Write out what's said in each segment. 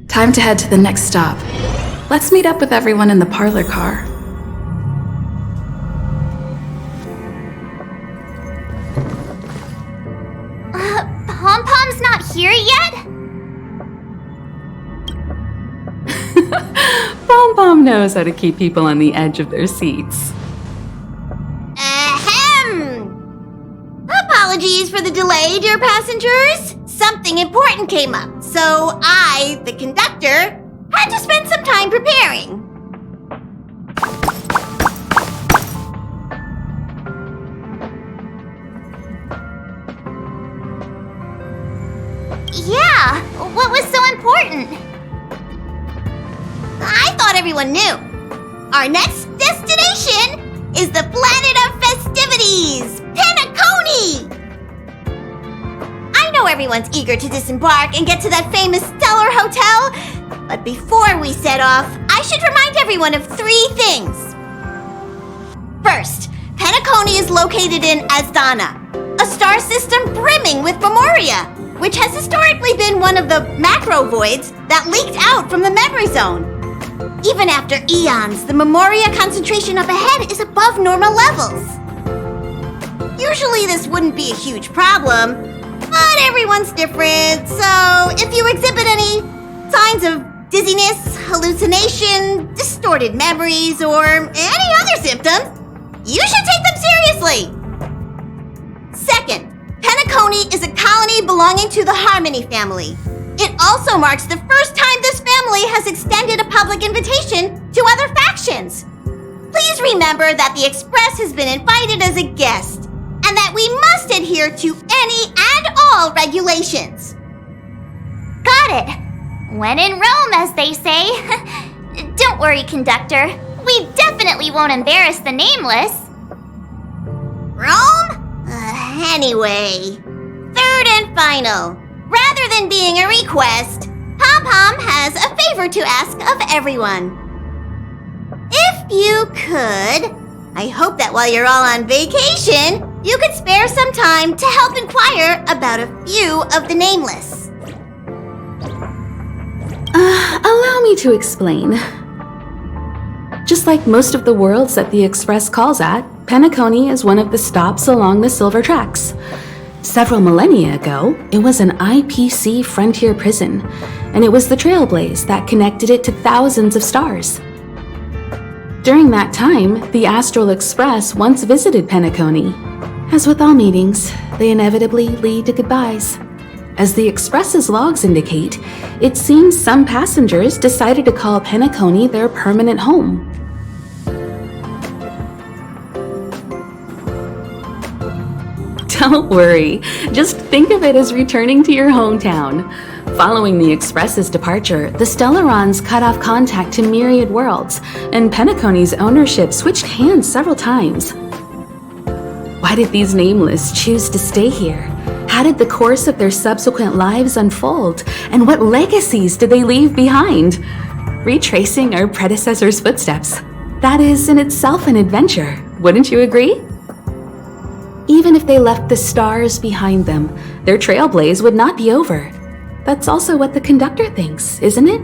Time to head to the next stop. Let's meet up with everyone in the parlor car. Pom-Pom's not here yet? Pom-Pom knows how to keep people on the edge of their seats. Ahem! Apologies for the delay, dear passengers. Something important came up, so I, the conductor, had to spend some time preparing. Yeah, what was so important? I thought everyone knew. Our next destination is the planet of festivities, Penacony! I know everyone's eager to disembark and get to that famous Stellar Hotel, but before we set off, I should remind everyone of 3 things. First, Penacony is located in Asdana, a star system brimming with Memoria, which has historically been one of the macro voids that leaked out from the memory zone. Even after eons, the Memoria concentration up ahead is above normal levels. Usually this wouldn't be a huge problem, but everyone's different, so if you exhibit any signs of dizziness, hallucination, distorted memories, or any other symptoms, you should take them seriously. Second, Penacony is a colony belonging to the Harmony family. It also marks the first time this family has extended a public invitation to other factions. Please remember that the Express has been invited as a guest, and that we must adhere to any and all regulations. Got it. When in Rome, as they say. Don't worry, conductor. We definitely won't embarrass the nameless. Rome? Anyway, third and final. Rather than being a request, Pom-Pom has a favor to ask of everyone. If you could, I hope that while you're all on vacation, you could spare some time to help inquire about a few of the nameless. Allow me to explain. Just like most of the worlds that the Express calls at, Penacony is one of the stops along the Silver Tracks. Several millennia ago, it was an IPC frontier prison, and it was the trailblaze that connected it to thousands of stars. During that time, the Astral Express once visited Penacony. As with all meetings, they inevitably lead to goodbyes. As the Express's logs indicate, it seems some passengers decided to call Penacony their permanent home. Don't worry, just think of it as returning to your hometown. Following the Express's departure, the Stellarons cut off contact to myriad worlds, and Penacony's ownership switched hands several times. Why did these nameless choose to stay here? How did the course of their subsequent lives unfold? And what legacies did they leave behind? Retracing our predecessors' footsteps. That is in itself an adventure, wouldn't you agree? Even if they left the stars behind them, their trailblaze would not be over. That's also what the conductor thinks, isn't it?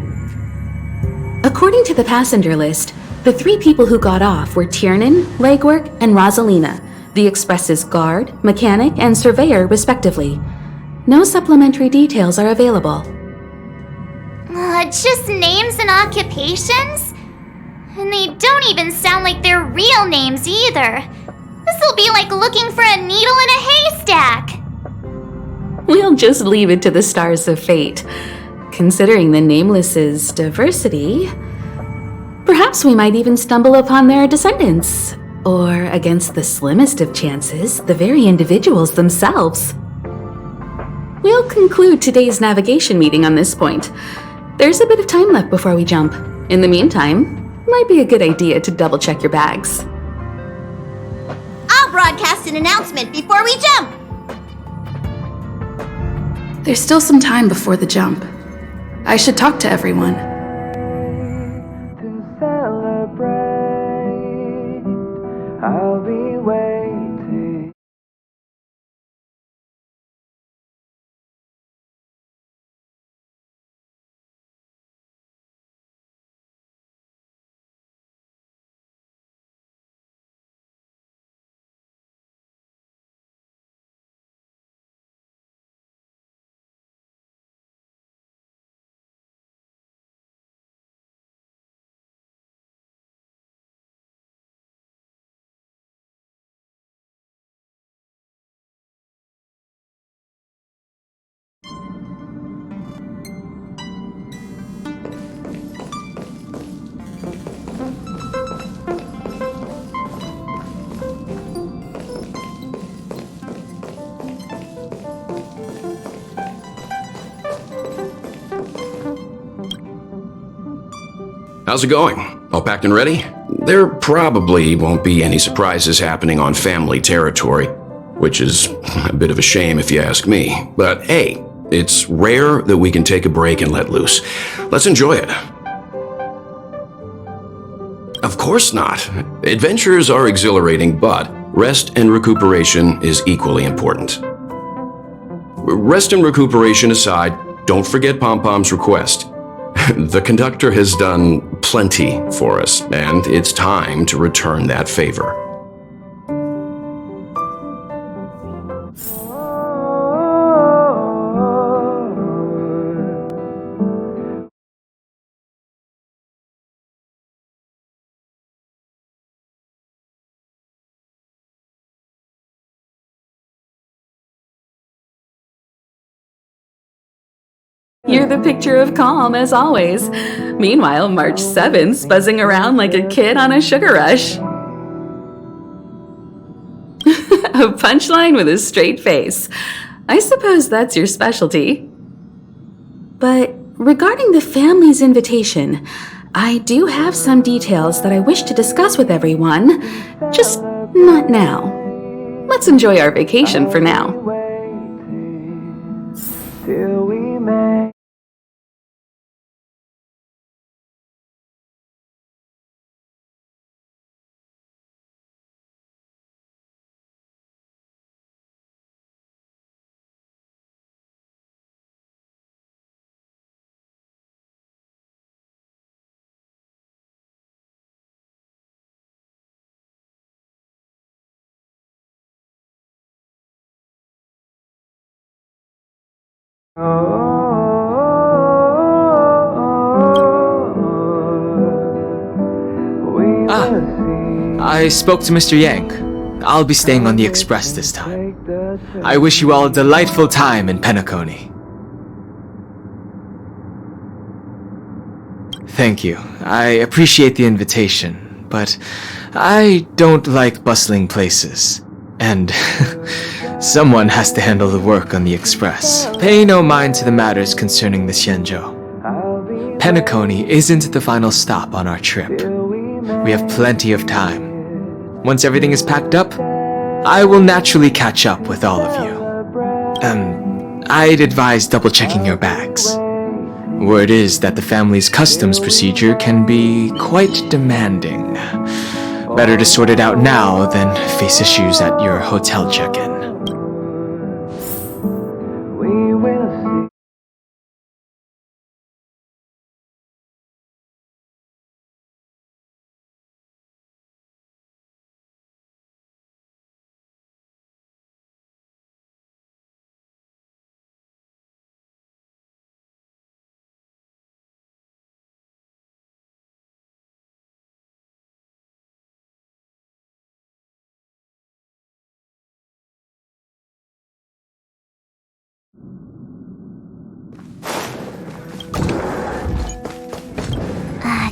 According to the passenger list, the 3 people who got off were Tiernan, Legwork, and Rosalina, the Express's guard, mechanic, and surveyor, respectively. No supplementary details are available. Just names and occupations? And they don't even sound like their real names either. This'll be like looking for a needle in a haystack. We'll just leave it to the stars of fate. Considering the Nameless's diversity, perhaps we might even stumble upon their descendants. Or, against the slimmest of chances, the very individuals themselves. We'll conclude today's navigation meeting on this point. There's a bit of time left before we jump. In the meantime, might be a good idea to double-check your bags. I'll broadcast an announcement before we jump. There's still some time before the jump. I should talk to everyone. To celebrate, I'll be waiting. How's it going? All packed and ready? There probably won't be any surprises happening on family territory, which is a bit of a shame if you ask me. But hey, it's rare that we can take a break and let loose. Let's enjoy it. Of course not. Adventures are exhilarating, but rest and recuperation is equally important. Rest and recuperation aside, don't forget Pom-Pom's request. The conductor has done plenty for us, and it's time to return that favor. You're the picture of calm, as always. Meanwhile, March 7th's buzzing around like a kid on a sugar rush. A punchline with a straight face. I suppose that's your specialty. But regarding the family's invitation, I do have some details that I wish to discuss with everyone, just not now. Let's enjoy our vacation for now. Waiting till we make I spoke to Mr. Yang. I'll be staying on the express this time. I wish you all a delightful time in Penacony. Thank you. I appreciate the invitation, but I don't like bustling places. And someone has to handle the work on the express. Pay no mind to the matters concerning the Xianzhou. Penacony isn't the final stop on our trip. We have plenty of time. Once everything is packed up, I will naturally catch up with all of you. I'd advise double-checking your bags. Word is that the family's customs procedure can be quite demanding. Better to sort it out now than face issues at your hotel check-in. We will see.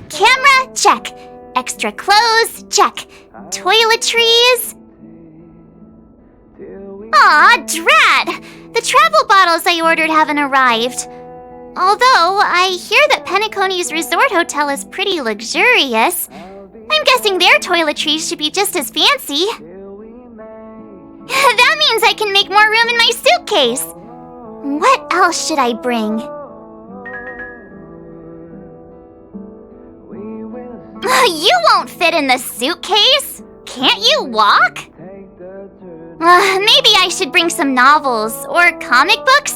Camera, check. Extra clothes, check. Toiletries. Aw, drat! The travel bottles I ordered haven't arrived. Although, I hear that Penacony's resort hotel is pretty luxurious. I'm guessing their toiletries should be just as fancy. That means I can make more room in my suitcase. What else should I bring? You won't fit in the suitcase. Can't you walk? Maybe I should bring some novels or comic books.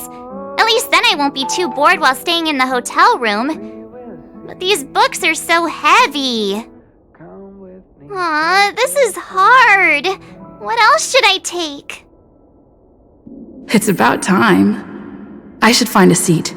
At least then I won't be too bored while staying in the hotel room. But these books are so heavy. Aw, this is hard. What else should I take? It's about time. I should find a seat.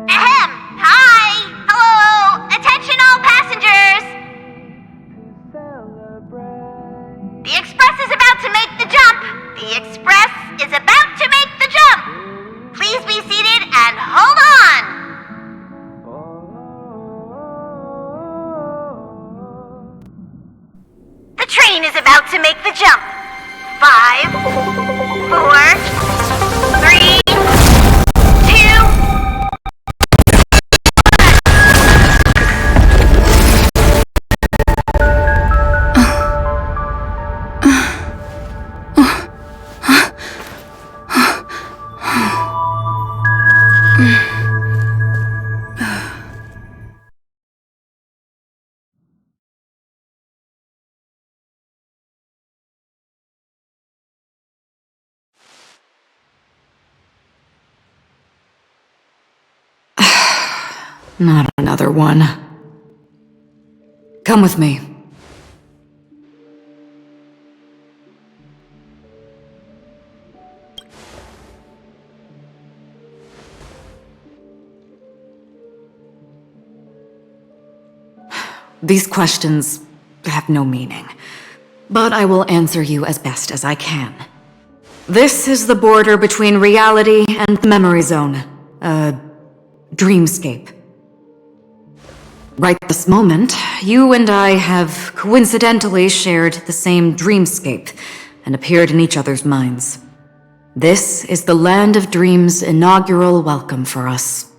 Ahem! Hi! Hello! Attention all passengers! The express is about to make the jump! The express is about to make the jump! Please be seated and hold on! The train is about to make the jump. 5, 4, 3, 2, Not another one. Come with me. These questions have no meaning, but I will answer you as best as I can. This is the border between reality and the memory zone, a dreamscape. Right this moment, you and I have coincidentally shared the same dreamscape and appeared in each other's minds. This is the Land of Dreams' inaugural welcome for us.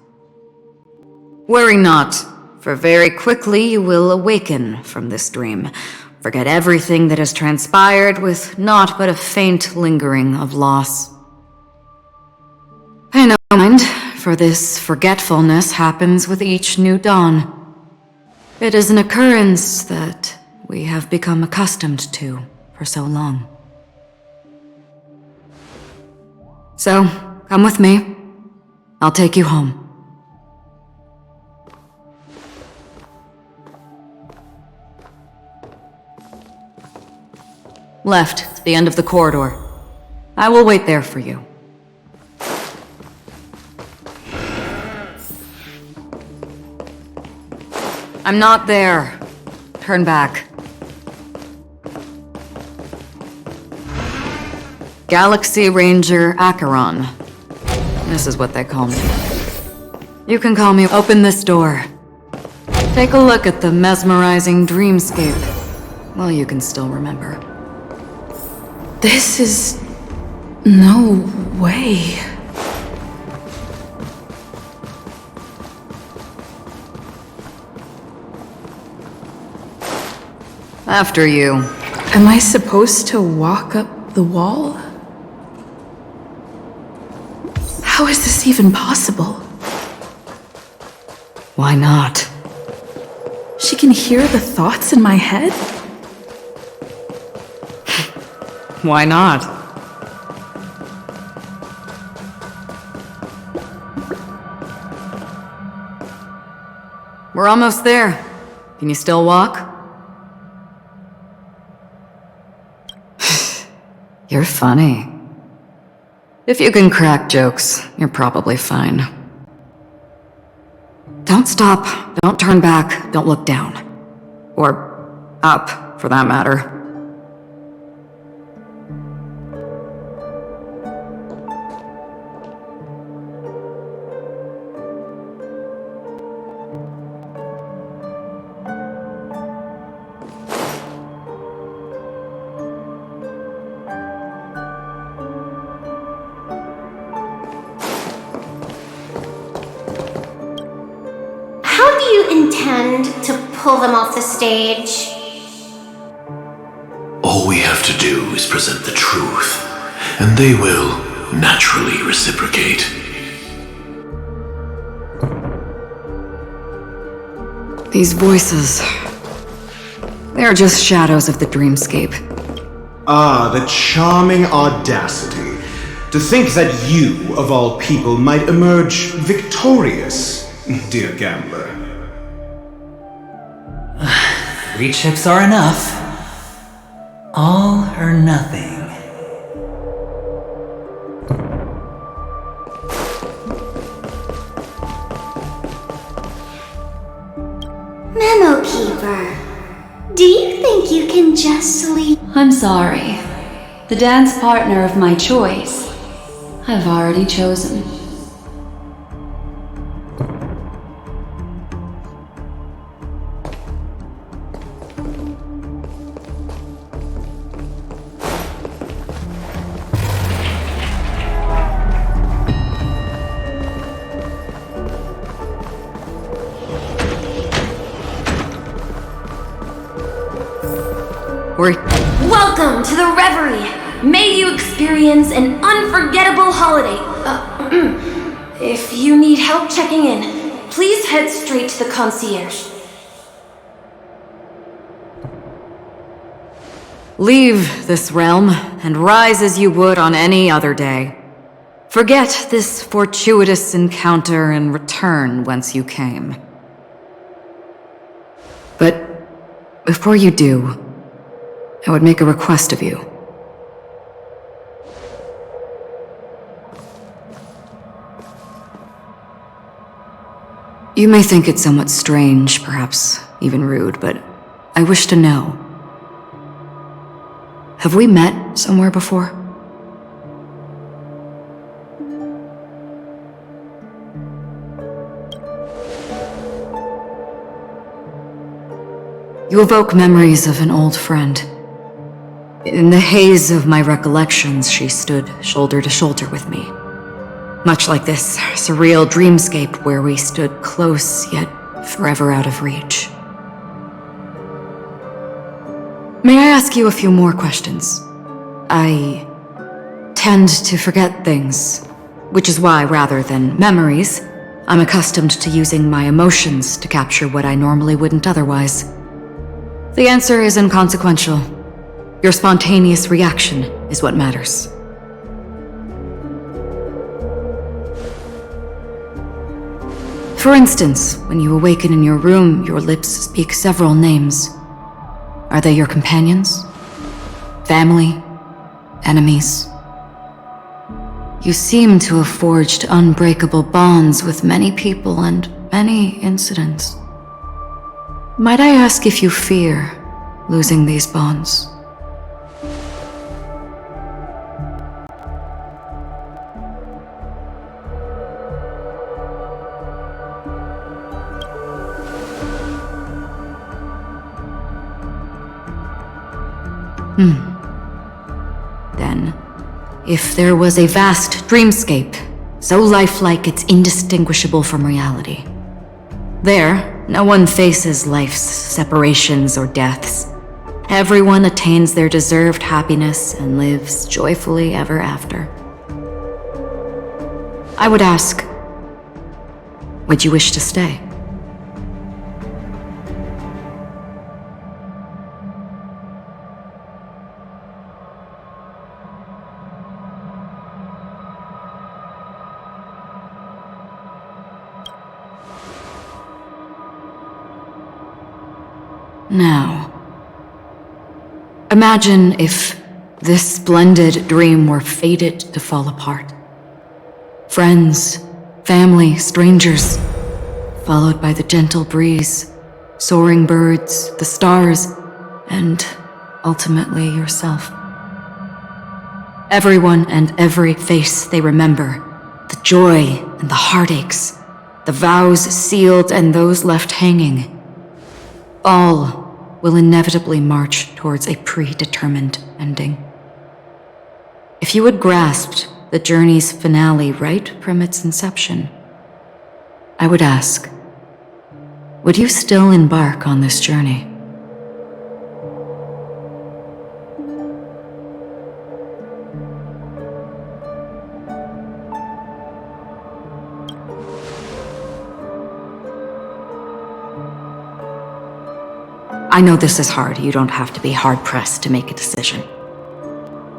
Worry not, for very quickly you will awaken from this dream, forget everything that has transpired with naught but a faint lingering of loss. Pay no mind, for this forgetfulness happens with each new dawn. It is an occurrence that we have become accustomed to for so long. So, Come with me. I'll take you home. Left, the end of the corridor. I will wait there for you. I'm not there. Turn back. Galaxy Ranger Acheron. This is what they call me. You can call me. Open this door. Take a look at the mesmerizing dreamscape. Well, you can still remember. This is... no way. After you. Am I supposed to walk up the wall? How is this even possible? Why not? She can hear the thoughts in my head? Why not? We're almost there. Can you still walk? You're funny. If you can crack jokes, you're probably fine. Don't stop, don't turn back, don't look down. Or up, for that matter. How do you intend to pull them off the stage? All we have to do is present the truth, and they will naturally reciprocate. These voices... they're just shadows of the dreamscape. Ah, the charming audacity. To think that you, of all people, might emerge victorious, dear gambler. 3 chips are enough. All or nothing. Memo Keeper, do you think you can just leave? I'm sorry. The dance partner of my choice, I've already chosen. Welcome to the Reverie! May you experience an unforgettable holiday. If you need help checking in, please head straight to the concierge. Leave this realm, and rise as you would on any other day. Forget this fortuitous encounter and return whence you came. But before you do, I would make a request of you. You may think it somewhat strange, perhaps even rude, but I wish to know. Have we met somewhere before? You evoke memories of an old friend. In the haze of my recollections, she stood shoulder to shoulder with me. Much like this surreal dreamscape where we stood close yet forever out of reach. May I ask you a few more questions? I tend to forget things, which is why, rather than memories, I'm accustomed to using my emotions to capture what I normally wouldn't otherwise. The answer is inconsequential. Your spontaneous reaction is what matters. For instance, when you awaken in your room, your lips speak several names. Are they your companions? Family? Enemies? You seem to have forged unbreakable bonds with many people and many incidents. Might I ask if you fear losing these bonds? Then, if there was a vast dreamscape, so lifelike it's indistinguishable from reality, there, no one faces life's separations or deaths. Everyone attains their deserved happiness and lives joyfully ever after. I would ask, would you wish to stay? Now, imagine if this splendid dream were fated to fall apart. Friends, family, strangers, followed by the gentle breeze, soaring birds, the stars, and ultimately yourself. Everyone and every face they remember, the joy and the heartaches, the vows sealed and those left hanging, all will inevitably march towards a predetermined ending. If you had grasped the journey's finale right from its inception, I would ask, would you still embark on this journey? I know this is hard. You don't have to be hard-pressed to make a decision.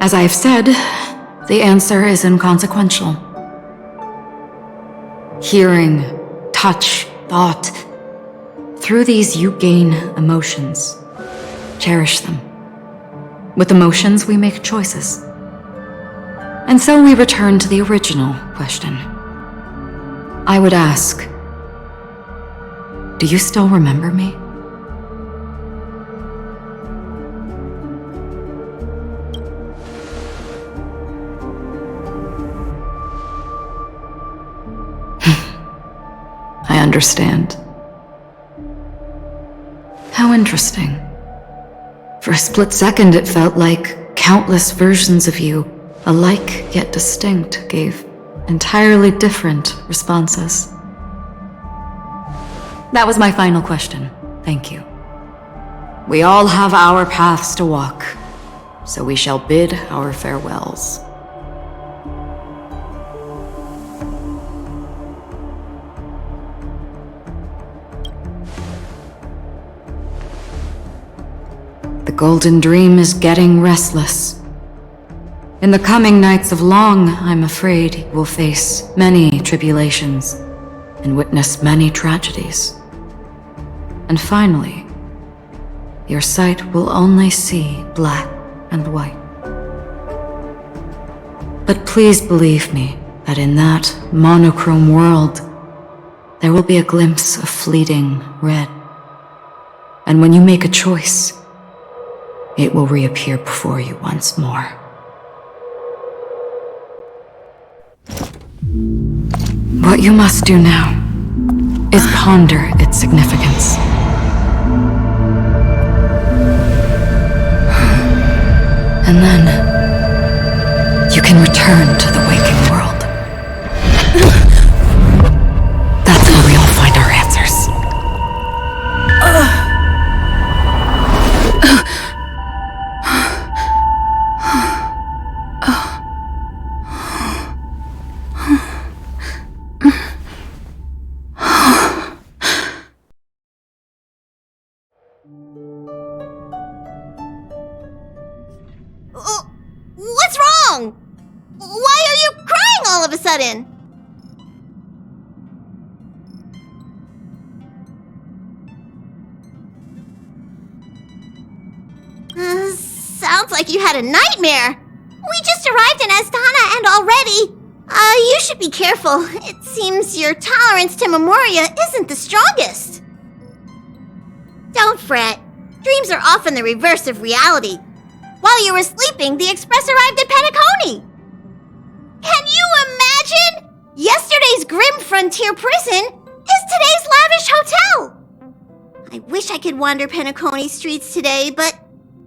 As I have said, the answer is inconsequential. Hearing, touch, thought. Through these you gain emotions. Cherish them. With emotions, we make choices. And so we return to the original question. I would ask, do you still remember me? I understand. How interesting. For a split second, it felt like countless versions of you, alike yet distinct, gave entirely different responses. That was my final question. Thank you. We all have our paths to walk, so we shall bid our farewells. The Golden Dream is getting restless. In the coming nights of Long, I'm afraid you will face many tribulations and witness many tragedies. And finally, your sight will only see black and white. But please believe me that in that monochrome world, there will be a glimpse of fleeting red. And when you make a choice, it will reappear before you once more. What you must do now is ponder its significance. And then you can return to the waking world. That's where we all find our answers. What's wrong? Why are you crying all of a sudden? like you had a nightmare. We just arrived in Astana and already... you should be careful. It seems your tolerance to Memoria isn't the strongest. Don't fret. Dreams are often the reverse of reality. While you were sleeping, the Express arrived at Penacony. Can you imagine? Yesterday's grim frontier prison is today's lavish hotel. I wish I could wander Penacony streets today, but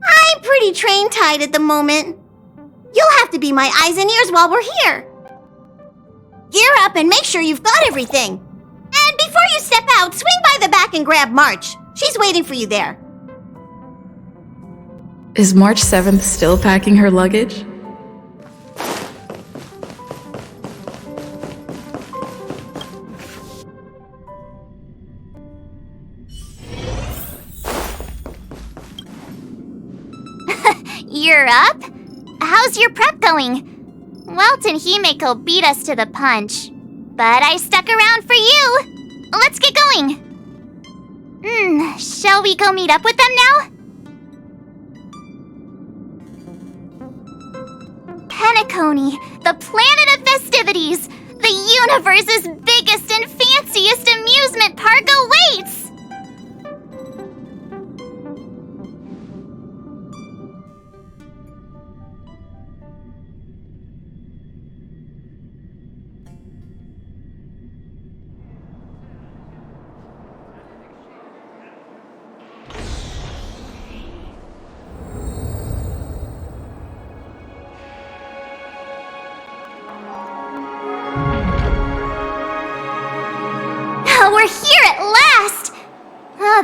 I'm pretty train-tied at the moment. You'll have to be my eyes and ears while we're here. Gear up and make sure you've got everything. And before you step out, swing by the back and grab March. She's waiting for you there. Is March 7th still packing her luggage? You're up? How's your prep going? Welt and Himeko beat us to the punch, but I stuck around for you. Let's get going. Shall we go meet up with them now? Penacony, the planet of festivities, the universe's biggest and fanciest amusement park awaits! We're here at last!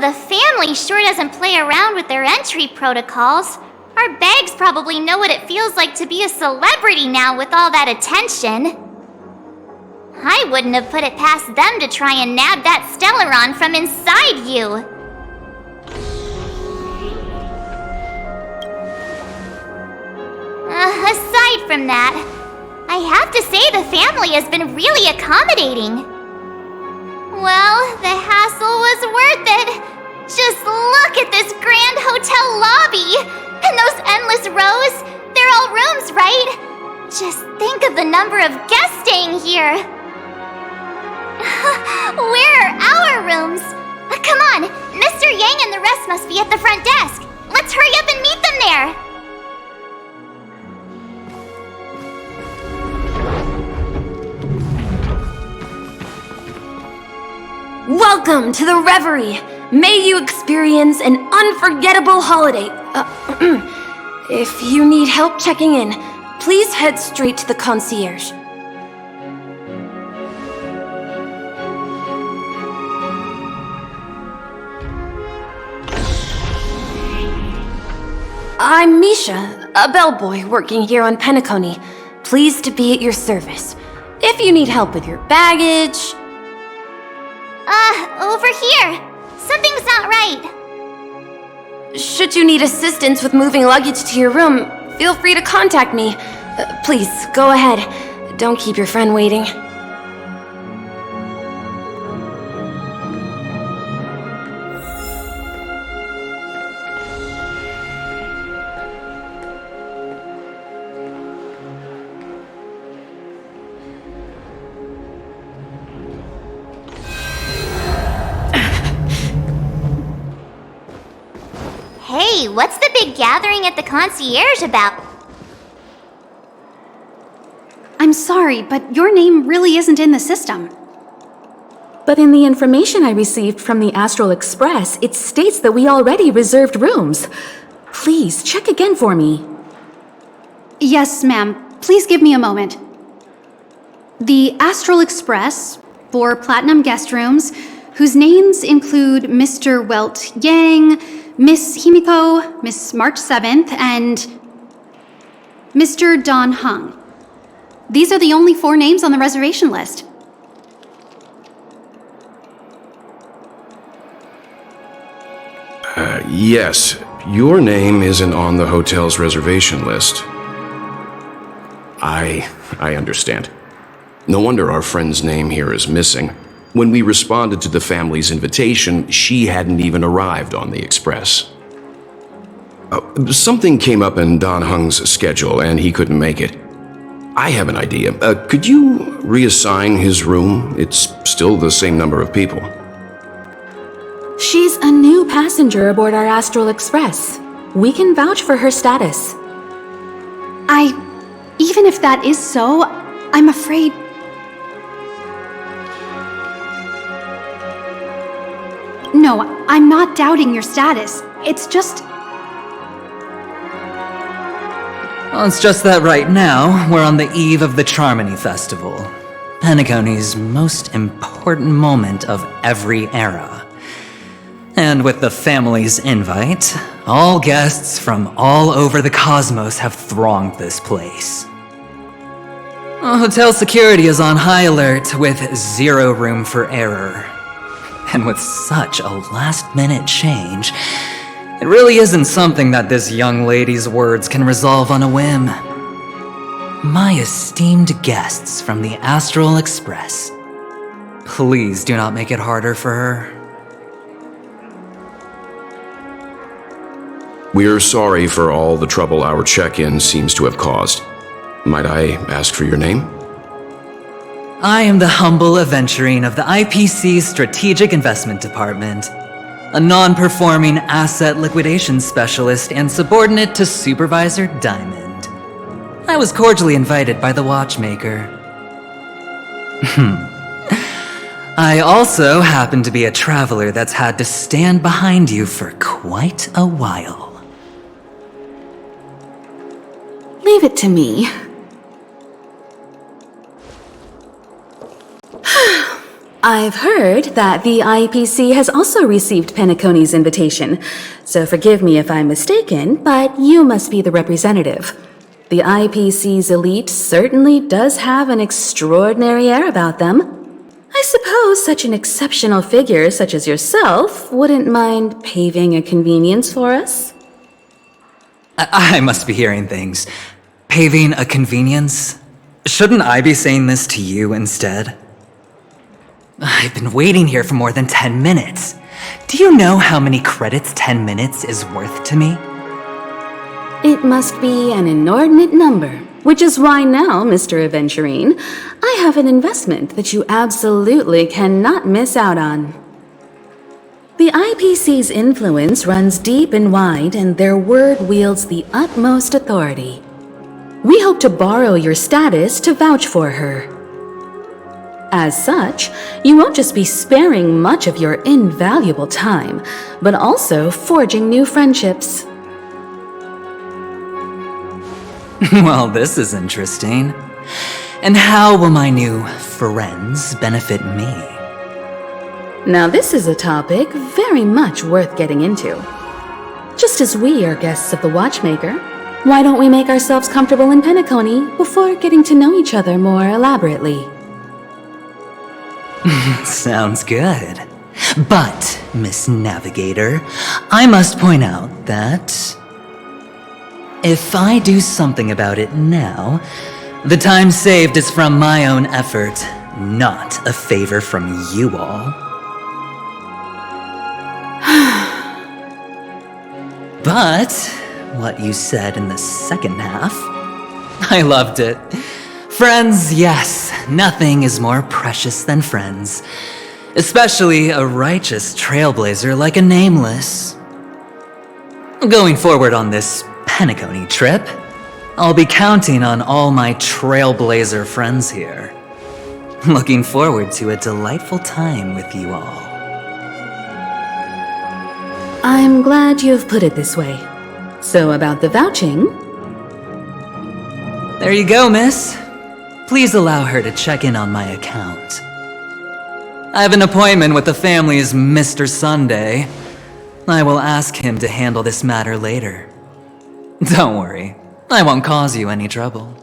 The family sure doesn't play around with their entry protocols. Our bags probably know what it feels like to be a celebrity now with all that attention. I wouldn't have put it past them to try and nab that Stellaron from inside you. Aside from that, I have to say the family has been really accommodating. Well, the hassle was worth it. Just look at this grand hotel lobby. And those endless rows. They're all rooms, right? Just think of the number of guests staying here. Where are our rooms? Come on, Mr. Yang and the rest must be at the front desk. Let's hurry up and meet them there. Welcome to the Reverie! May you experience an unforgettable holiday. If you need help checking in, please head straight to the concierge. I'm Misha, a bellboy working here on Penacony. Pleased to be at your service. If you need help with your baggage... Over here. Something's not right. Should you need assistance with moving luggage to your room, feel free to contact me. Please, go ahead. Don't keep your friend waiting. Hey, what's the big gathering at the concierge about? I'm sorry, but your name really isn't in the system. But in the information I received from the Astral Express, it states that we already reserved rooms. Please, check again for me. Yes, ma'am. Please give me a moment. The Astral Express, 4 platinum guest rooms, whose names include Mr. Welt Yang, Miss Himiko, Miss March 7th, and Mr. Don Hung. These are the only 4 names on the reservation list. Yes, your name isn't on the hotel's reservation list. I understand. No wonder our friend's name here is missing. When we responded to the family's invitation, she hadn't even arrived on the Express. Something came up in Don Hung's schedule and he couldn't make it. I have an idea. Could you reassign his room? It's still the same number of people. She's a new passenger aboard our Astral Express. We can vouch for her status. Even if that is so, I'm afraid... No, I'm not doubting your status. It's just... Well, it's just that right now, we're on the eve of the Charmony Festival, Penacony's most important moment of every era. And with the family's invite, all guests from all over the cosmos have thronged this place. Hotel security is on high alert with zero room for error. And with such a last-minute change, it really isn't something that this young lady's words can resolve on a whim. My esteemed guests from the Astral Express, please do not make it harder for her. We're sorry for all the trouble our check-in seems to have caused. Might I ask for your name? I am the humble aventurine of the IPC's Strategic Investment Department, a non-performing asset liquidation specialist and subordinate to Supervisor Diamond. I was cordially invited by the watchmaker. I also happen to be a traveler that's had to stand behind you for quite a while. Leave it to me. I've heard that the IPC has also received Penacony's invitation, so forgive me if I'm mistaken, but you must be the representative. The IPC's elite certainly does have an extraordinary air about them. I suppose such an exceptional figure such as yourself wouldn't mind paving a convenience for us? I must be hearing things. Paving a convenience? Shouldn't I be saying this to you instead? I've been waiting here for more than 10 minutes. Do you know how many credits 10 minutes is worth to me? It must be an inordinate number, which is why now, Mr. Aventurine, I have an investment that you absolutely cannot miss out on. The IPC's influence runs deep and wide, and their word wields the utmost authority. We hope to borrow your status to vouch for her. As such, you won't just be sparing much of your invaluable time, but also forging new friendships. Well, this is interesting. And how will my new friends benefit me? Now this is a topic very much worth getting into. Just as we are guests of the Watchmaker, why don't we make ourselves comfortable in Penacony before getting to know each other more elaborately? Sounds good. But, Miss Navigator, I must point out that if I do something about it now, the time saved is from my own effort, not a favor from you all. But what you said in the second half, I loved it. Friends, yes, nothing is more precious than friends. Especially a righteous trailblazer like a Nameless. Going forward on this Penacony trip, I'll be counting on all my trailblazer friends here. Looking forward to a delightful time with you all. I'm glad you've put it this way. So about the vouching... There you go, miss. Please allow her to check in on my account. I have an appointment with the family's Mr. Sunday. I will ask him to handle this matter later. Don't worry, I won't cause you any trouble.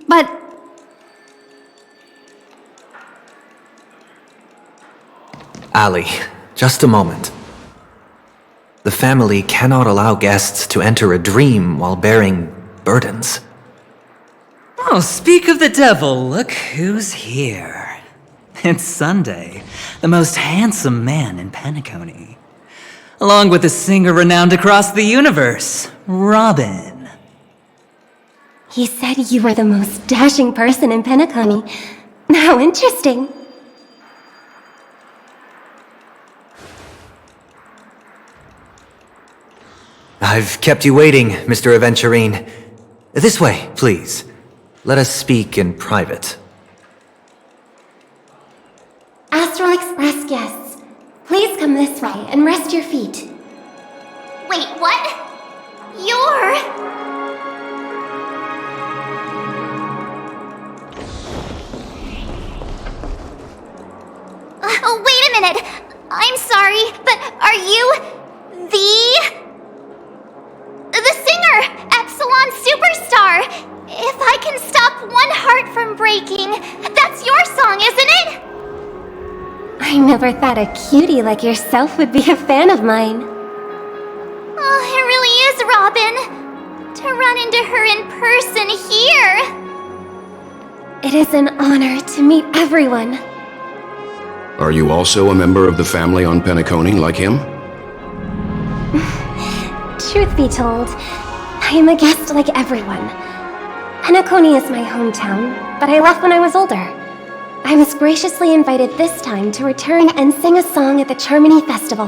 But... Ali, just a moment. The family cannot allow guests to enter a dream while bearing burdens. Oh, speak of the devil, look who's here. It's Sunday, the most handsome man in Penacony. along with a singer renowned across the universe, Robin. He said you were the most dashing person in Penacony. How interesting. I've kept you waiting, Mr. Aventurine. This way, please. Let us speak in private. Astral Express guests, please come this way and rest your feet. Wait, what? You're... Oh, wait a minute. I'm sorry, but are you the singer, Epsilon Superstar? If I can stop one heart from breaking, that's your song, isn't it? I never thought a cutie like yourself would be a fan of mine. Oh, it really is, Robin. To run into her in person here. It is an honor to meet everyone. Are you also a member of the family on Penacony like him? Truth be told, I am a guest like everyone. Penacony is my hometown, but I left when I was older. I was graciously invited this time to return and sing a song at the Charmony Festival.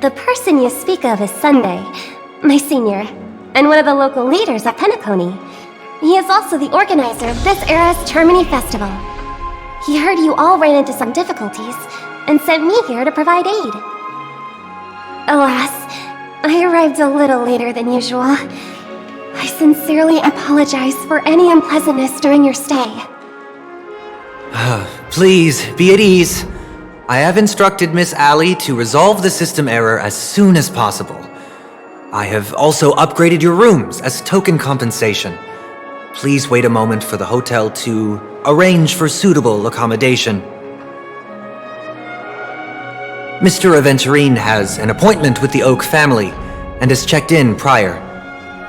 The person you speak of is Sunday, my senior, and one of the local leaders at Penacony. He is also the organizer of this era's Charmony Festival. He heard you all ran into some difficulties and sent me here to provide aid. Alas, I arrived a little later than usual. I sincerely apologize for any unpleasantness during your stay. Please, be at ease. I have instructed Miss Allie to resolve the system error as soon as possible. I have also upgraded your rooms as token compensation. Please wait a moment for the hotel to arrange for suitable accommodation. Mr. Aventurine has an appointment with the Oak family and has checked in prior.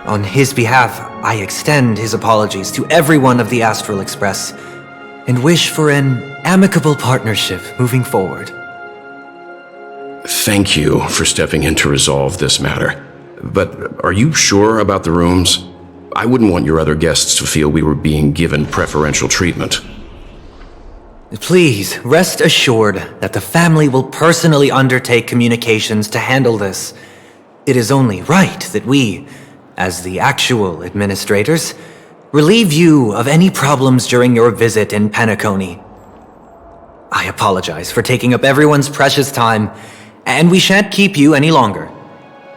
On his behalf, I extend his apologies to everyone of the Astral Express and wish for an amicable partnership moving forward. Thank you for stepping in to resolve this matter. But are you sure about the rooms? I wouldn't want your other guests to feel we were being given preferential treatment. Please, rest assured that the family will personally undertake communications to handle this. It is only right that we, as the actual administrators, relieve you of any problems during your visit in Penacony. I apologize for taking up everyone's precious time, and we shan't keep you any longer.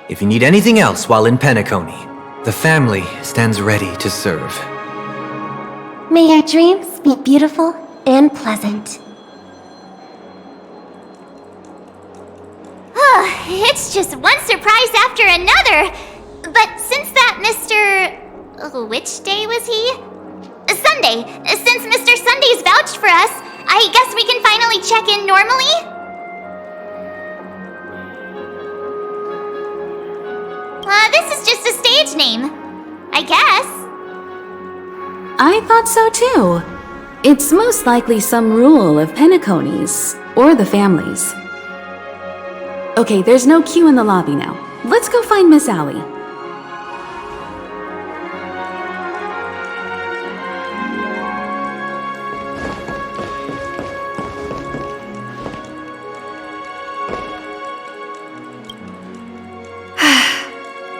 If you need anything else while in Penacony, the family stands ready to serve. May your dreams be beautiful and pleasant. It's just one surprise after another. But since that Mr... Which day was he? Sunday. Since Mr. Sunday's vouched for us, I guess we can finally check in normally? This is just a stage name. I guess. I thought so too. It's most likely some rule of Penacony's, or the family's. Okay, there's no queue in the lobby now. Let's go find Miss Allie.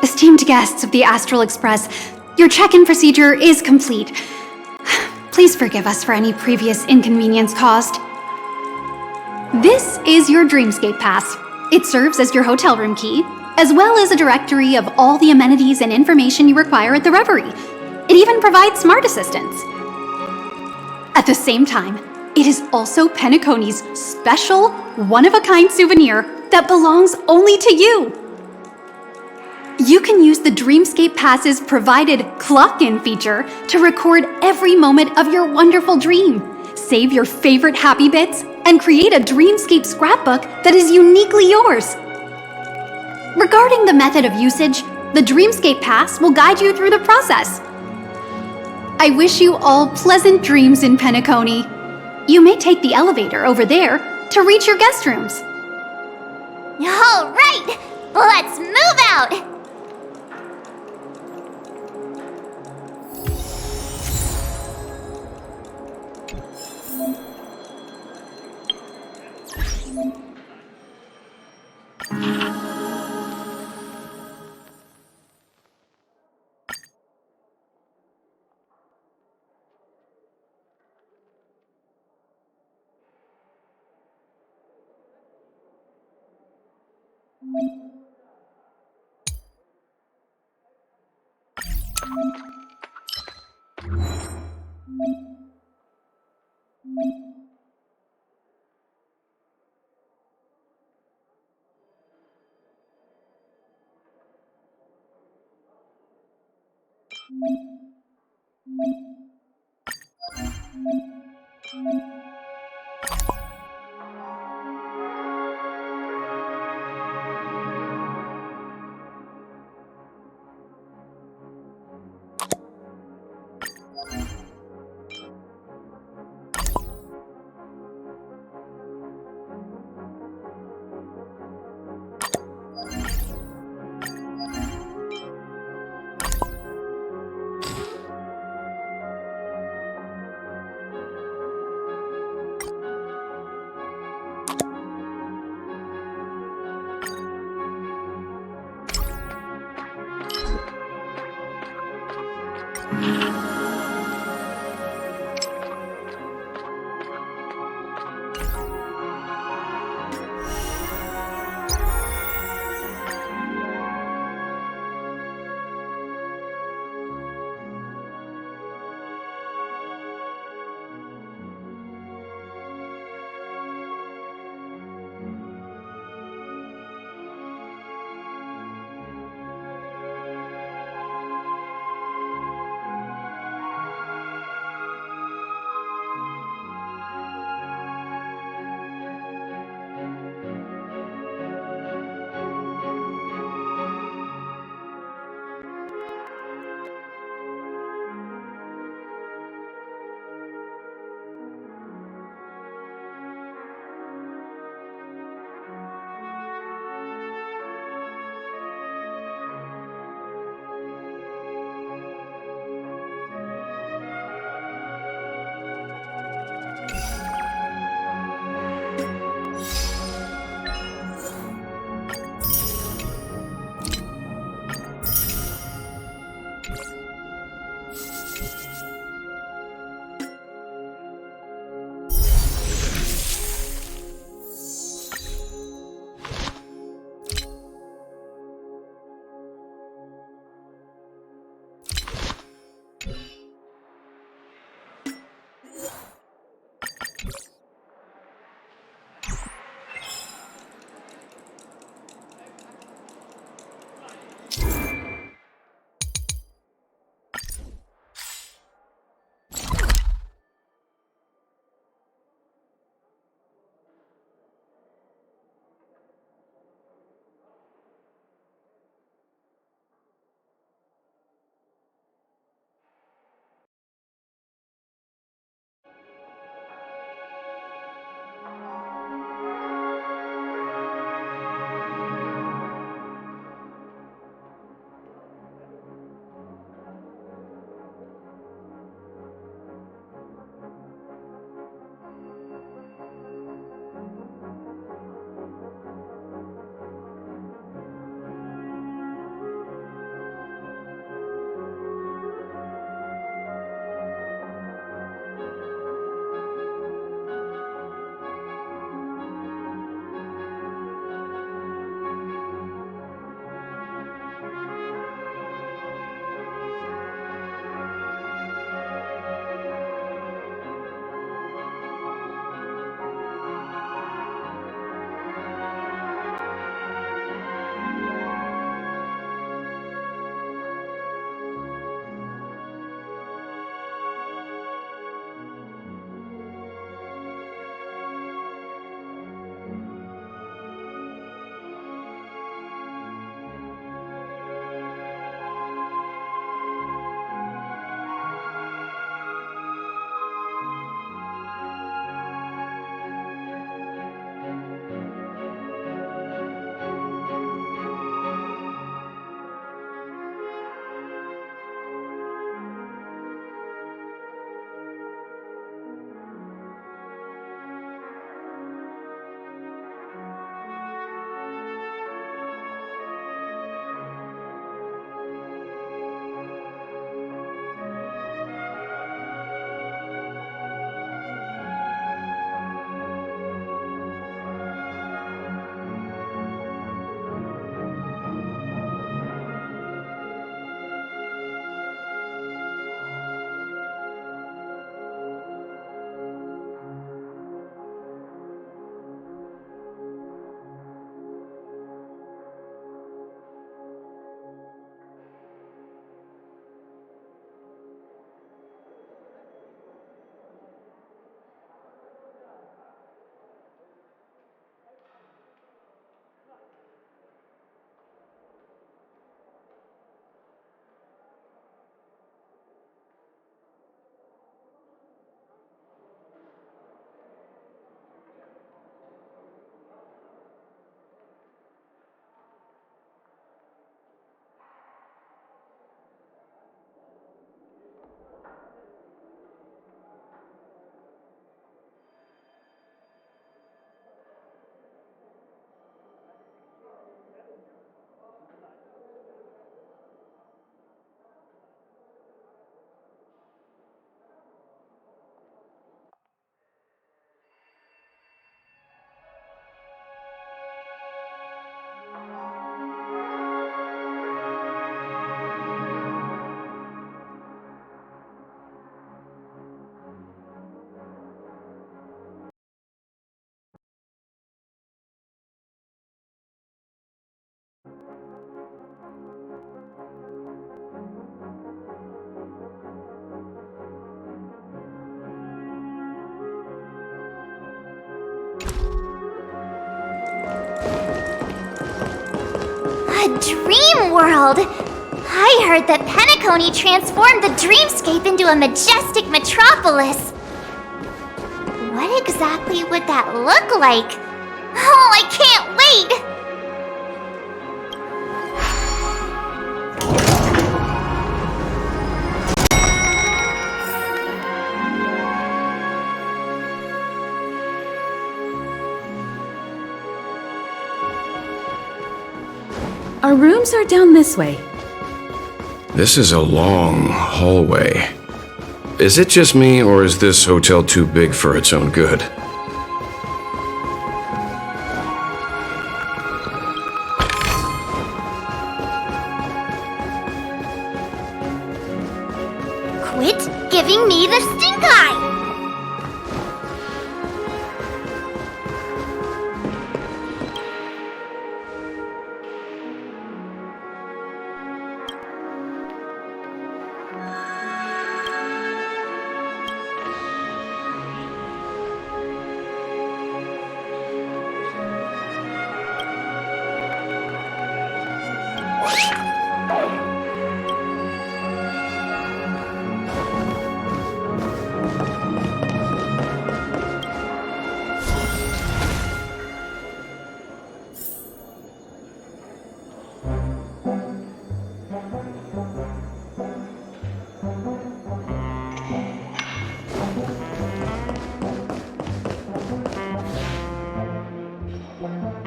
Esteemed guests of the Astral Express, your check-in procedure is complete. Please forgive us for any previous inconvenience caused. This is your Dreamscape Pass. It serves as your hotel room key, as well as a directory of all the amenities and information you require at the Reverie. It even provides smart assistants. At the same time, it is also Penacony's special, one-of-a-kind souvenir that belongs only to you. You can use the Dreamscape Pass's provided clock-in feature to record every moment of your wonderful dream, save your favorite happy bits, and create a Dreamscape scrapbook that is uniquely yours. Regarding the method of usage, the Dreamscape Pass will guide you through the process. I wish you all pleasant dreams in Penacony. You may take the elevator over there to reach your guest rooms. All right, let's move out! A dream world! I heard that Penacony transformed the dreamscape into a majestic metropolis. What exactly would that look like? Oh, I can't wait! Our rooms are down this way. This is a long hallway. Is it just me, or is this hotel too big for its own good? Quit giving me the stink eye!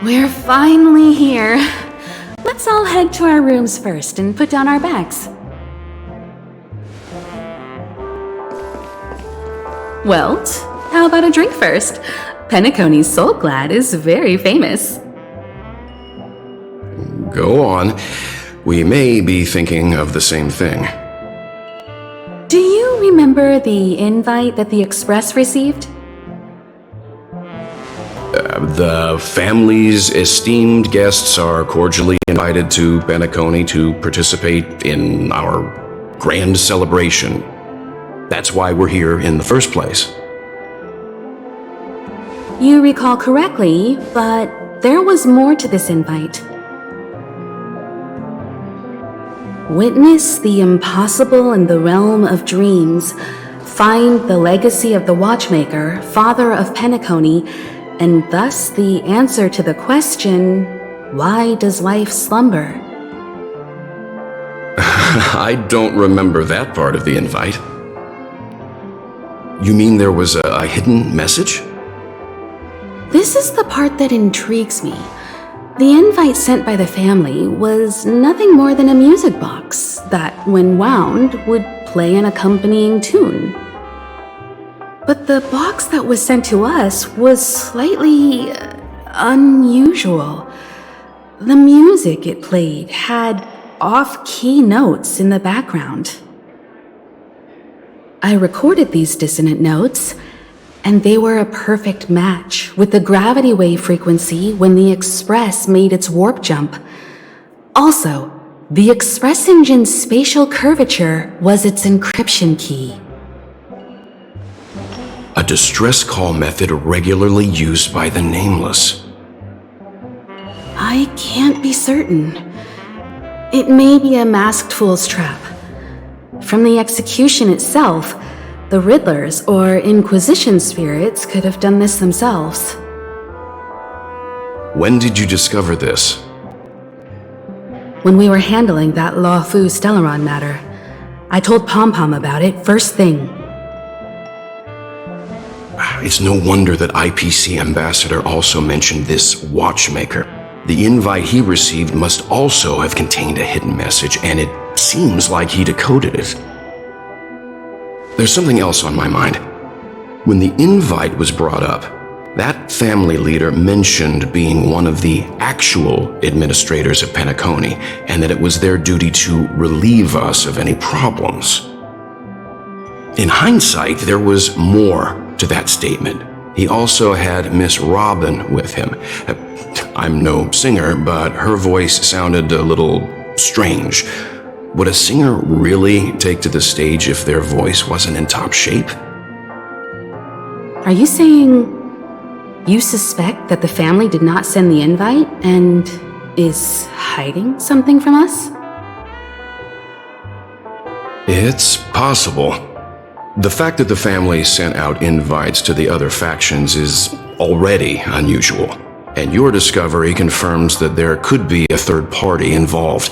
We're finally here. Let's all head to our rooms first and put down our bags. Welt, how about a drink first? Penacony's Soul Glad is very famous. Go on. We may be thinking of the same thing. Do you remember the invite that the Express received? The family's esteemed guests are cordially invited to Penacony to participate in our grand celebration. That's why we're here in the first place. You recall correctly, but there was more to this invite. Witness the impossible in the realm of dreams. Find the legacy of the Watchmaker, father of Penacony, and thus the answer to the question, why does life slumber? I don't remember that part of the invite. You mean there was a hidden message? This is the part that intrigues me. The invite sent by the family was nothing more than a music box that, when wound, would play an accompanying tune. But the box that was sent to us was slightly unusual. The music it played had off-key notes in the background. I recorded these dissonant notes, and they were a perfect match with the gravity wave frequency when the Express made its warp jump. Also, the Express engine's spatial curvature was its encryption key. A distress call method regularly used by the Nameless. I can't be certain. It may be a masked fool's trap. From the execution itself, the Riddlers or Inquisition spirits could have done this themselves. When did you discover this? When we were handling that Law Fu Stellaron matter, I told Pom Pom about it first thing. It's no wonder that IPC Ambassador also mentioned this Watchmaker. The invite he received must also have contained a hidden message, and it seems like he decoded it. There's something else on my mind. When the invite was brought up, that family leader mentioned being one of the actual administrators of Penacony, and that it was their duty to relieve us of any problems. In hindsight, there was more to that statement. He also had Miss Robin with him. I'm no singer, but her voice sounded a little strange. Would a singer really take to the stage if their voice wasn't in top shape? Are you saying you suspect that the family did not send the invite and is hiding something from us? It's possible. The fact that the family sent out invites to the other factions is already unusual, and your discovery confirms that there could be a third party involved.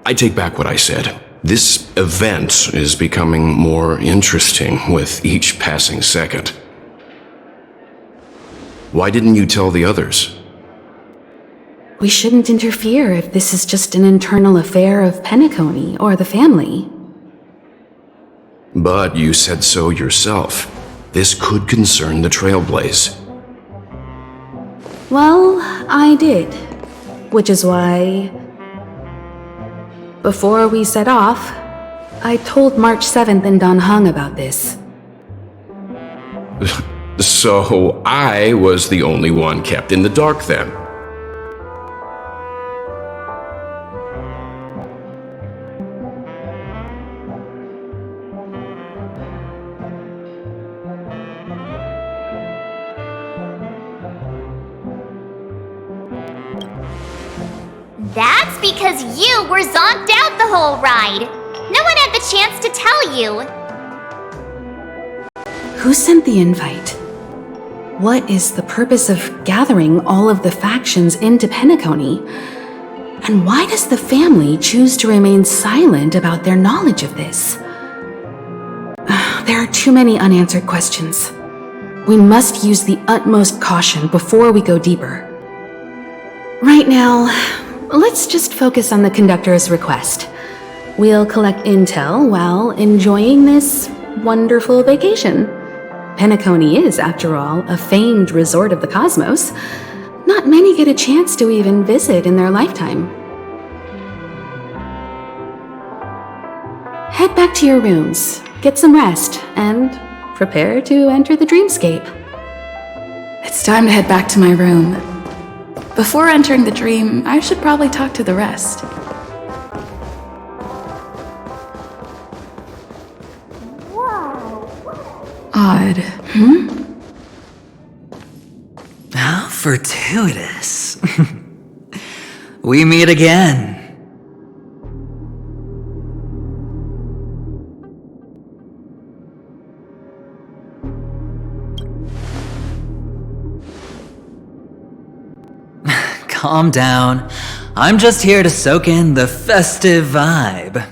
I take back what I said. This event is becoming more interesting with each passing second. Why didn't you tell the others? We shouldn't interfere if this is just an internal affair of Penacony or the family. But you said so yourself. This could concern the Trailblaze. Well, I did. Which is why, before we set off, I told March 7th and Don Hung about this. So I was the only one kept in the dark then. That's because you were zonked out the whole ride. No one had the chance to tell you. Who sent the invite? What is the purpose of gathering all of the factions into Penacony? And why does the family choose to remain silent about their knowledge of this? There are too many unanswered questions. We must use the utmost caution before we go deeper. Right now, let's just focus on the conductor's request. We'll collect intel while enjoying this wonderful vacation. Penacony is, after all, a famed resort of the cosmos. Not many get a chance to even visit in their lifetime. Head back to your rooms, get some rest, and prepare to enter the dreamscape. It's time to head back to my room. Before entering the dream, I should probably talk to the rest. Odd. How fortuitous. We meet again. Calm down. I'm just here to soak in the festive vibe.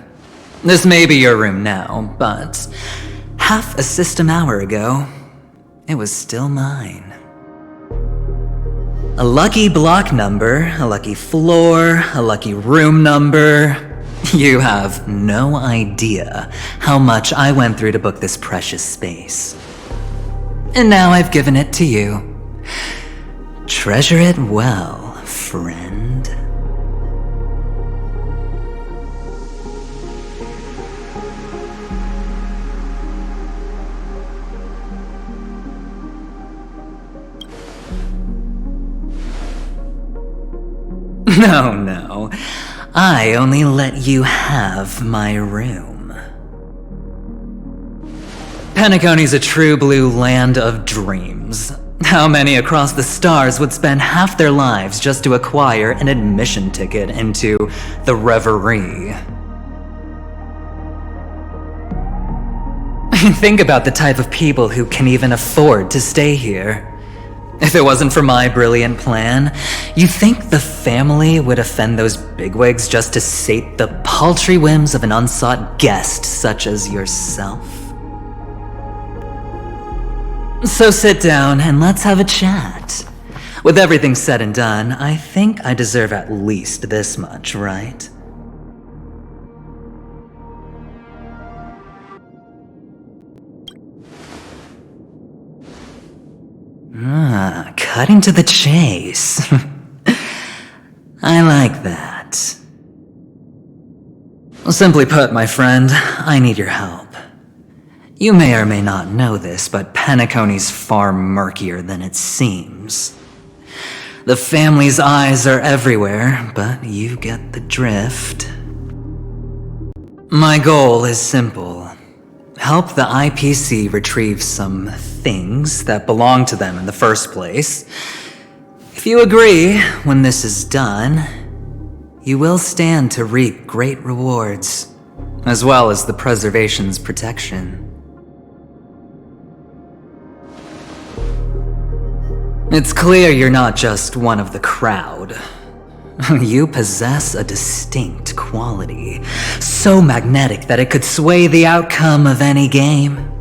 This may be your room now, but half a system hour ago, it was still mine. A lucky block number, a lucky floor, a lucky room number. You have no idea how much I went through to book this precious space. And now I've given it to you. Treasure it well, friend. No. I only let you have my room. Penacony's a true blue land of dreams. How many across the stars would spend half their lives just to acquire an admission ticket into the Reverie? Think about the type of people who can even afford to stay here. If it wasn't for my brilliant plan, you think the family would offend those bigwigs just to sate the paltry whims of an unsought guest such as yourself? So sit down and let's have a chat. With everything said and done, I think I deserve at least this much, right? Cutting to the chase. I like that. Simply put, my friend, I need your help. You may or may not know this, but Penacony's far murkier than it seems. The family's eyes are everywhere, but you get the drift. My goal is simple. Help the IPC retrieve some things that belong to them in the first place. If If you agree, when this is done, you will stand to reap great rewards, as well as the preservation's protection. It's clear you're not just one of the crowd. You possess a distinct quality, so magnetic that it could sway the outcome of any game.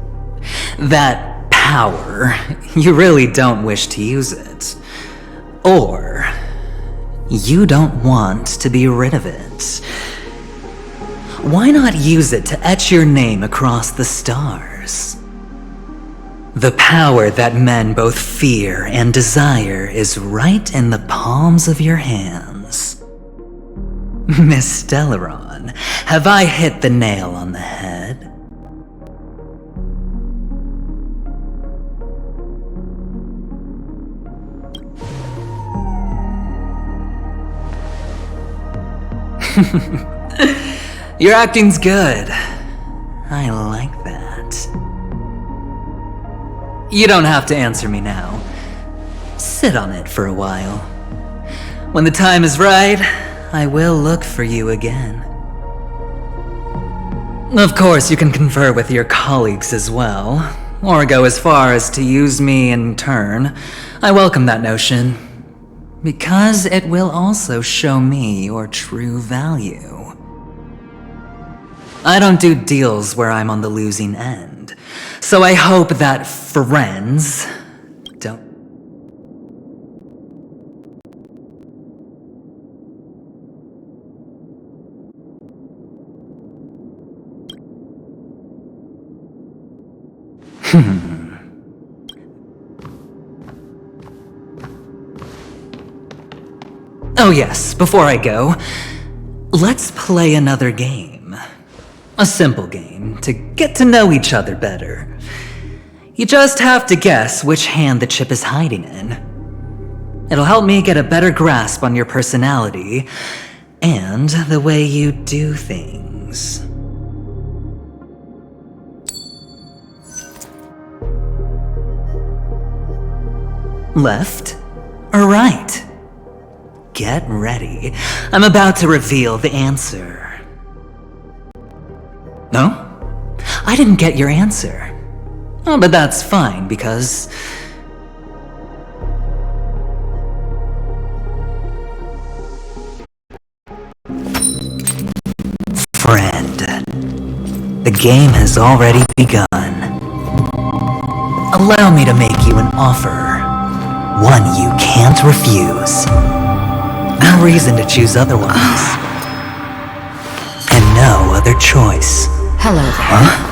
That power, you really don't wish to use it. Or, you don't want to be rid of it. Why not use it to etch your name across the stars? The power that men both fear and desire is right in the palms of your hands. Miss Stellaron, have I hit the nail on the head? Your acting's good. I like that. You don't have to answer me now. Sit on it for a while. When the time is right, I will look for you again. Of course, you can confer with your colleagues as well, or go as far as to use me in turn. I welcome that notion, because it will also show me your true value. I don't do deals where I'm on the losing end, so I hope that friends don't... Oh yes, before I go, let's play another game. A simple game to get to know each other better. You just have to guess which hand the chip is hiding in. It'll help me get a better grasp on your personality and the way you do things. Left or right? Get ready. I'm about to reveal the answer. No? I didn't get your answer. Oh, but that's fine, because... Friend, the game has already begun. Allow me to make you an offer. One you can't refuse. No reason to choose otherwise. And no other choice. Hello there. Huh?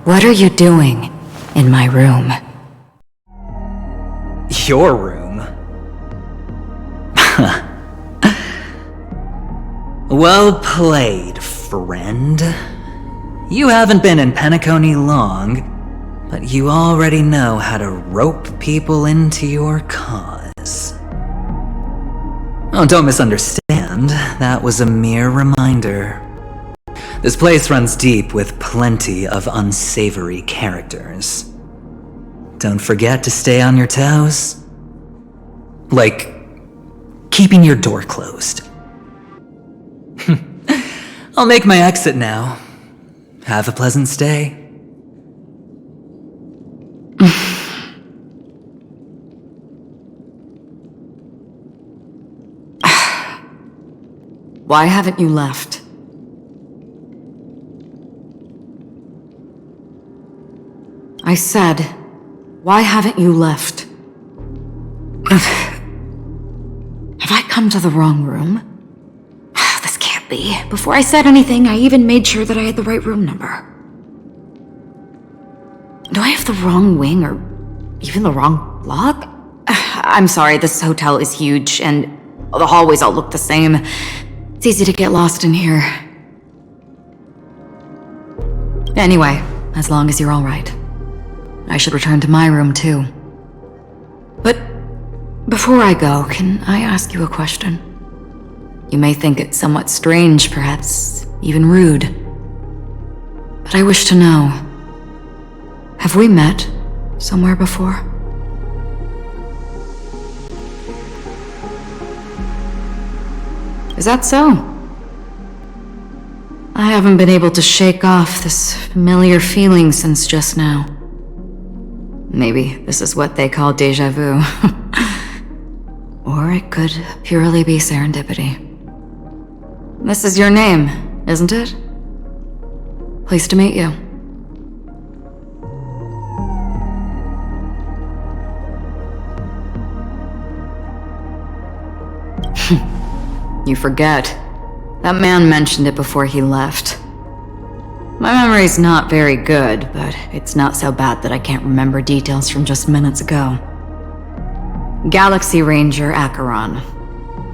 What are you doing in my room? Your room? Well played, friend. You haven't been in Penacony long, but you already know how to rope people into your cause. Oh, don't misunderstand. That was a mere reminder. This place runs deep with plenty of unsavory characters. Don't forget to stay on your toes. Like, keeping your door closed. I'll make my exit now. Have a pleasant stay. Why haven't you left? I said, why haven't you left? Have I come to the wrong room? This can't be. Before I said anything, I even made sure that I had the right room number. Do I have the wrong wing or even the wrong block? I'm sorry, this hotel is huge and the hallways all look the same. It's easy to get lost in here. Anyway, as long as you're all right. I should return to my room too. But before I go, can I ask you a question? You may think it somewhat strange, perhaps even rude. But I wish to know, have we met somewhere before? Is that so? I haven't been able to shake off this familiar feeling since just now. Maybe this is what they call déjà vu. Or it could purely be serendipity. This is your name, isn't it? Pleased to meet you. You forget. That man mentioned it before he left. My memory's not very good, but it's not so bad that I can't remember details from just minutes ago. Galaxy Ranger Acheron.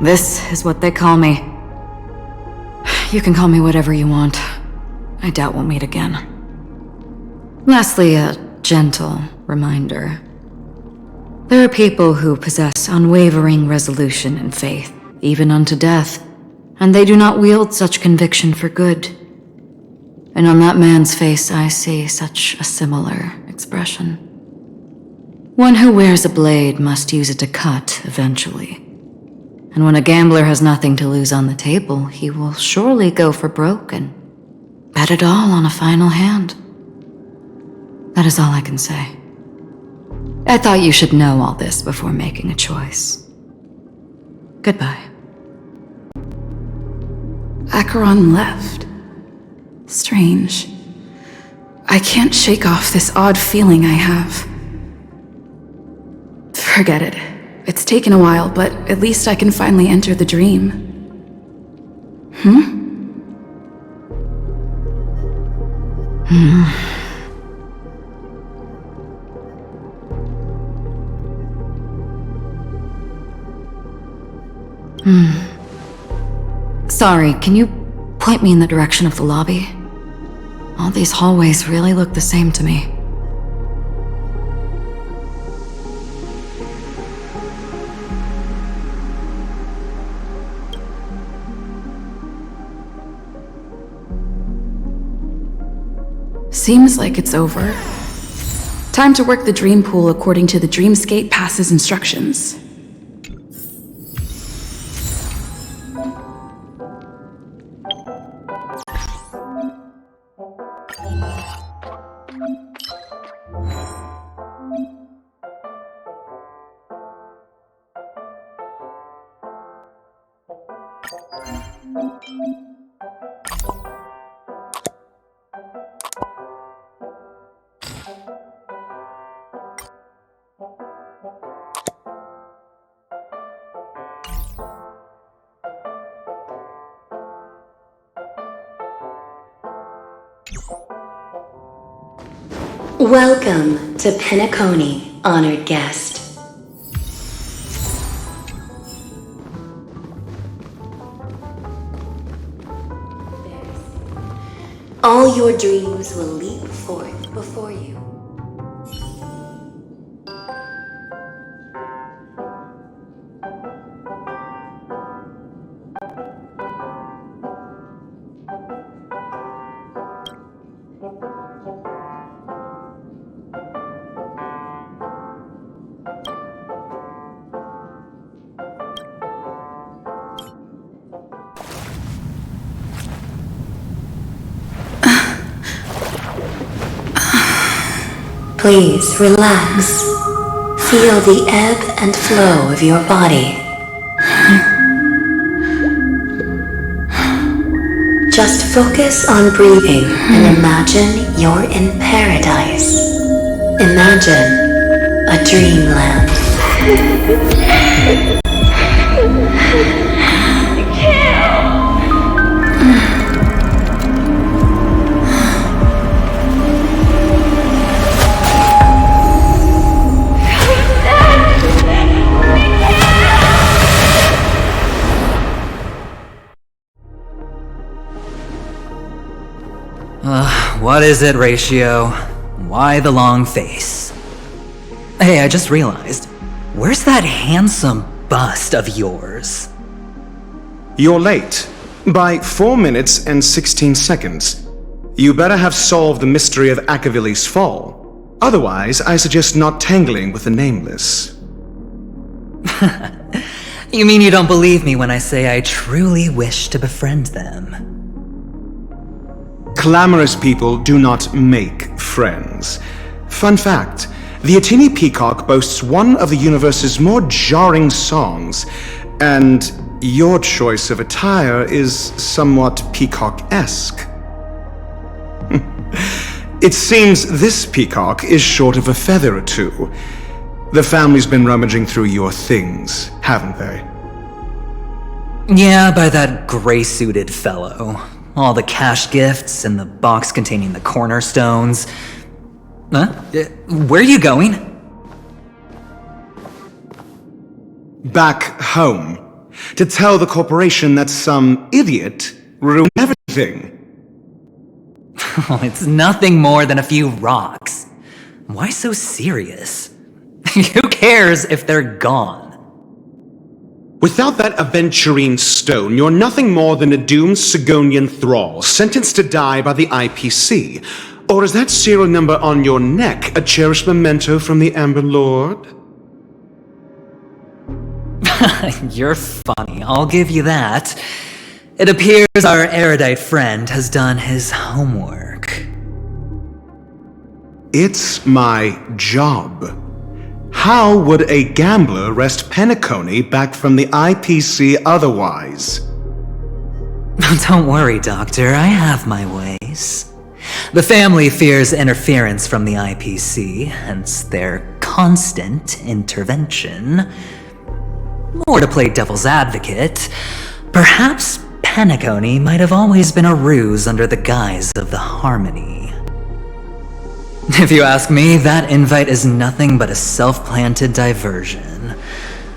This is what they call me. You can call me whatever you want. I doubt we'll meet again. Lastly, a gentle reminder. There are people who possess unwavering resolution and faith, even unto death, and they do not wield such conviction for good. And on that man's face I see such a similar expression. One who wears a blade must use it to cut eventually. And when a gambler has nothing to lose on the table, he will surely go for broke and bet it all on a final hand. That is all I can say. I thought you should know all this before making a choice. Goodbye. Acheron left. Strange. I can't shake off this odd feeling I have. Forget it. It's taken a while, but at least I can finally enter the dream. Sorry, can you point me in the direction of the lobby? All these hallways really look the same to me. Seems like it's over. Time to work the dream pool according to the Dreamscape Pass's instructions. Welcome to Penacony, honored guest. All your dreams will leap forth before you. Please relax. Feel the ebb and flow of your body. Just focus on breathing and imagine you're in paradise. Imagine a dreamland. What is it, Ratio? Why the long face? Hey, I just realized, where's that handsome bust of yours? You're late. By 4 minutes and 16 seconds. You better have solved the mystery of Akavili's fall. Otherwise, I suggest not tangling with the Nameless. You mean you don't believe me when I say I truly wish to befriend them? Clamorous people do not make friends. Fun fact, the Atini Peacock boasts one of the universe's more jarring songs, and your choice of attire is somewhat peacock-esque. It seems this peacock is short of a feather or two. The family's been rummaging through your things, haven't they? Yeah, by that gray-suited fellow. All the cash gifts and the box containing the cornerstones. Huh? Where are you going? Back home. To tell the corporation that some idiot ruined everything. Oh, it's nothing more than a few rocks. Why so serious? Who cares if they're gone? Without that aventurine stone, you're nothing more than a doomed Sigonian thrall, sentenced to die by the IPC. Or is that serial number on your neck a cherished memento from the Amber Lord? You're funny, I'll give you that. It appears our erudite friend has done his homework. It's my job. How would a gambler wrest Penacony back from the IPC otherwise? Don't worry, Doctor, I have my ways. The family fears interference from the IPC, hence their constant intervention. Or to play devil's advocate, perhaps Penacony might have always been a ruse under the guise of the Harmony. If you ask me, that invite is nothing but a self-planted diversion.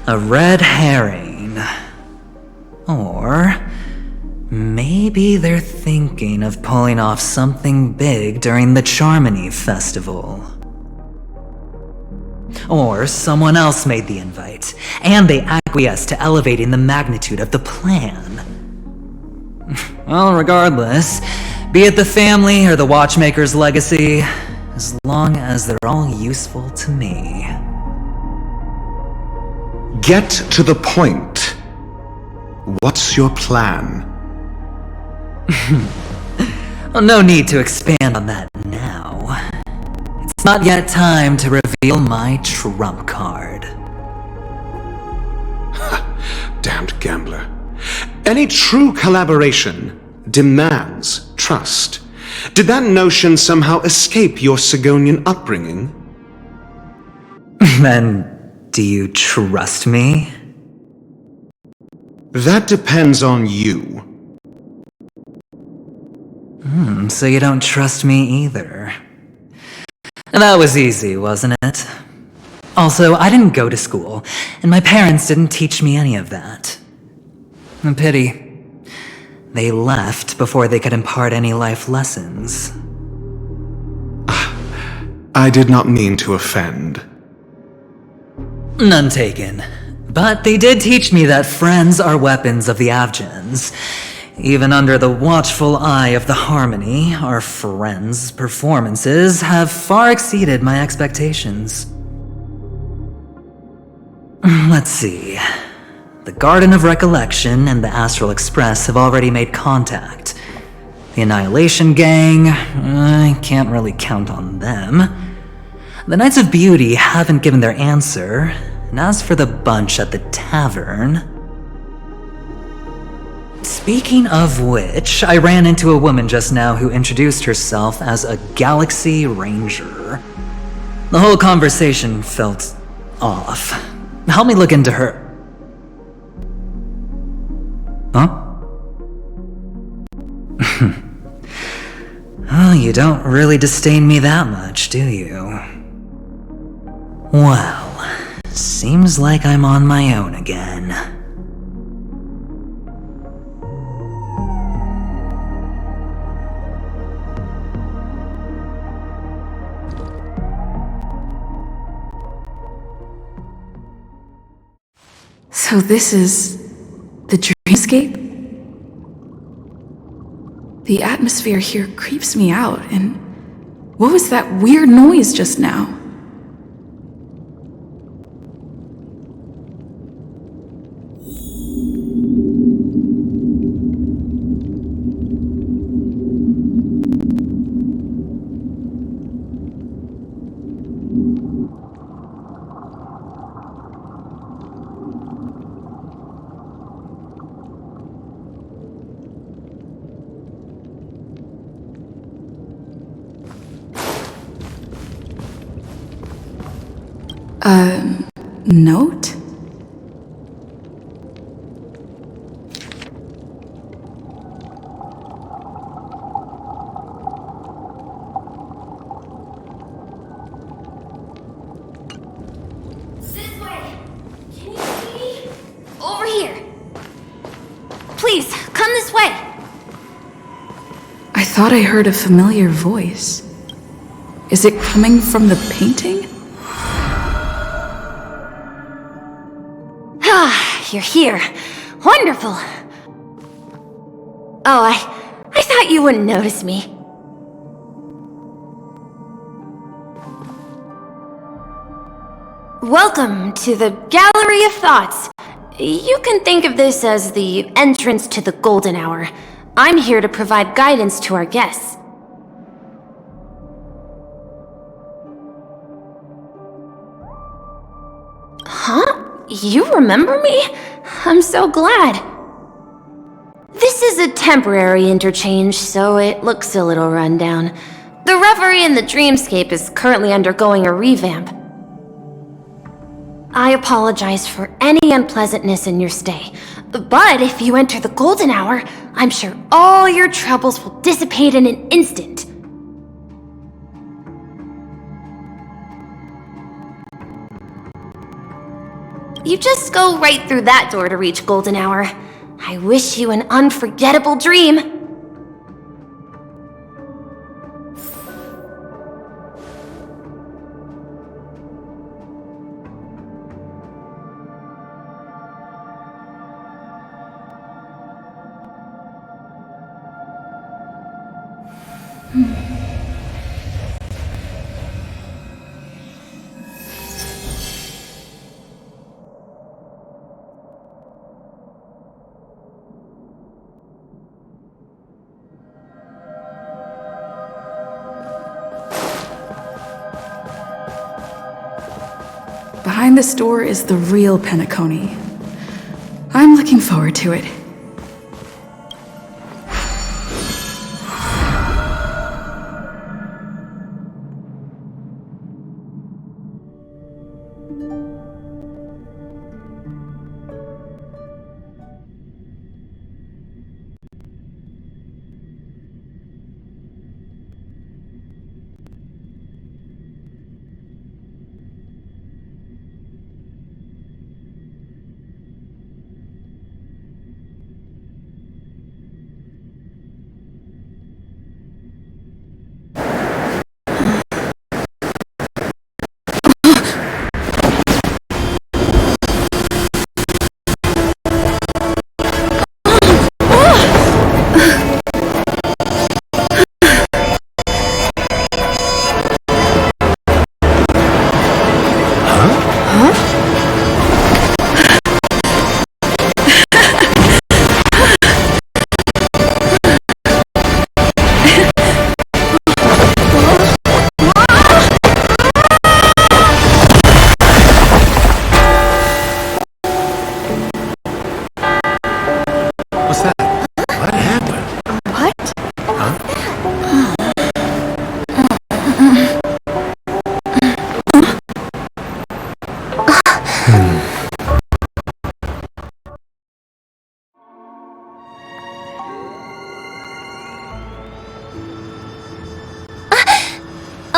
A red herring. Or maybe they're thinking of pulling off something big during the Charmony Festival. Or someone else made the invite, and they acquiesced to elevating the magnitude of the plan. Well, regardless, be it the family or the Watchmaker's legacy, as long as they're all useful to me. Get to the point. What's your plan? Well, no need to expand on that now. It's not yet time to reveal my trump card. Damned gambler. Any true collaboration demands trust. Did that notion somehow escape your Sigonian upbringing? Then, do you trust me? That depends on you. So you don't trust me either. That was easy, wasn't it? Also, I didn't go to school, and my parents didn't teach me any of that. A pity. They left before they could impart any life lessons. I did not mean to offend. None taken. But they did teach me that friends are weapons of the Avgens. Even under the watchful eye of the Harmony, our friends' performances have far exceeded my expectations. Let's see. The Garden of Recollection and the Astral Express have already made contact. The Annihilation Gang, I can't really count on them. The Knights of Beauty haven't given their answer, and as for the bunch at the tavern... Speaking of which, I ran into a woman just now who introduced herself as a Galaxy Ranger. The whole conversation felt off. Help me look into her. Huh? Oh, you don't really disdain me that much, do you? Well, seems like I'm on my own again. So this is the dreamscape? The atmosphere here creeps me out, and what was that weird noise just now? Note? This way! Can you see me? Over here! Please, come this way! I thought I heard a familiar voice. Is it coming from the painting? Ah, you're here. Wonderful. Oh, I thought you wouldn't notice me. Welcome to the Gallery of Thoughts. You can think of this as the entrance to the Golden Hour. I'm here to provide guidance to our guests. Huh? You remember me? I'm so glad. This is a temporary interchange, so it looks a little rundown. The Reverie in the Dreamscape is currently undergoing a revamp. I apologize for any unpleasantness in your stay, but if you enter the Golden Hour, I'm sure all your troubles will dissipate in an instant. You just go right through that door to reach Golden Hour. I wish you an unforgettable dream. Behind this door is the real Penacony. I'm looking forward to it.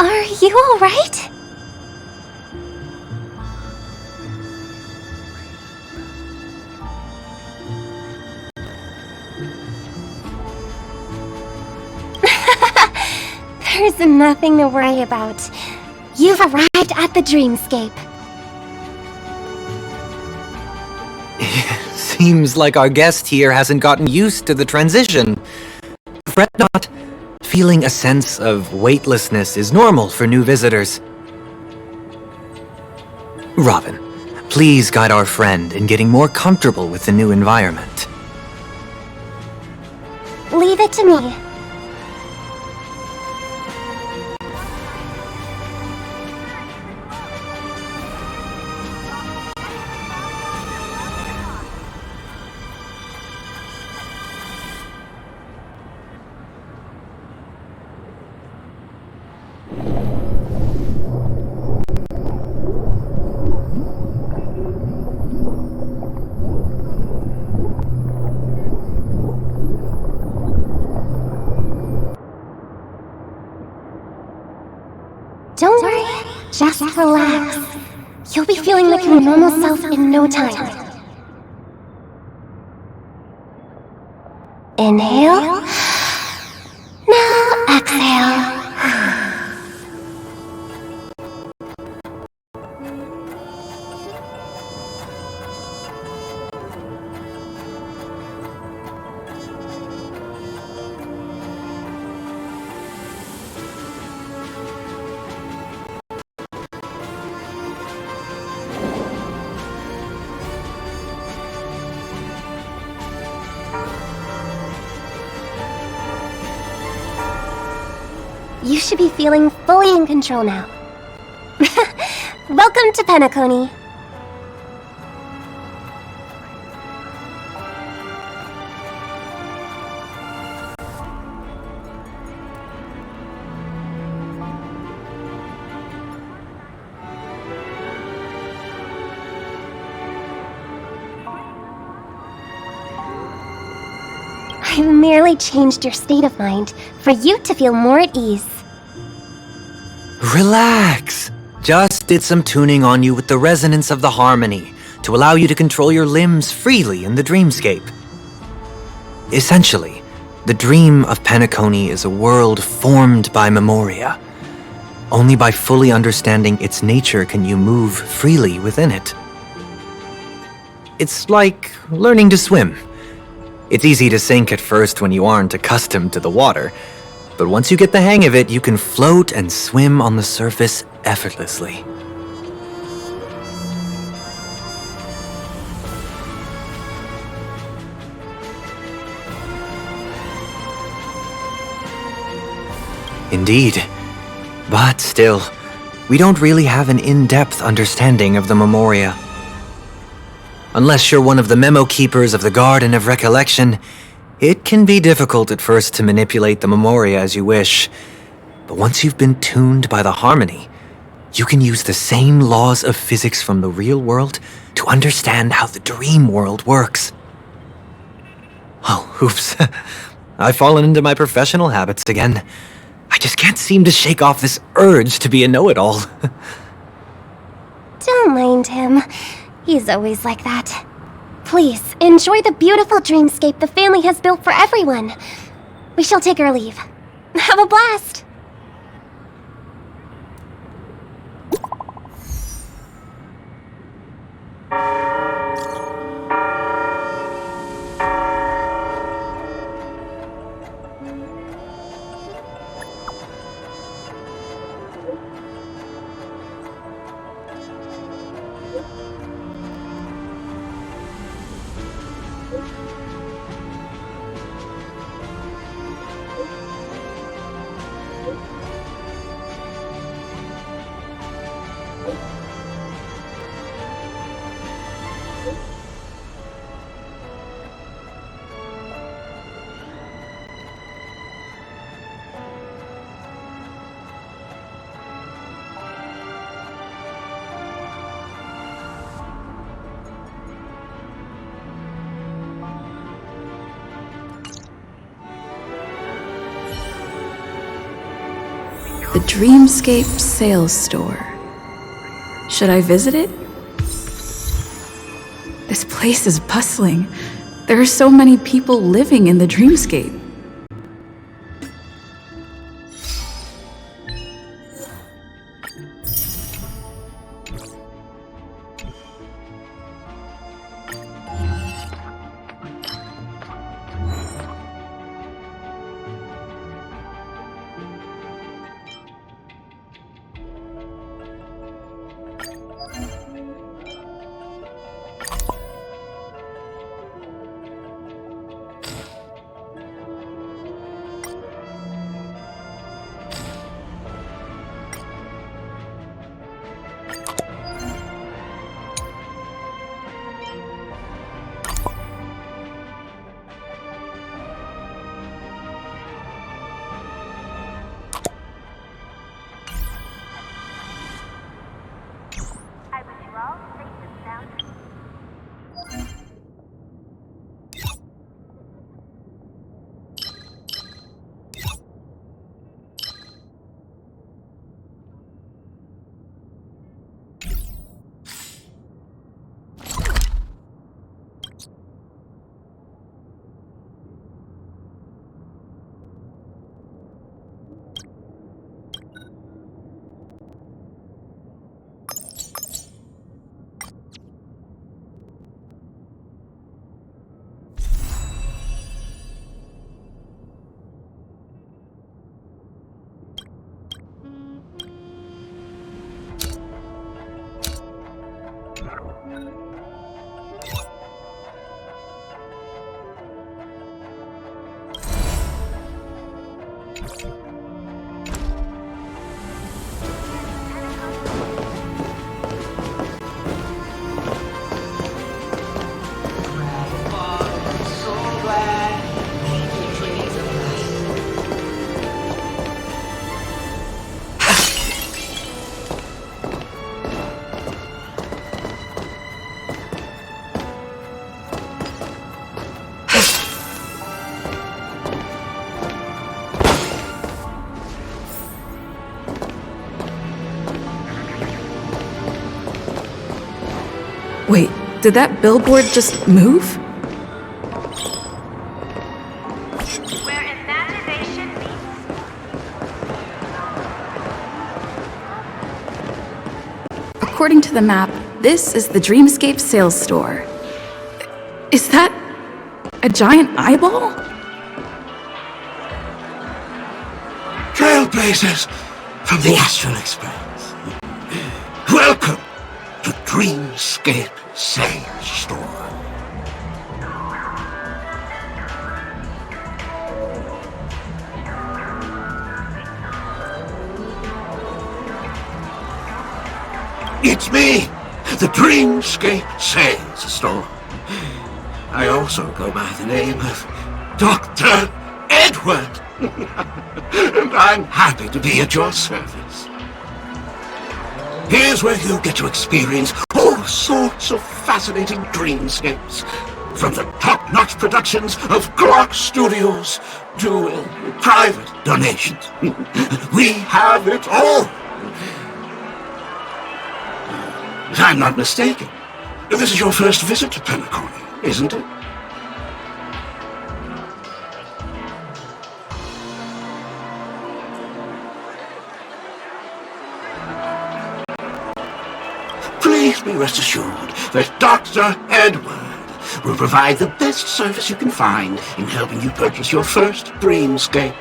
Are you alright? There's nothing to worry about. You've arrived at the Dreamscape. Seems like our guest here hasn't gotten used to the transition. Fret not. Feeling a sense of weightlessness is normal for new visitors. Robin, please guide our friend in getting more comfortable with the new environment. Leave it to me. Just relax. You'll be feeling like your normal self in no time. Inhale. Now exhale. You should be feeling fully in control now. Welcome to Penacony. I merely changed your state of mind for you to feel more at ease. Relax! Just did some tuning on you with the resonance of the harmony to allow you to control your limbs freely in the dreamscape. Essentially, the dream of Penacony is a world formed by Memoria. Only by fully understanding its nature can you move freely within it. It's like learning to swim. It's easy to sink at first when you aren't accustomed to the water, but once you get the hang of it, you can float and swim on the surface effortlessly. Indeed. But still, we don't really have an in-depth understanding of the Memoria. Unless you're one of the memo keepers of the Garden of Recollection, it can be difficult at first to manipulate the Memoria as you wish. But once you've been tuned by the harmony, you can use the same laws of physics from the real world to understand how the dream world works. Oh, oops. I've fallen into my professional habits again. I just can't seem to shake off this urge to be a know-it-all. Don't mind him. He's always like that. Please, enjoy the beautiful dreamscape the family has built for everyone. We shall take our leave. Have a blast! The Dreamscape Sales Store. Should I visit it? This place is bustling. There are so many people living in the Dreamscape. Wait, did that billboard just move? According to the map, this is the Dreamscape sales store. Is that a giant eyeball? Trailblazers from the Astral Express. Welcome to Dreamscape Sales Store. It's me, the Dreamscape Sales Store. I also go by the name of Dr. Edward. And I'm happy to be at your service. Here's where you get to experience all sorts of fascinating dreamscapes. From the top-notch productions of Glock Studios to private donations. We have it all. If I'm not mistaken, this is your first visit to Penacony, isn't it? Please be rest assured that Dr. Edward will provide the best service you can find in helping you purchase your first dreamscape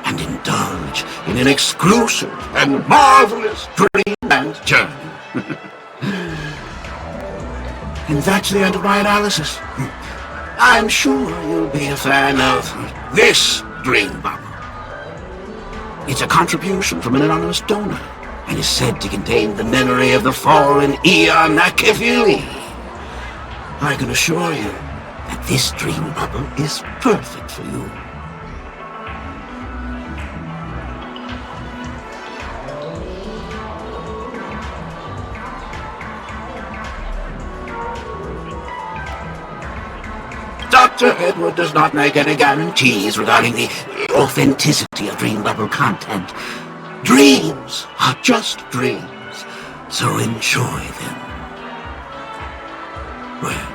and indulge in an exclusive and marvelous dreamland journey. And that's the end of my analysis. I'm sure you'll be a fan of this dream bubble. It's a contribution from an anonymous donor and is said to contain the memory of the fallen Eon Nakivili. I can assure you that this dream bubble is perfect for you. Dr. Edward does not make any guarantees regarding the authenticity of dream bubble content. Dreams are just dreams, so enjoy them. Well,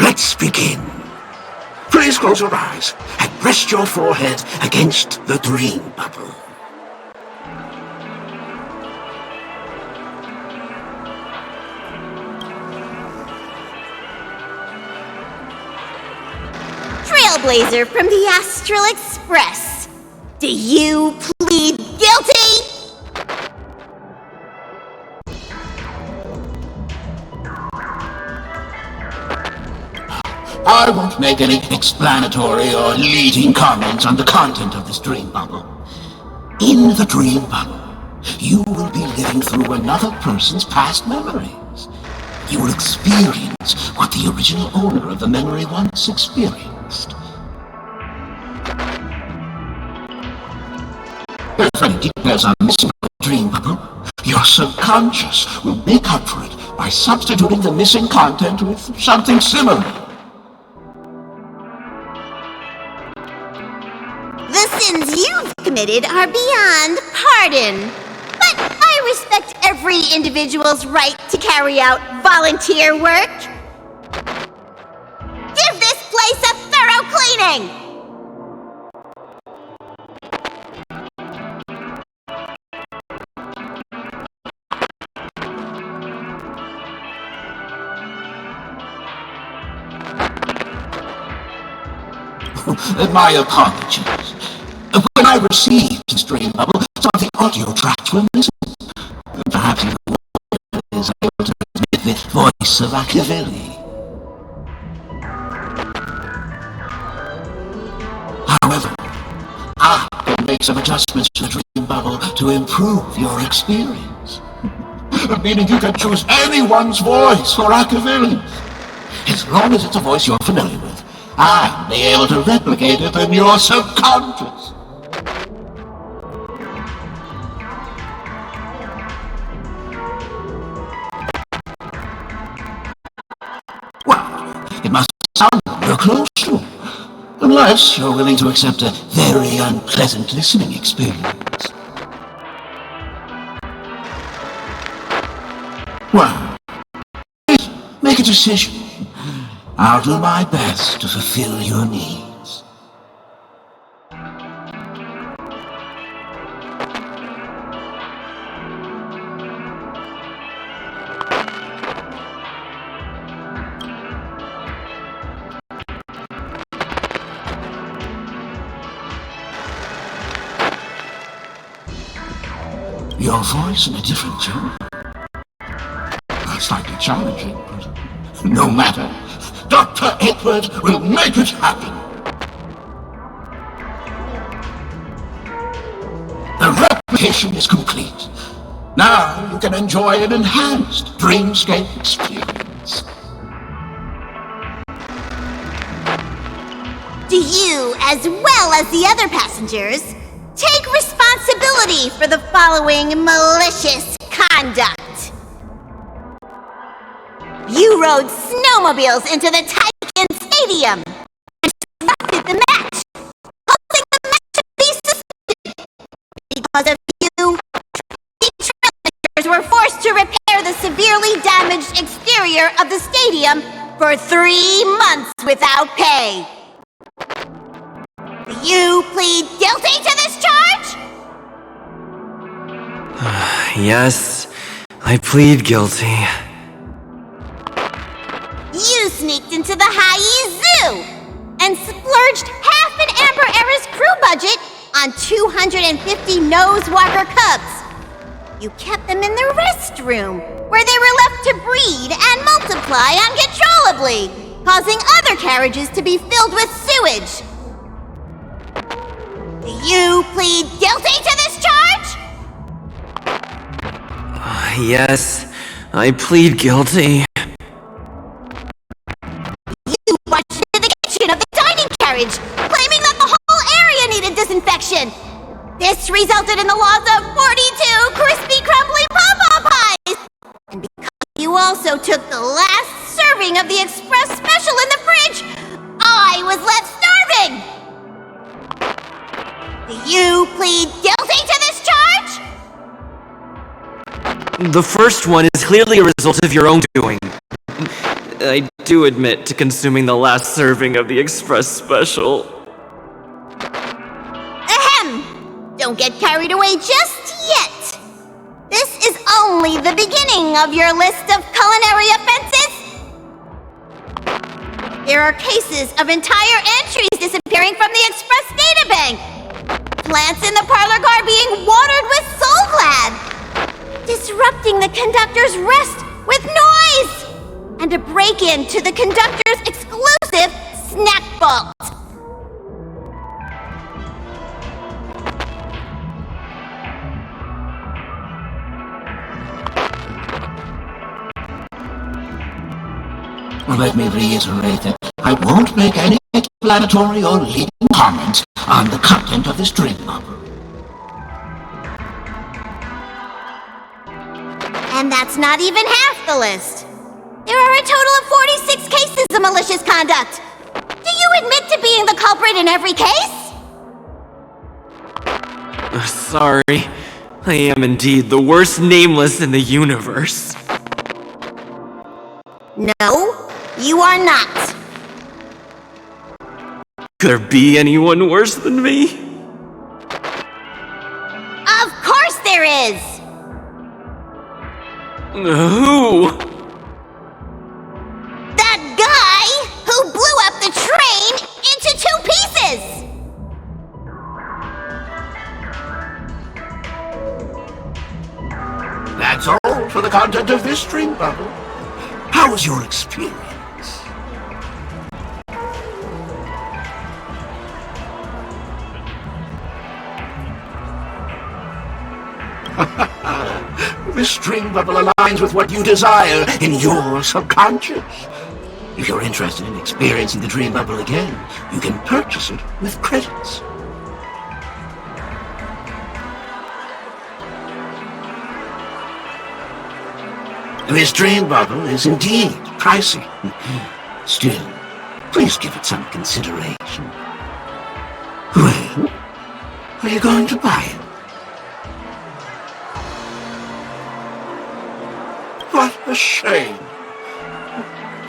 let's begin. Please close your eyes and rest your forehead against the dream bubble. Trailblazer from the Astral Express. Do you plead guilty? I won't make any explanatory or leading comments on the content of this dream bubble. In the dream bubble, you will be living through another person's past memories. You will experience what the original owner of the memory once experienced. If any details are missing from the dream bubble, your subconscious will make up for it by substituting the missing content with something similar. The sins you've committed are beyond pardon. But I respect every individual's right to carry out volunteer work. Give this place a thorough cleaning! My apologies. When I received this dream bubble, some of the audio tracks were missing. Perhaps you is able to transmit the voice of Machiavelli. However, I can make some adjustments to the dream bubble to improve your experience. Meaning you can choose anyone's voice for Machiavelli. As long as it's a voice you're familiar with, I'll be able to replicate it in your subconscious. Well, it must sound real close to, unless you're willing to accept a very unpleasant listening experience. Well, please make a decision. I'll do my best to fulfill your needs. Your voice in a different tone. Slightly challenging, but no matter. Dr. Edward will make it happen. The replication is complete. Now you can enjoy an enhanced dreamscape experience. Do you, as well as the other passengers, take responsibility for the following malicious conduct? You rode snowmobiles into the Titan Stadium and disrupted the match, causing the match to be suspended. Because of you, the trailblazers were forced to repair the severely damaged exterior of the stadium for 3 months without pay. Do you plead guilty to this charge? Yes, I plead guilty. You sneaked into the Haie Zoo and splurged half an Amber Era's crew budget on 250 Nosewalker cubs. You kept them in the restroom, where they were left to breed and multiply uncontrollably, causing other carriages to be filled with sewage. Do you plead guilty to this charge? Yes, I plead guilty. You watched into the kitchen of the dining carriage, claiming that the whole area needed disinfection. This resulted in the loss of 42 crispy, crumbly pom-pom pies. And because you also took the last serving of the express special in the fridge, I was left starving. Do you plead guilty to this charge? The first one is clearly a result of your own doing. I do admit to consuming the last serving of the express special. Ahem! Don't get carried away just yet. This is only the beginning of your list of culinary offenses. There are cases of entire entries disappearing from the express databank. Plants in the parlor car being watered with Soul Glad. Disrupting the conductor's rest with noise. And a break-in to the conductor's exclusive snack vault. Let me reiterate that I won't make any explanatory or leading comments on the content of this dream bubble. And that's not even half the list. There are a total of 46 cases of malicious conduct. Do you admit to being the culprit in every case? Sorry. I am indeed the worst nameless in the universe. No, you are not. Could there be anyone worse than me? Of course there is! Who? That guy who blew up the train into 2 pieces! That's all for the content of this dream bubble. How was your experience? This dream bubble aligns with what you desire in your subconscious. If you're interested in experiencing the dream bubble again, you can purchase it with credits. This dream bubble is indeed pricey. Still, please give it some consideration. Well, are you going to buy it? What a shame.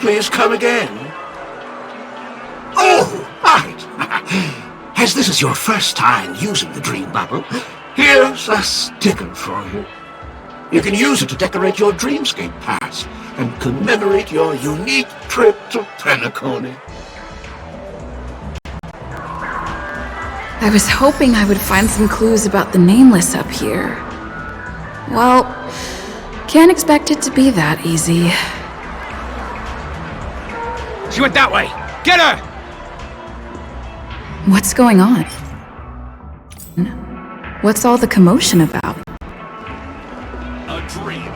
Please come again. Oh, right. As this is your first time using the dream bubble, here's a sticker for you. You can use it to decorate your dreamscape pass and commemorate your unique trip to Penacony. I was hoping I would find some clues about the Nameless up here. Well, can't expect it to be that easy. She went that way! Get her! What's going on? What's all the commotion about? A dream.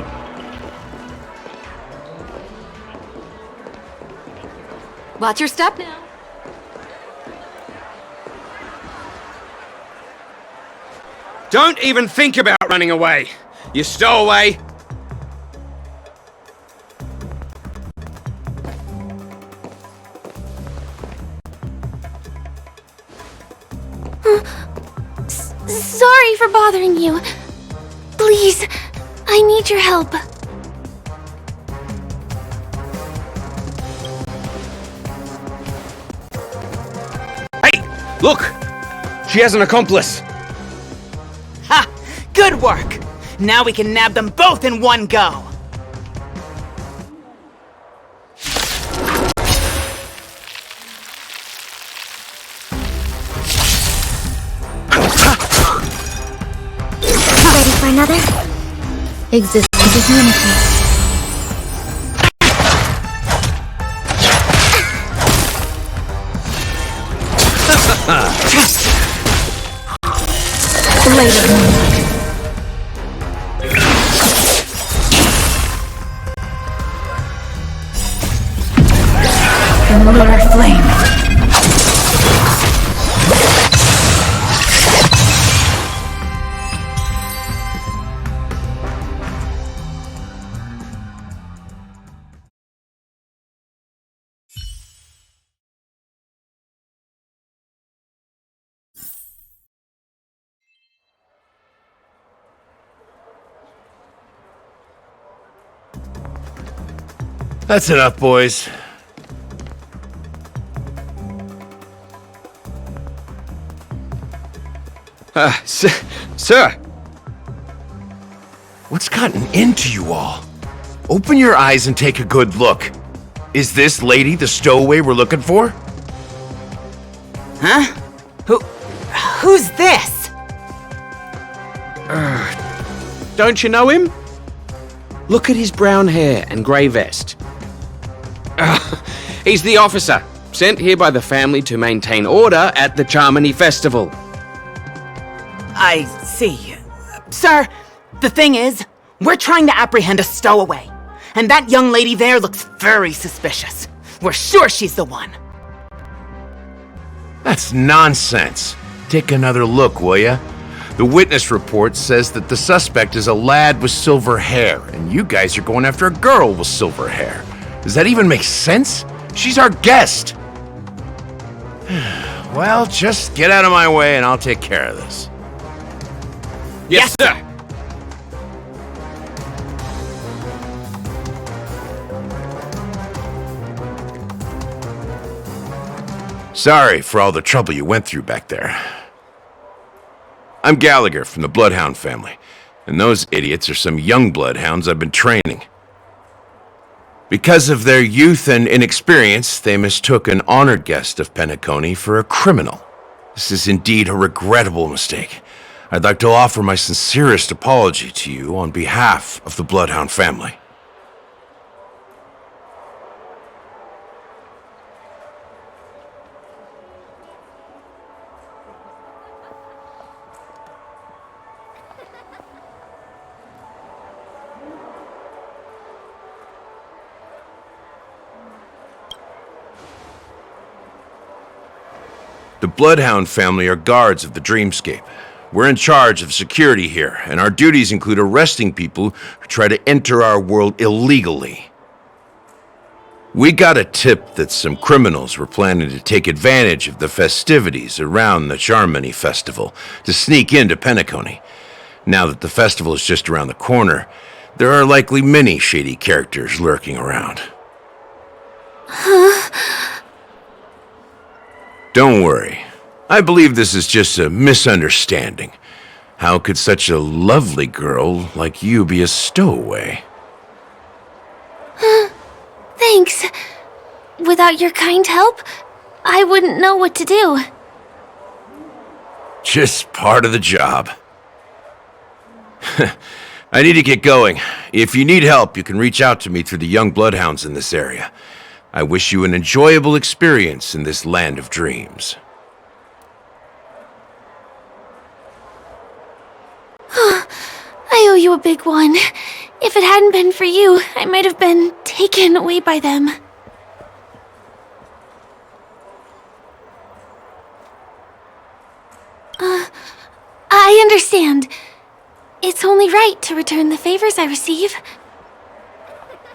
Watch your step now. Don't even think about running away. You stowaway. Sorry for bothering you. Please, I need your help. Hey, look! She has an accomplice. Ha! Good work! Now we can nab them both in one go! Ready for another? Existing to communicate. The lunar flame. That's enough, boys. Sir! What's gotten into you all? Open your eyes and take a good look. Is this lady the stowaway we're looking for? Huh? Who's this? Don't you know him? Look at his brown hair and grey vest. He's the officer, sent here by the family to maintain order at the Charmony Festival. I see. Sir, the thing is, we're trying to apprehend a stowaway. And that young lady there looks very suspicious. We're sure she's the one. That's nonsense. Take another look, will ya? The witness report says that the suspect is a lad with silver hair, and you guys are going after a girl with silver hair. Does that even make sense? She's our guest. Well, just get out of my way and I'll take care of this. Yes, sir! Sorry for all the trouble you went through back there. I'm Gallagher from the Bloodhound family, and those idiots are some young bloodhounds I've been training. Because of their youth and inexperience, they mistook an honored guest of Penacony for a criminal. This is indeed a regrettable mistake. I'd like to offer my sincerest apology to you on behalf of the Bloodhound family. The Bloodhound family are guards of the Dreamscape. We're in charge of security here, and our duties include arresting people who try to enter our world illegally. We got a tip that some criminals were planning to take advantage of the festivities around the Charmony Festival to sneak into Penacony. Now that the festival is just around the corner, there are likely many shady characters lurking around. Don't worry. I believe this is just a misunderstanding. How could such a lovely girl like you be a stowaway? Thanks. Without your kind help, I wouldn't know what to do. Just part of the job. I need to get going. If you need help, you can reach out to me through the young bloodhounds in this area. I wish you an enjoyable experience in this land of dreams. I owe you a big one. If it hadn't been for you, I might have been taken away by them. I understand. It's only right to return the favors I receive.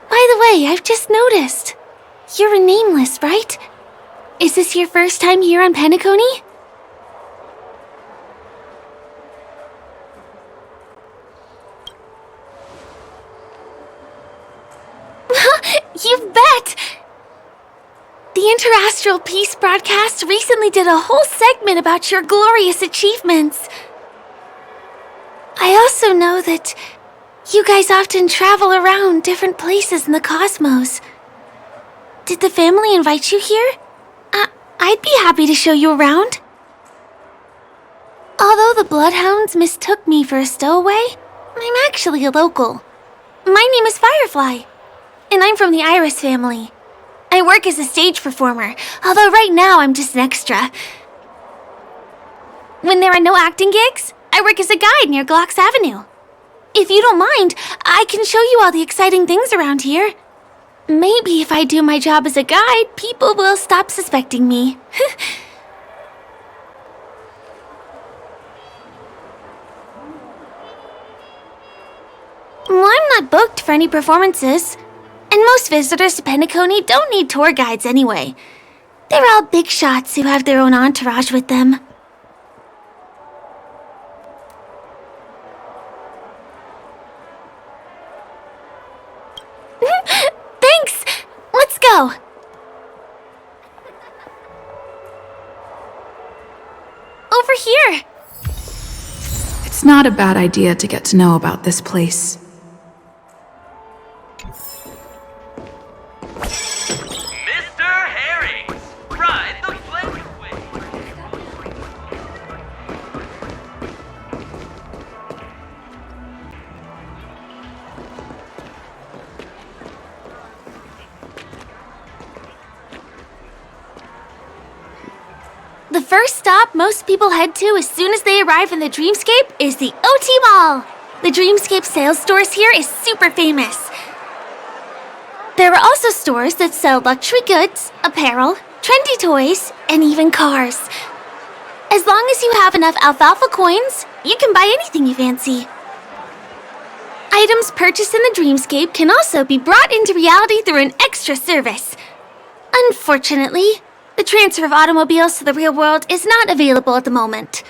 By the way, I've just noticed. You're a nameless, right? Is this your first time here on Penacony? You bet! The Interastral Peace broadcast recently did a whole segment about your glorious achievements. I also know that you guys often travel around different places in the cosmos. Did the family invite you here? I'd be happy to show you around. Although the Bloodhounds mistook me for a stowaway, I'm actually a local. My name is Firefly, and I'm from the Iris family. I work as a stage performer, although right now I'm just an extra. When there are no acting gigs, I work as a guide near Glocks Avenue. If you don't mind, I can show you all the exciting things around here. Maybe if I do my job as a guide, people will stop suspecting me. Well, I'm not booked for any performances. And most visitors to Penacony don't need tour guides anyway. They're all big shots who have their own entourage with them. Thanks! Let's go! Over here! It's not a bad idea to get to know about this place. The first stop most people head to as soon as they arrive in the Dreamscape is the OT Mall. The Dreamscape sales stores here is super famous. There are also stores that sell luxury goods, apparel, trendy toys, and even cars. As long as you have enough alfalfa coins, you can buy anything you fancy. Items purchased in the Dreamscape can also be brought into reality through an extra service. Unfortunately, the transfer of automobiles to the real world is not available at the moment.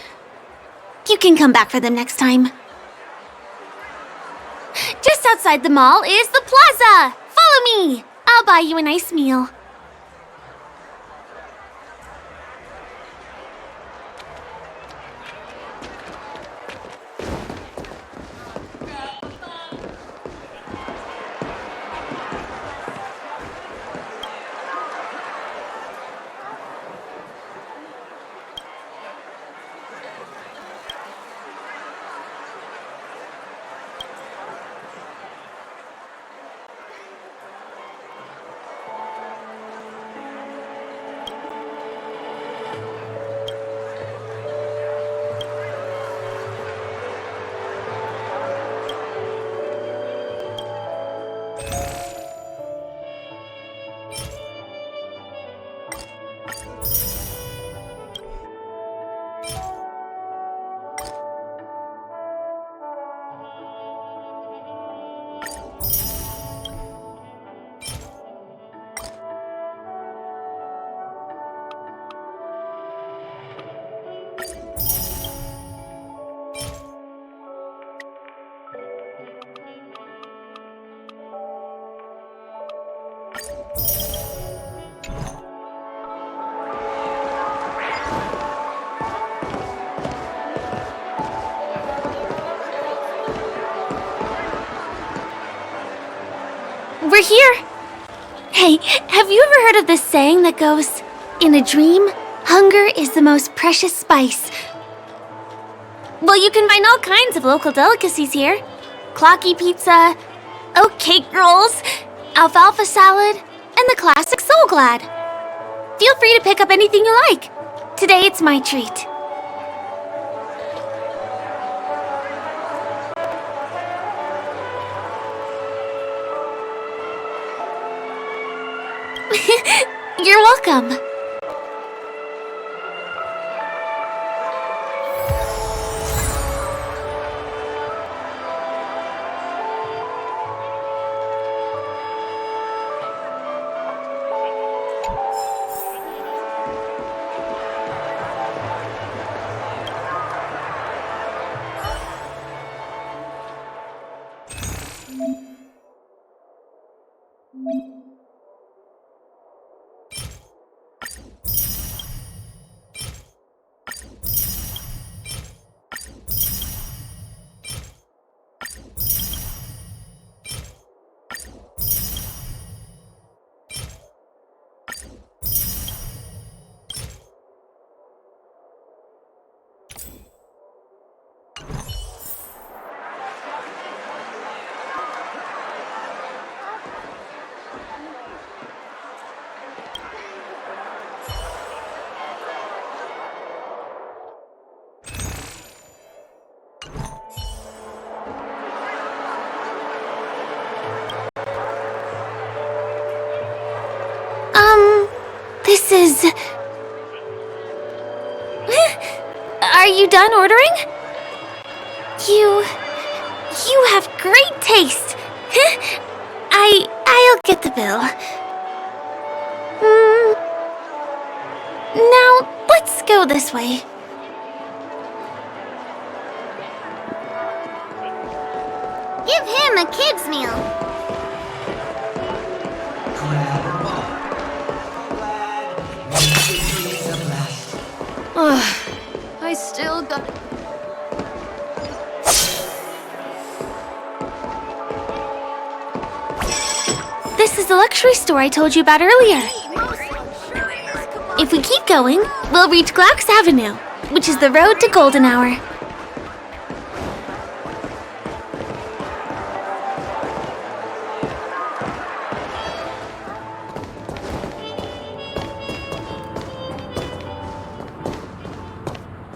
You can come back for them next time. Just outside the mall is the plaza! Follow me! I'll buy you a nice meal. here. Hey, have you ever heard of this saying that goes, "In a dream, hunger is the most precious spice"? Well, you can find all kinds of local delicacies here. Clocky pizza, oat cake rolls, alfalfa salad, and the classic Soul Glad. Feel free to pick up anything you like. Today it's my treat. You're welcome. This is... Are you done ordering? You have great taste. I'll get the bill. Now, let's go this way. Give him a kid's meal. I still got... This is the luxury store I told you about earlier. If we keep going, we'll reach Glauc's Avenue, which is the road to Golden Hour.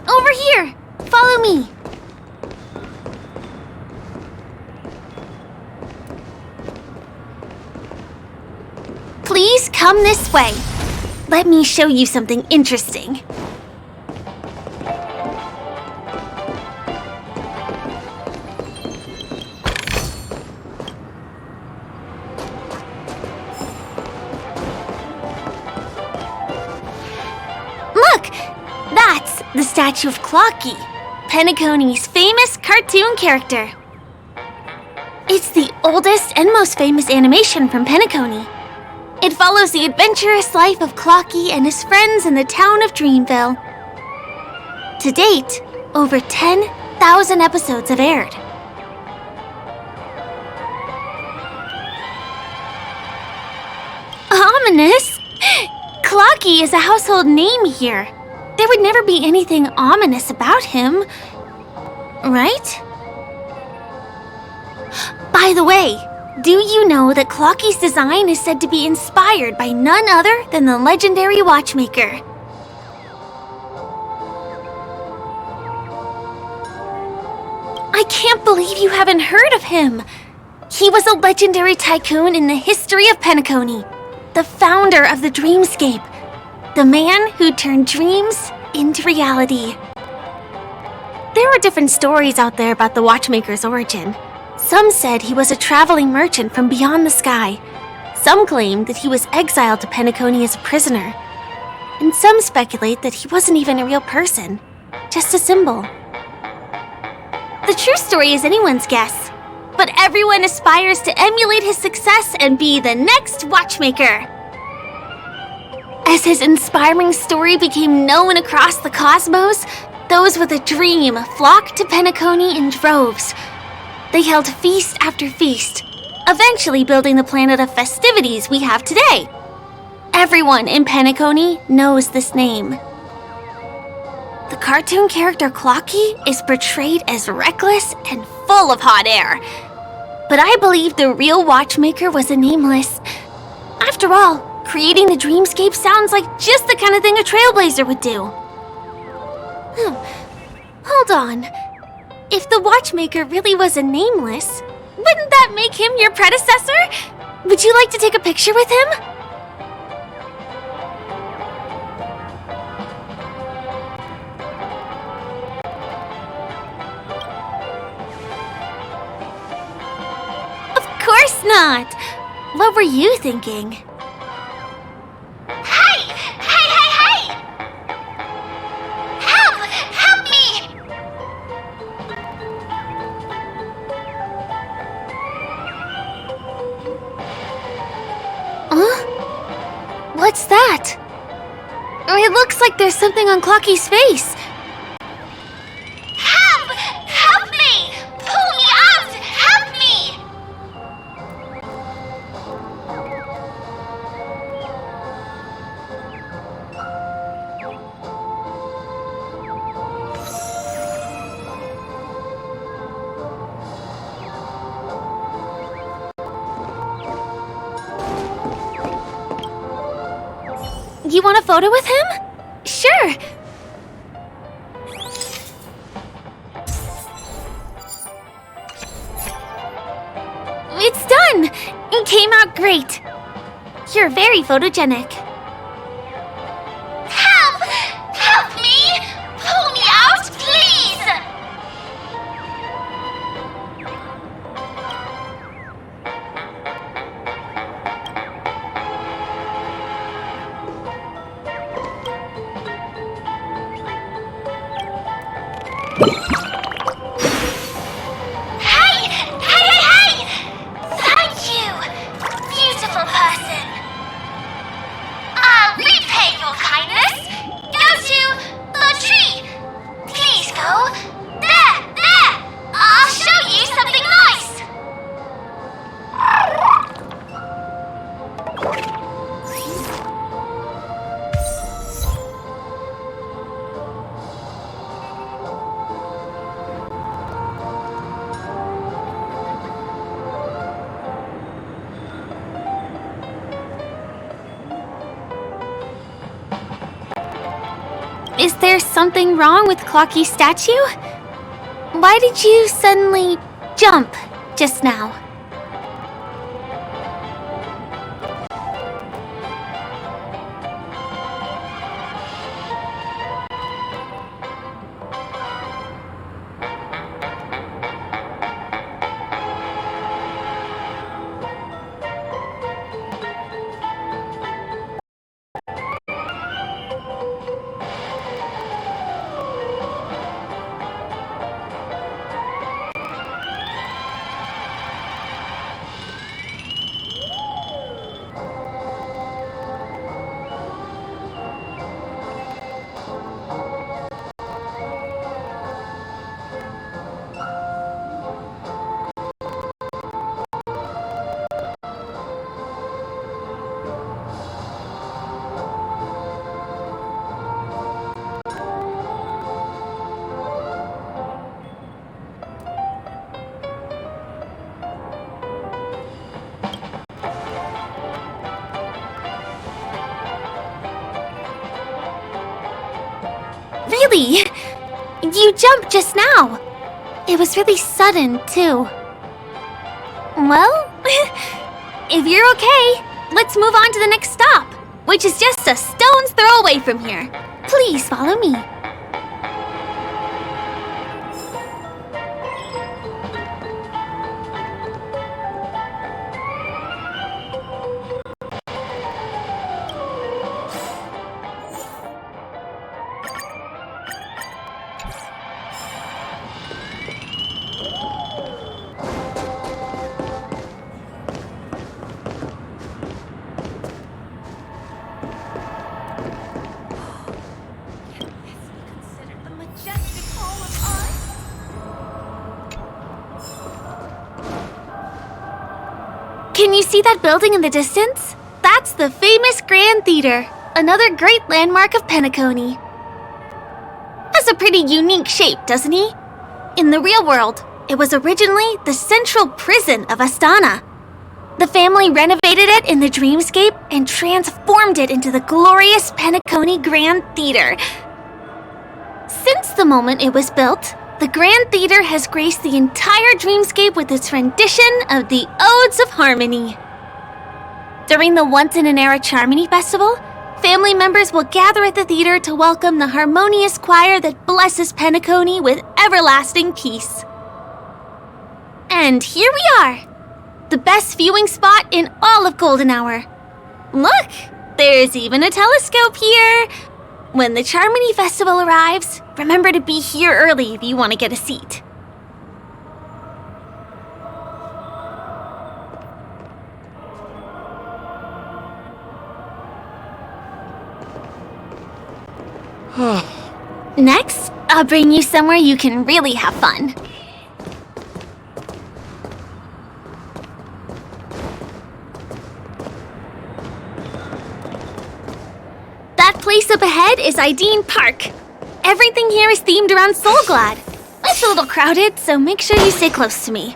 Over here! Follow me! Please come this way. Let me show you something interesting. Look! That's the statue of Clocky, Penacony's famous cartoon character. It's the oldest and most famous animation from Penacony. It follows the adventurous life of Clocky and his friends in the town of Dreamville. To date, over 10,000 episodes have aired. Ominous? Clocky is a household name here. There would never be anything ominous about him, right? By the way, do you know that Clocky's design is said to be inspired by none other than the legendary watchmaker? I can't believe you haven't heard of him. He was a legendary tycoon in the history of Penacony, the founder of the Dreamscape, the man who turned dreams into reality. There are different stories out there about the watchmaker's origin. Some said he was a traveling merchant from beyond the sky. Some claimed that he was exiled to Penacony as a prisoner. And some speculate that he wasn't even a real person, just a symbol. The true story is anyone's guess, but everyone aspires to emulate his success and be the next watchmaker. As his inspiring story became known across the cosmos, those with a dream flocked to Penacony in droves. They held feast after feast, eventually building the planet of festivities we have today. Everyone in Penacony knows this name. The cartoon character Clocky is portrayed as reckless and full of hot air. But I believe the real watchmaker was a nameless. After all, creating the dreamscape sounds like just the kind of thing a trailblazer would do. Hold on. If the watchmaker really was a nameless, wouldn't that make him your predecessor? Would you like to take a picture with him? Of course not! What were you thinking? Hey! Hey, hey, hey! Help! Help me! Huh? What's that? It looks like there's something on Clocky's face. Help! Help me! Pull me out! Help me! You want a photo with him? Sure. It's done! It came out great. You're very photogenic. Help! Help me! Pull me out, please! Hey! Hey, hey, hey! Thank you, beautiful person. I'll repay your kindness. Go to the tree. Please go. There, there. I'll show you something nice. Is there something wrong with Clocky's statue? Why did you suddenly jump just now? Really? You jumped just now. It was really sudden, too. Well, if you're okay, let's move on to the next stop, which is just a stone's throw away from here. Please follow me. see that building in the distance? That's the famous Grand Theater, another great landmark of Penacony. Has a pretty unique shape, doesn't he? In the real world, it was originally the central prison of Astana. The family renovated it in the dreamscape and transformed it into the glorious Penacony Grand Theater. Since the moment it was built, the Grand Theater has graced the entire dreamscape with its rendition of the Odes of Harmony. During the Once-in-an-Era Charmony Festival, family members will gather at the theater to welcome the harmonious choir that blesses Penacony with everlasting peace. And here we are, the best viewing spot in all of Golden Hour. Look, there's even a telescope here. When the Charmony Festival arrives, remember to be here early if you want to get a seat. Next, I'll bring you somewhere you can really have fun. That place up ahead is Ideen Park. Everything here is themed around Soulglad. It's a little crowded, so make sure you stay close to me.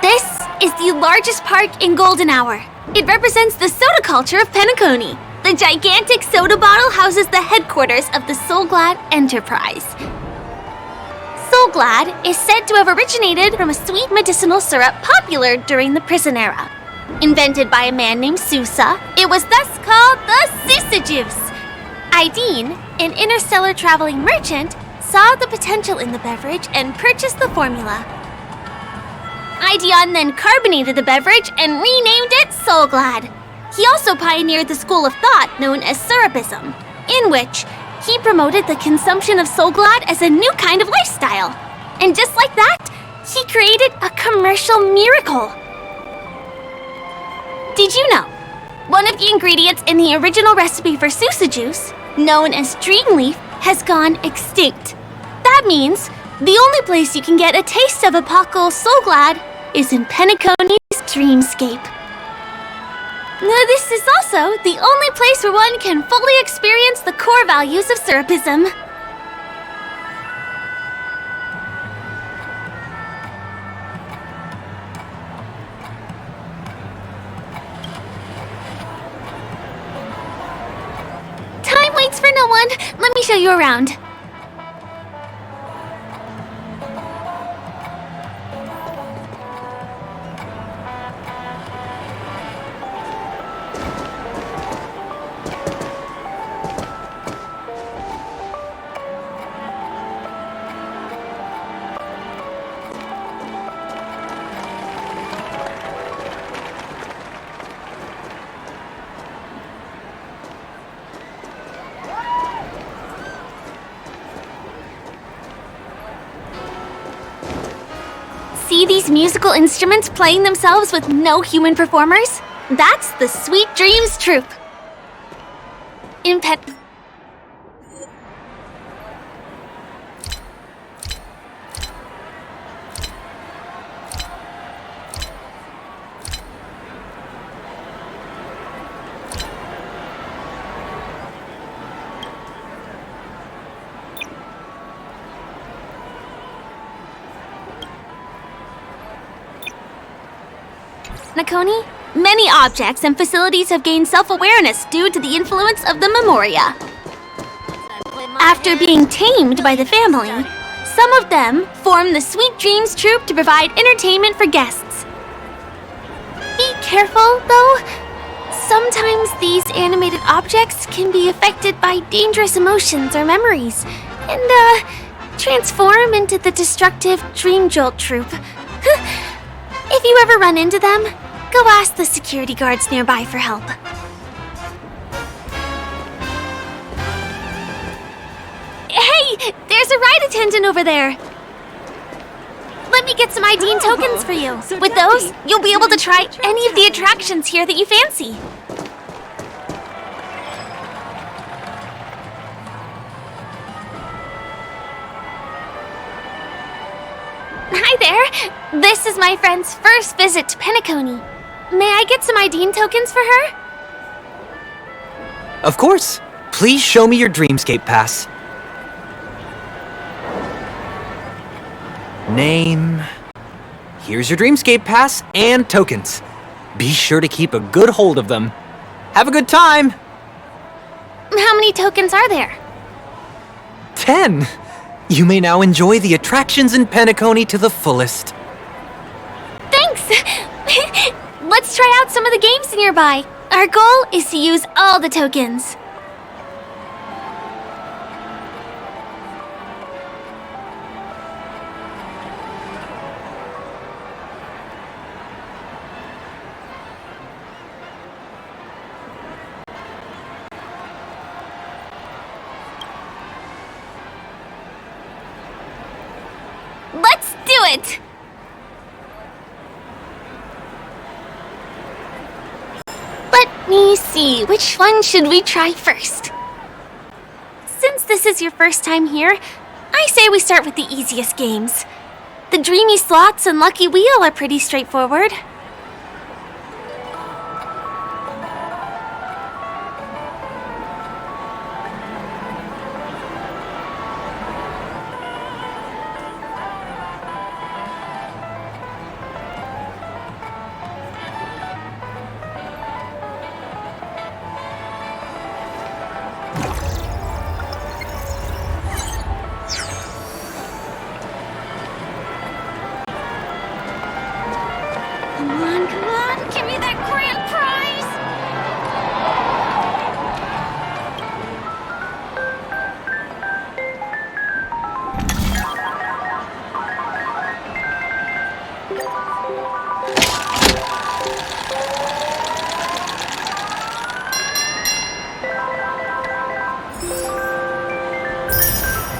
This is the largest park in Golden Hour. It represents the soda culture of Penacony. The gigantic soda bottle houses the headquarters of the Soulglad Enterprise. Soulglad is said to have originated from a sweet medicinal syrup popular during the prison era. Invented by a man named Sousa, it was thus called the Sousa Juice. Ideen, an interstellar traveling merchant, saw the potential in the beverage and purchased the formula. Ideon then carbonated the beverage and renamed it Soulglad. He also pioneered the school of thought known as Syrupism, in which he promoted the consumption of Soulglad as a new kind of lifestyle. And just like that, he created a commercial miracle. Did you know? One of the ingredients in the original recipe for Sousa Juice, known as Dreamleaf, has gone extinct. That means the only place you can get a taste of Apocal Soulglad is in Penacony's Dreamscape. Now, this is also the only place where one can fully experience the core values of Syrupism. Time waits for no one. Let me show you around. See these musical instruments playing themselves with no human performers? That's the Sweet Dreams Troupe. In Penacony, many objects and facilities have gained self-awareness due to the influence of the Memoria. After being tamed by the family, some of them form the Sweet Dreams Troupe to provide entertainment for guests. Be careful, though. Sometimes these animated objects can be affected by dangerous emotions or memories, and transform into the destructive Dream Jolt Troupe. If you ever run into them, go ask the security guards nearby for help. Hey, there's a ride attendant over there. let me get some ID and tokens for you. With those, you'll be able to try any of the attractions here that you fancy. Hi there. This is my friend's first visit to Penacony. May I get some ID and tokens for her? Of course. Please show me your Dreamscape pass. Name. Here's your Dreamscape pass and tokens. Be sure to keep a good hold of them. Have a good time! How many tokens are there? 10! You may now enjoy the attractions in Penacony to the fullest. Thanks! Let's try out some of the games nearby. Our goal is to use all the tokens. Let's do it! Let me see, which one should we try first? Since this is your first time here, I say we start with the easiest games. The Dreamy Slots and Lucky Wheel are pretty straightforward. Come on, give me that grand prize!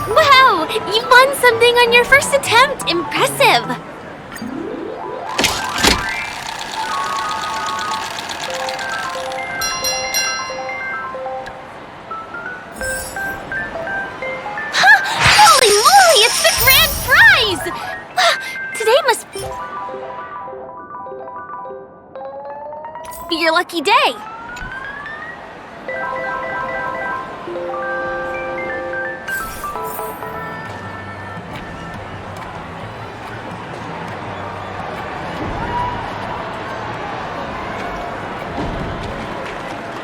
Wow! You won something on your first attempt! Impressive! Holy moly! It's the grand prize! Today must be your lucky day.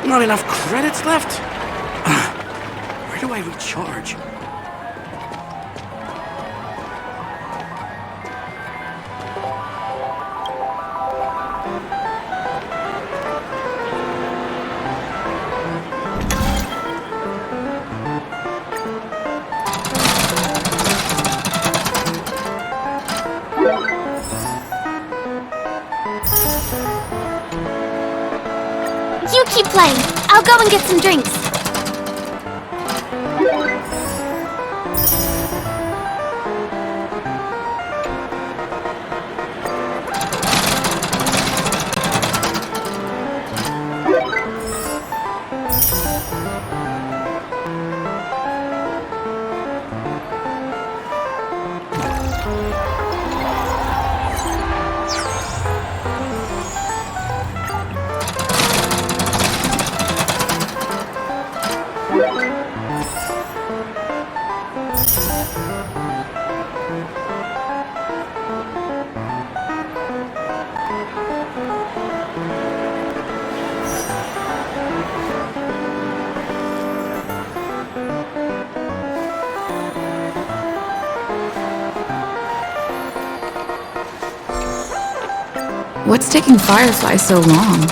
Not enough credits left? Where do I recharge? You keep playing. I'll go and get some drinks. What's taking Firefly so long?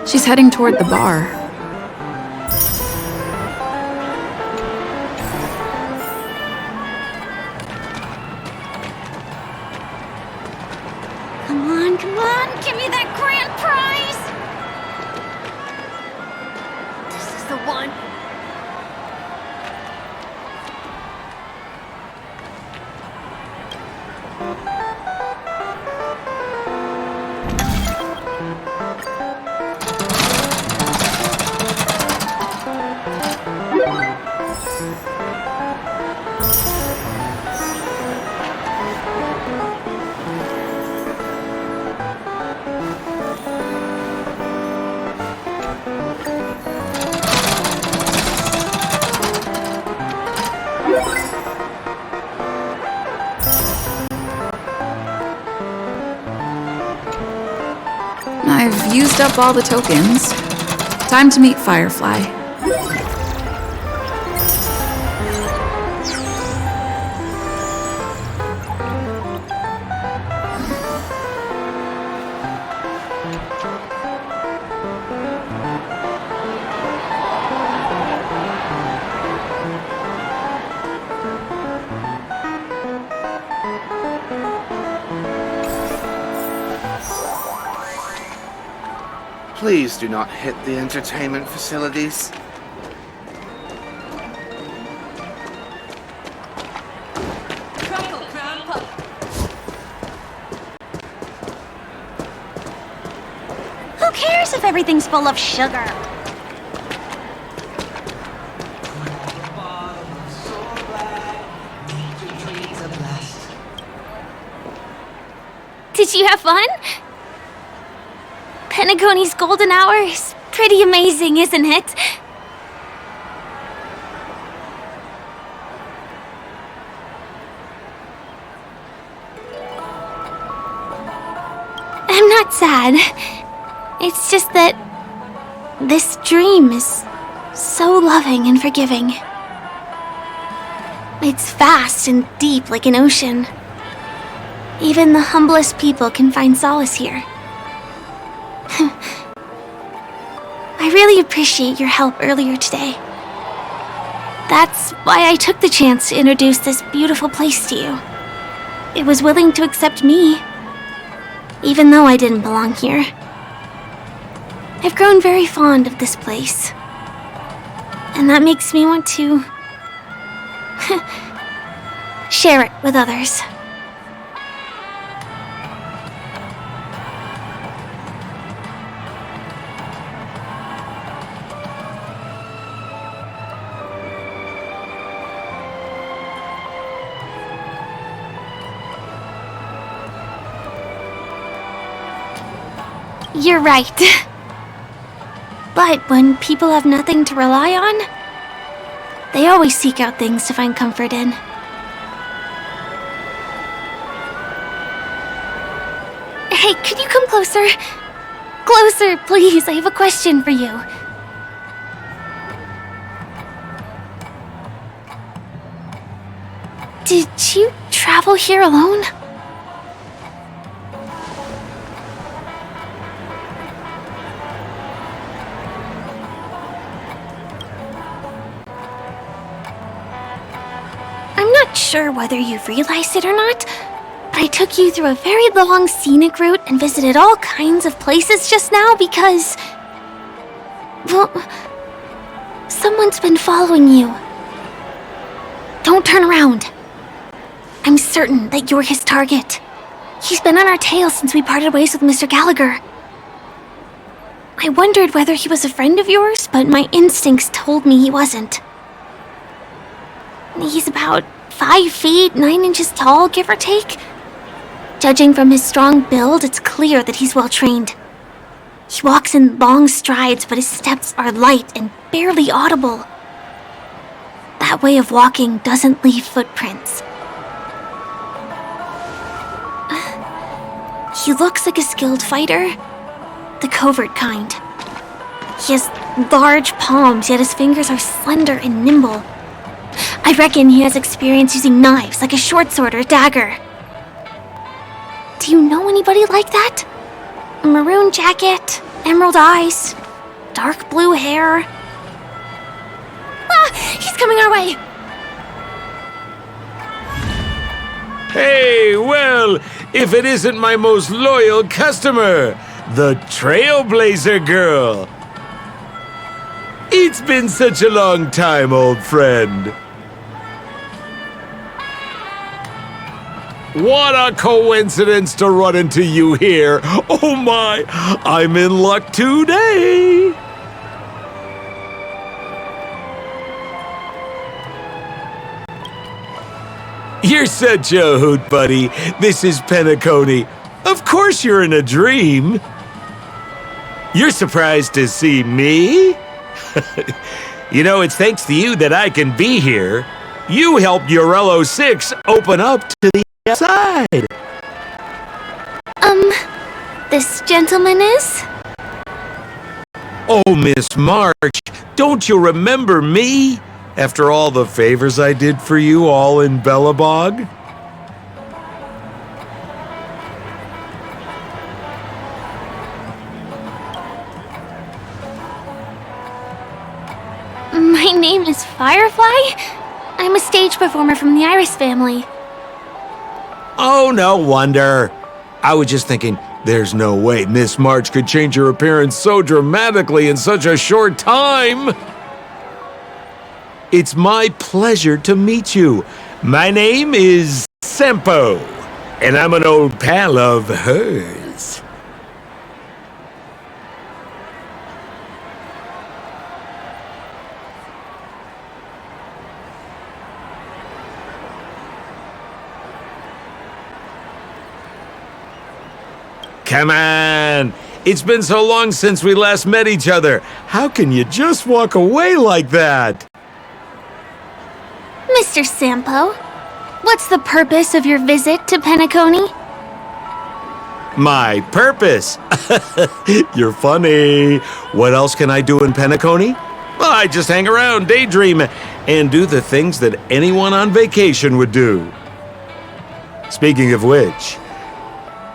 She's heading toward the bar. Come on, give me that grand prize! This is the one. used up all the tokens. Time to meet Firefly. Please do not hit the entertainment facilities. Who cares if everything's full of sugar? Did you have fun? Penacony's golden hour is pretty amazing, isn't it? I'm not sad. It's just that this dream is so loving and forgiving. It's vast and deep like an ocean. Even the humblest people can find solace here. I really appreciate your help earlier today. That's why I took the chance to introduce this beautiful place to you. It was willing to accept me, even though I didn't belong here. I've grown very fond of this place, and that makes me want to share it with others. You're right. But when people have nothing to rely on, they always seek out things to find comfort in. Hey, could you come closer? Closer, please. I have a question for you. Did you travel here alone? I'm not sure whether you've realized it or not, but I took you through a very long scenic route and visited all kinds of places just now because... well, someone's been following you. Don't turn around. I'm certain that you're his target. He's been on our tail since we parted ways with Mr. Gallagher. I wondered whether he was a friend of yours, but my instincts told me he wasn't. He's about 5 feet, 9 inches tall, give or take. Judging from his strong build, it's clear that he's well trained. He walks in long strides, but his steps are light and barely audible. That way of walking doesn't leave footprints. He looks like a skilled fighter, the covert kind. He has large palms, yet his fingers are slender and nimble. I reckon he has experience using knives, like a short sword or dagger. Do you know anybody like that? A maroon jacket, emerald eyes, dark blue hair. Ah! He's coming our way! Hey, well, if it isn't my most loyal customer, the Trailblazer Girl. It's been such a long time, old friend. What a coincidence to run into you here. Oh my, I'm in luck today. You're such a hoot, buddy. This is Penacony. Of course you're in a dream. You're surprised to see me? You know, it's thanks to you that I can be here. You helped Urello 6 open up to the outside. This gentleman is? Oh, Miss March, don't you remember me? After all the favors I did for you all in Bellabog? My name is Firefly? I'm a stage performer from the Iris family. Oh, no wonder. I was just thinking, there's no way Miss March could change her appearance so dramatically in such a short time. It's my pleasure to meet you. My name is Sempo, and I'm an old pal of hers. Come on! It's been so long since we last met each other. How can you just walk away like that? Mr. Sampo, what's the purpose of your visit to Penacony? My purpose? You're funny. What else can I do in Penacony? Well, I just hang around, daydream, and do the things that anyone on vacation would do. Speaking of which,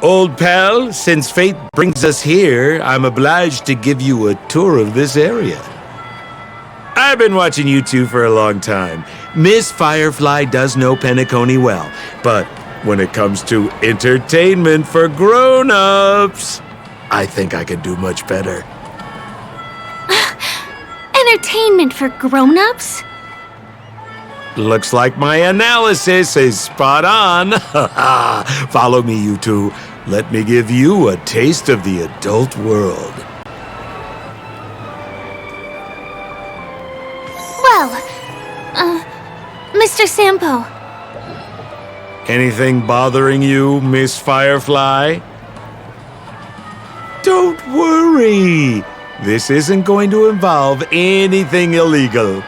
old pal, since fate brings us here, I'm obliged to give you a tour of this area. I've been watching you two for a long time. Miss Firefly does know Penacony well, but when it comes to entertainment for grown-ups, I think I can do much better. Entertainment for grown-ups? Looks like my analysis is spot on. Follow me, you two. Let me give you a taste of the adult world. Well, Mr. Sampo. Anything bothering you, Miss Firefly? Don't worry. This isn't going to involve anything illegal.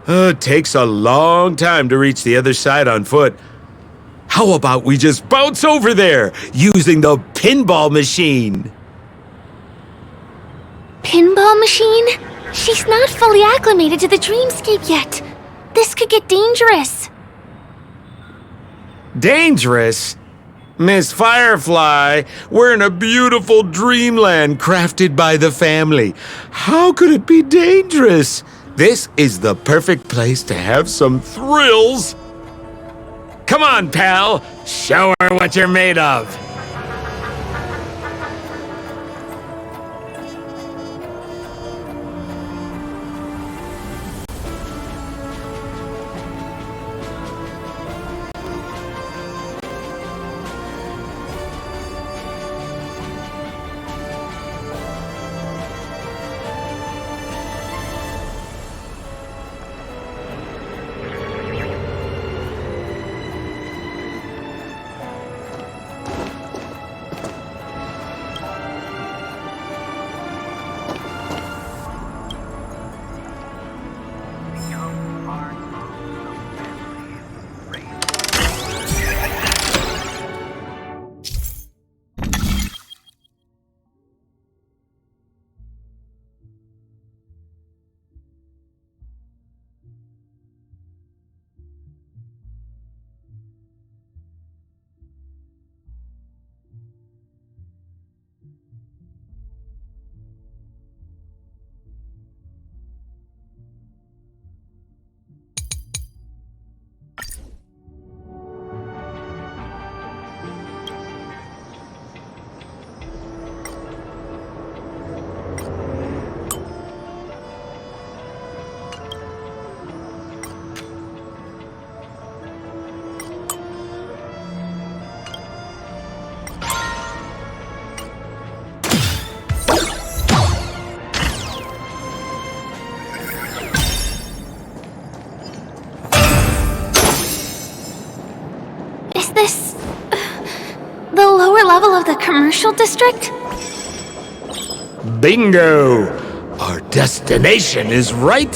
It takes a long time to reach the other side on foot. How about we just bounce over there using the pinball machine? Pinball machine? She's not fully acclimated to the dreamscape yet. This could get dangerous. Dangerous? Miss Firefly, we're in a beautiful dreamland crafted by the family. How could it be dangerous? This is the perfect place to have some thrills. Come on, pal. Show her what you're made of. this... the lower level of the commercial district? Bingo! Our destination is right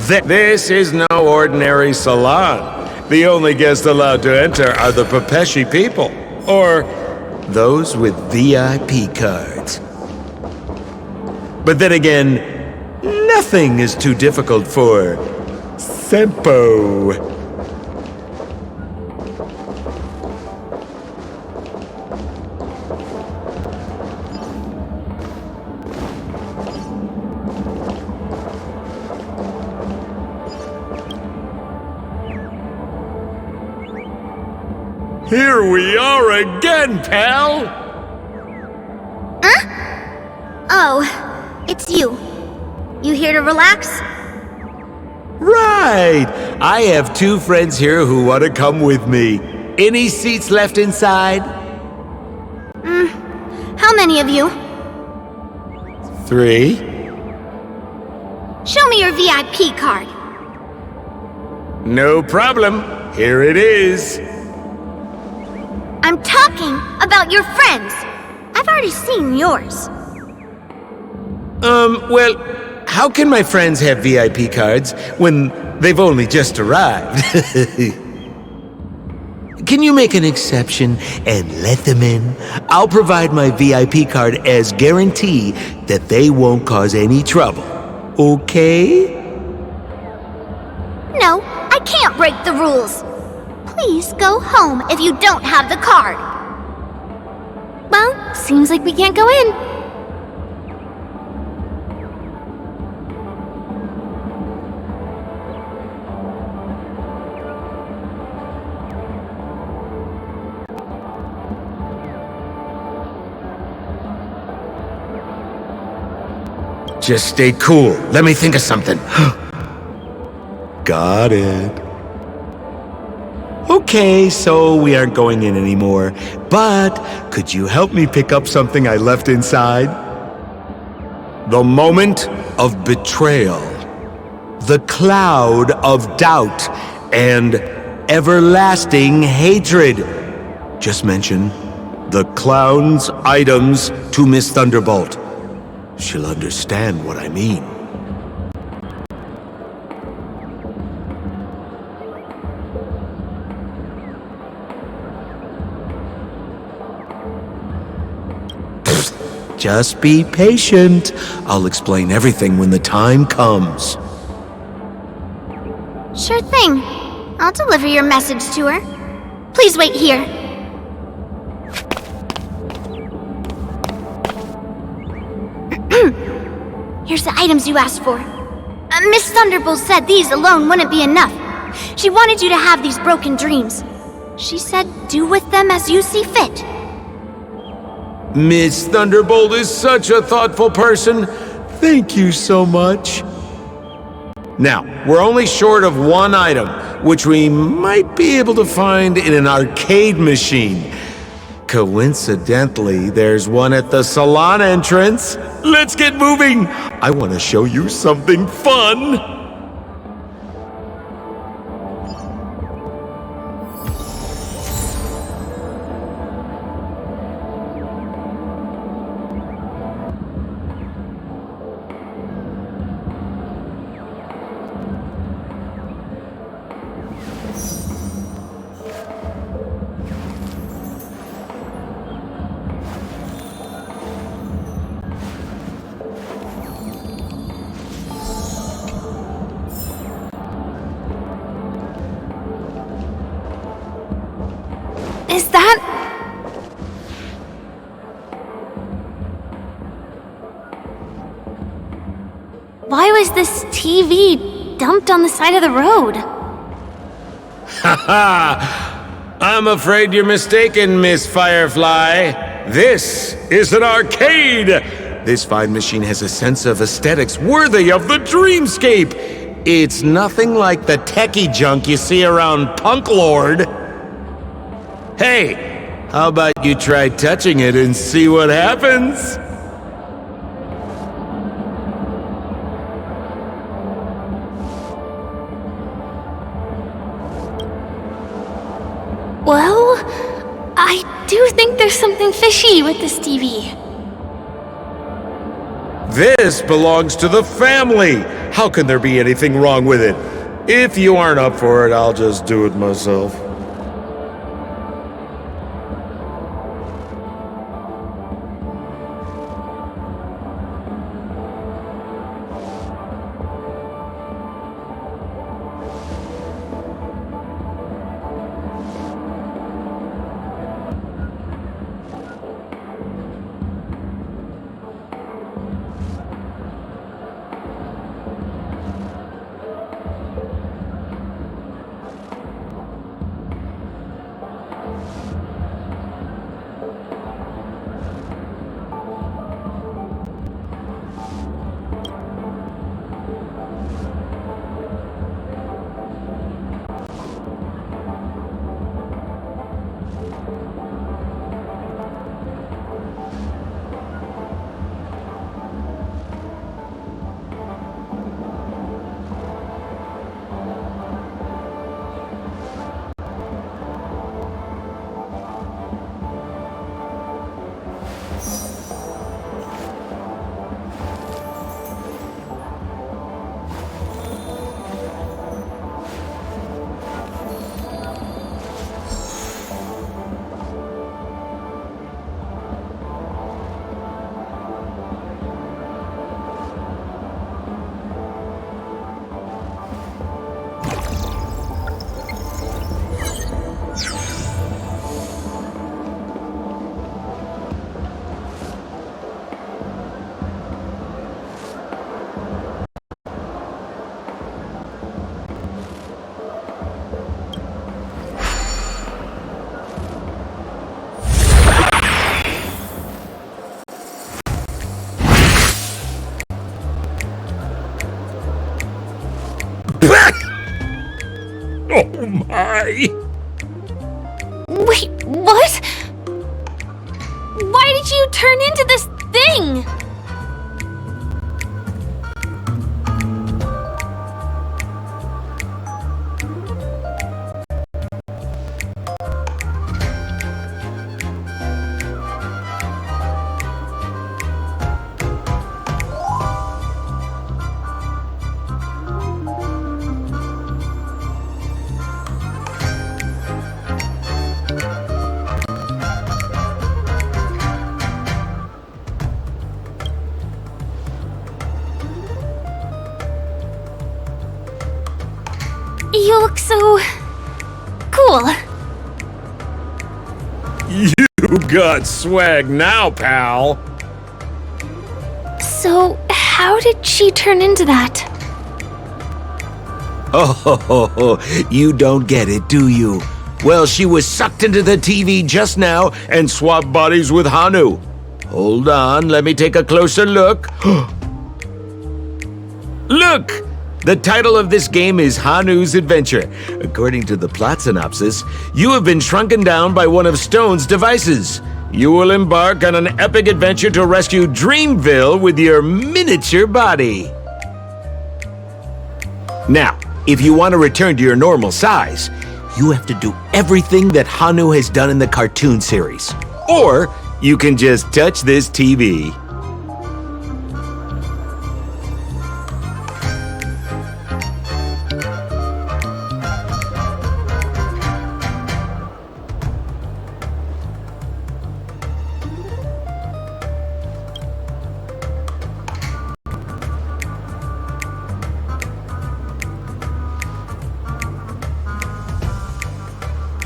there. This is no ordinary salon. The only guests allowed to enter are the Pepeshi people, or those with VIP cards. But then again, nothing is too difficult for Sempo. Here we are again, pal! Huh? Oh, it's you. You here to relax? Right! I have 2 friends here who want to come with me. Any seats left inside? How many of you? 3. Show me your VIP card. No problem. Here it is. I'm talking about your friends. I've already seen yours. Well, how can my friends have VIP cards when they've only just arrived? Can you make an exception and let them in? I'll provide my VIP card as guarantee that they won't cause any trouble. Okay? No, I can't break the rules. Please go home if you don't have the card. Well, seems like we can't go in. Just stay cool. Let me think of something. Got it. Okay, so we aren't going in anymore. But could you help me pick up something I left inside? The moment of betrayal. The cloud of doubt and everlasting hatred. Just mention the clown's items to Miss Thunderbolt. She'll understand what I mean. Just be patient. I'll explain everything when the time comes. Sure thing. I'll deliver your message to her. Please wait here. Here's the items you asked for. Miss Thunderbolt said these alone wouldn't be enough. She wanted you to have these broken dreams. She said do with them as you see fit. Miss Thunderbolt is such a thoughtful person. Thank you so much. Now, we're only short of 1 item, which we might be able to find in an arcade machine. Coincidentally, there's one at the salon entrance. Let's get moving. I want to show you something fun. Is that... Why was this TV dumped on the side of the road? Ha! I'm afraid you're mistaken, Miss Firefly. This is an arcade! This fine machine has a sense of aesthetics worthy of the dreamscape. It's nothing like the techie junk you see around Punk Lord. Hey, how about you try touching it and see what happens? Well, I do think there's something fishy with this TV. This belongs to the family. How can there be anything wrong with it? If you aren't up for it, I'll just do it myself. Oh my! Wait, what? Why did you turn into this thing? You look so cool. You got swag now, pal. So, how did she turn into that? Oh, you don't get it, do you? Well, she was sucked into the TV just now and swapped bodies with Hanu. Hold on, let me take a closer look. Look! The title of this game is Hanu's Adventure. According to the plot synopsis, you have been shrunken down by one of Stone's devices. You will embark on an epic adventure to rescue Dreamville with your miniature body. Now, if you want to return to your normal size, you have to do everything that Hanu has done in the cartoon series. Or you can just touch this TV.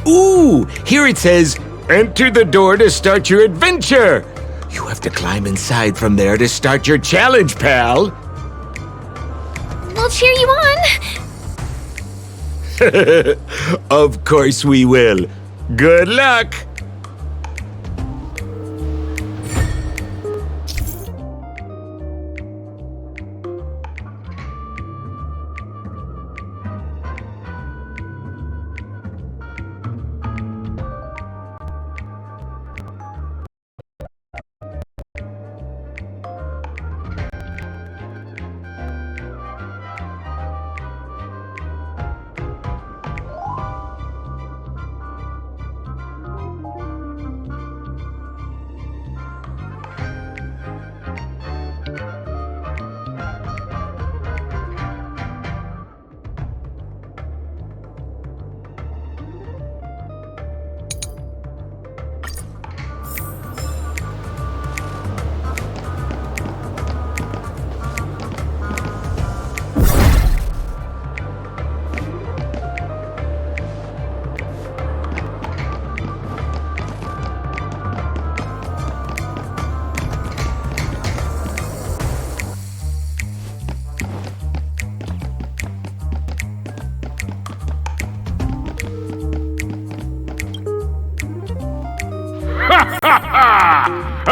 Ooh, here it says, enter the door to start your adventure. You have to climb inside from there to start your challenge, pal. We'll cheer you on. Of course we will. Good luck.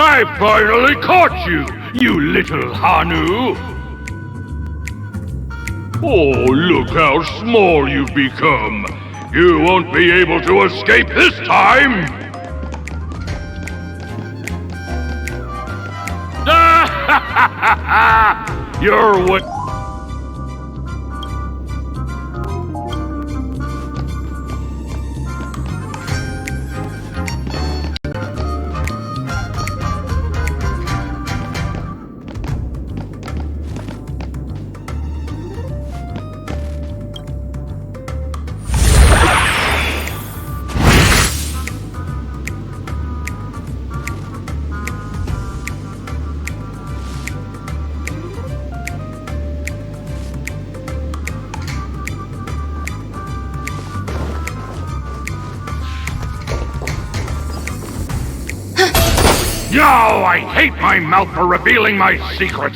I finally caught you, you little Hanu! Oh, look how small you've become! You won't be able to escape this time! You're what... No, I hate my mouth for revealing my secret!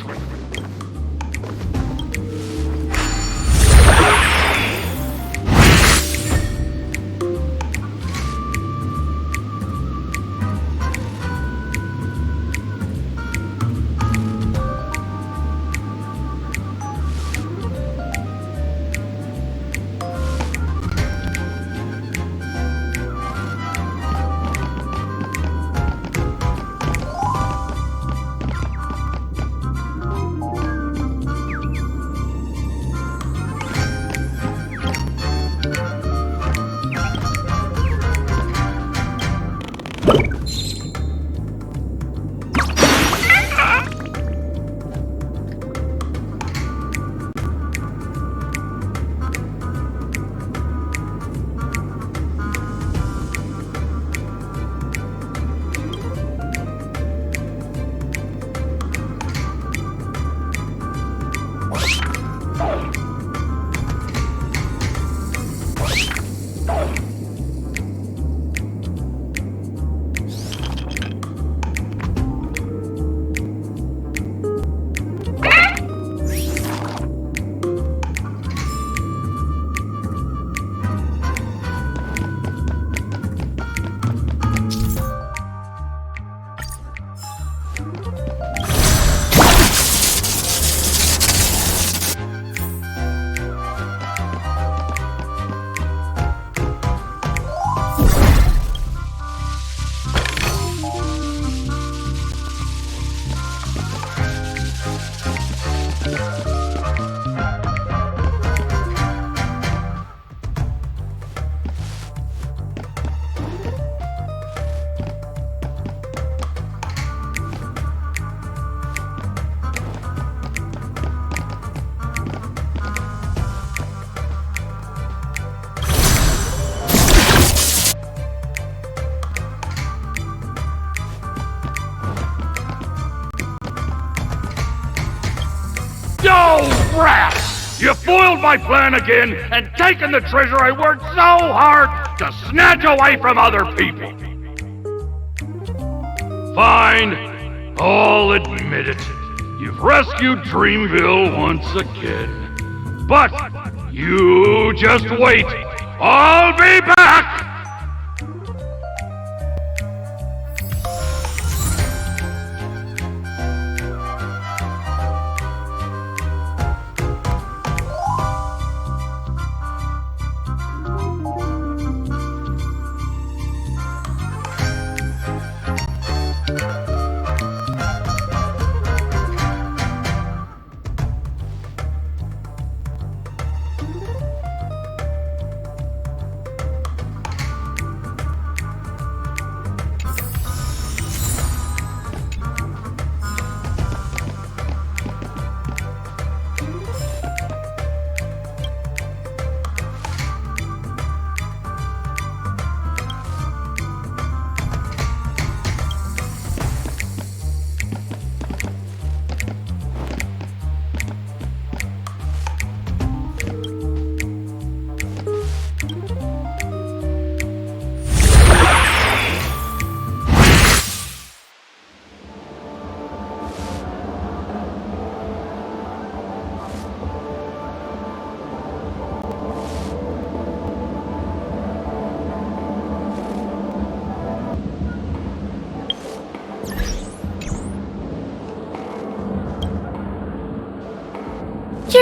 Oh, rats! You foiled my plan again and taken the treasure I worked so hard to snatch away from other people. Fine, I'll admit it. You've rescued Dreamville once again. But you just wait. I'll be back!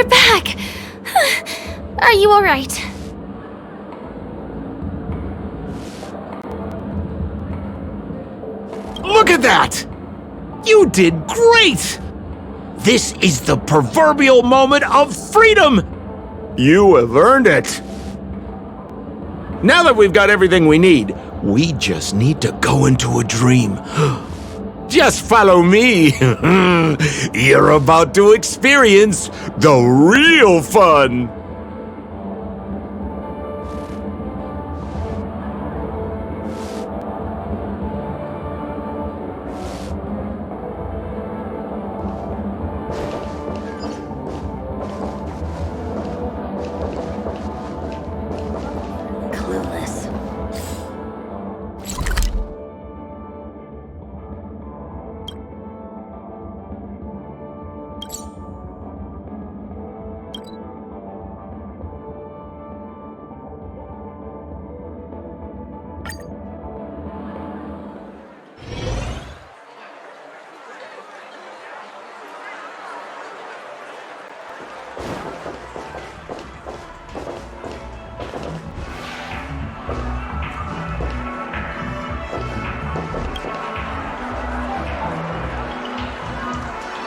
you're back! Are you alright? Look at that! You did great! This is the proverbial moment of freedom! You have earned it! Now that we've got everything we need, we just need to go into a dream. Just follow me! You're about to experience the real fun!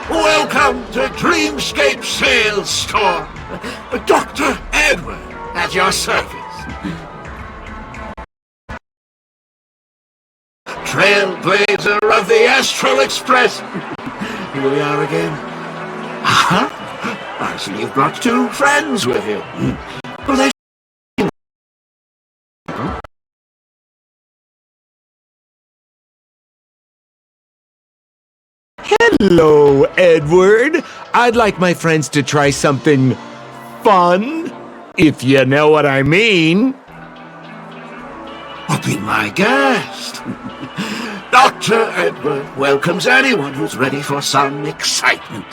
Welcome to Dreamscape Sales Store. Dr. Edward at your service. Trailblazer of the Astral Express. Here we are again. I see you've brought two friends with you. Well, they Hello, Edward. I'd like my friends to try something fun, if you know what I mean. Well, be my guest. Dr. Edward welcomes anyone who's ready for some excitement.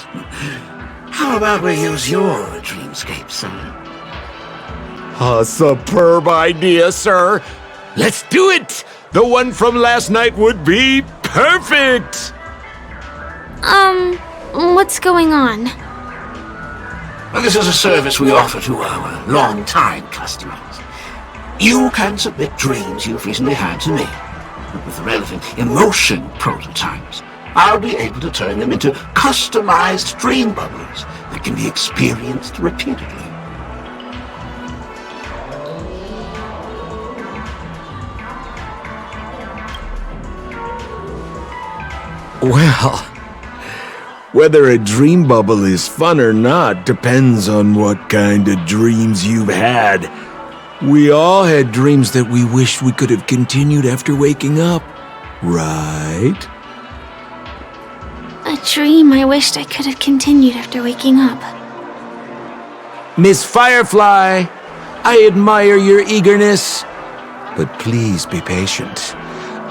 How about we use your dreamscape, sir? A superb idea, sir. Let's do it. The one from last night would be perfect. What's going on? Well, this is a service we offer to our long-time customers. You can submit dreams you've recently had to me. With the relevant emotion prototypes, I'll be able to turn them into customized dream bubbles that can be experienced repeatedly. Well, whether a dream bubble is fun or not depends on what kind of dreams you've had. We all had dreams that we wished we could have continued after waking up, right? A dream I wished I could have continued after waking up. Miss Firefly, I admire your eagerness, but please be patient.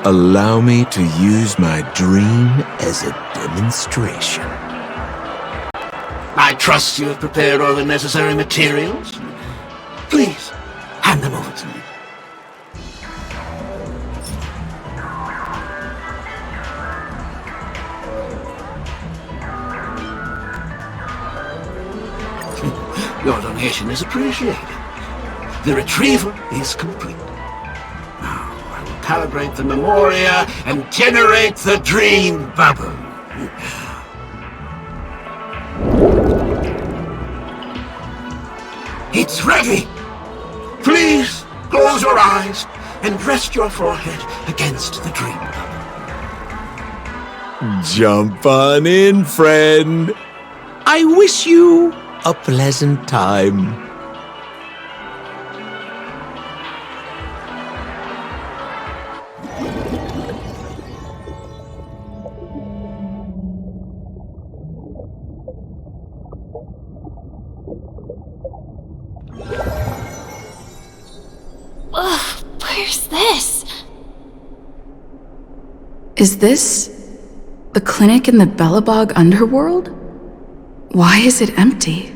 Allow me to use my dream as a demonstration. I trust you have prepared all the necessary materials. Please, hand them over to me. Your donation is appreciated. The retrieval is complete. Now, I will calibrate the memoria and generate the dream bubble. It's ready! Please, close your eyes and rest your forehead against the dream bubble. Jump on in, friend. I wish you a pleasant time. Ugh, where's this? Is this the clinic in the Bellabog underworld? Why is it empty?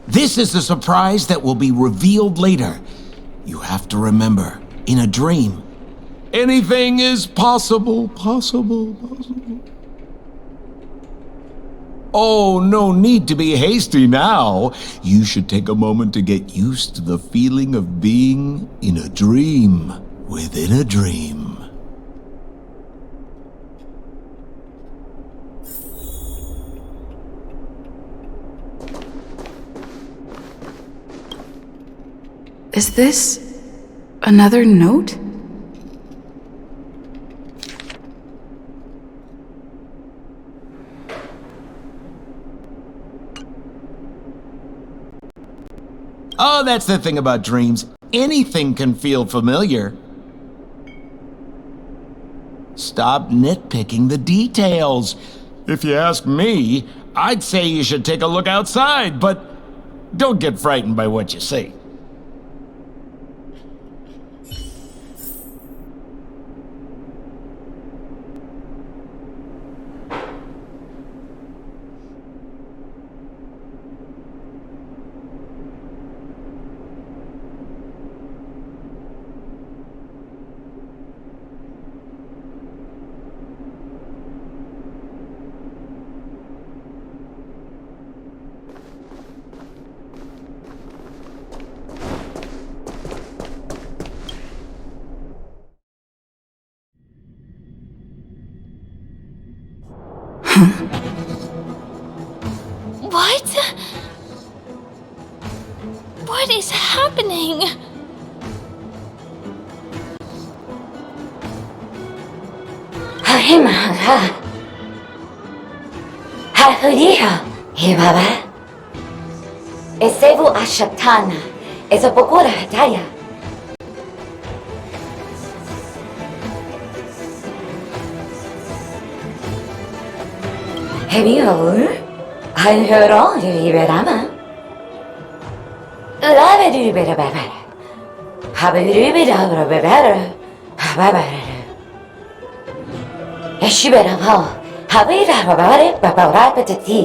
This is a surprise that will be revealed later. You have to remember, in a dream, Anything is possible. Oh, no need to be hasty now. You should take a moment to get used to the feeling of being in a dream within a dream. Is this another note? Oh, that's the thing about dreams. Anything can feel familiar. Stop nitpicking the details. If you ask me, I'd say you should take a look outside, but don't get frightened by what you see. What? What is happening? Hahimara. Hafuriha. Hibaba. Esevu ashatana. Ezapokora hataya. Hebiol. Alhero liberama. Lave libera babara. Habibira babara. Hababara. Eshibera ho. Habira babare babara patati.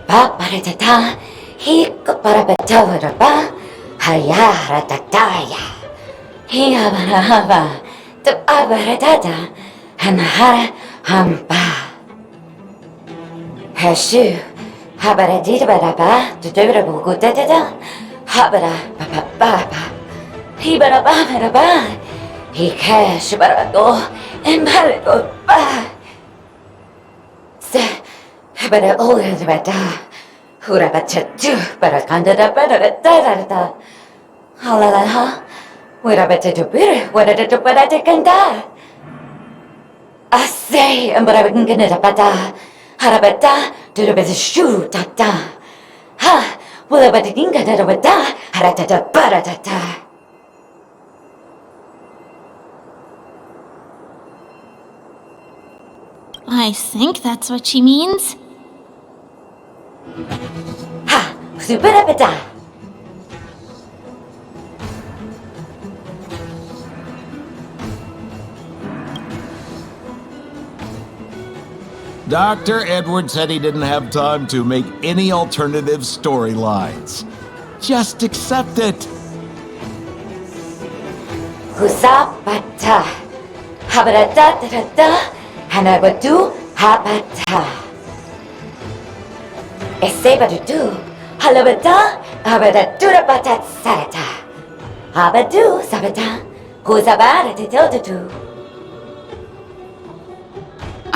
Baparatata. He parapatavara ba. Hayara tataya. He abarahava. The abaratata. Hanahara hamba. Hashu, habara didababa, the durable good da, habara baba, he baraba, he cash barado, and barago ba. Se, habara all the bada, hurabata do, barakanda da da. Halalaha, wurabata to bitter, what a to barakanda. I say, and barakan da bada. Harabata, Durabashu, tata. Ha, Willabadinga, Darabata, Haratata, Baratata. I think that's what she means. Ha, Superabata. Dr. Edward said he didn't have time to make any alternative storylines. Just accept it. Husapata. Habarata, Hanabatu, Habata. Esebadu, Halabata, Habadatura Batat Sarata. Habadu, Sabata, Husabara to Tiltu.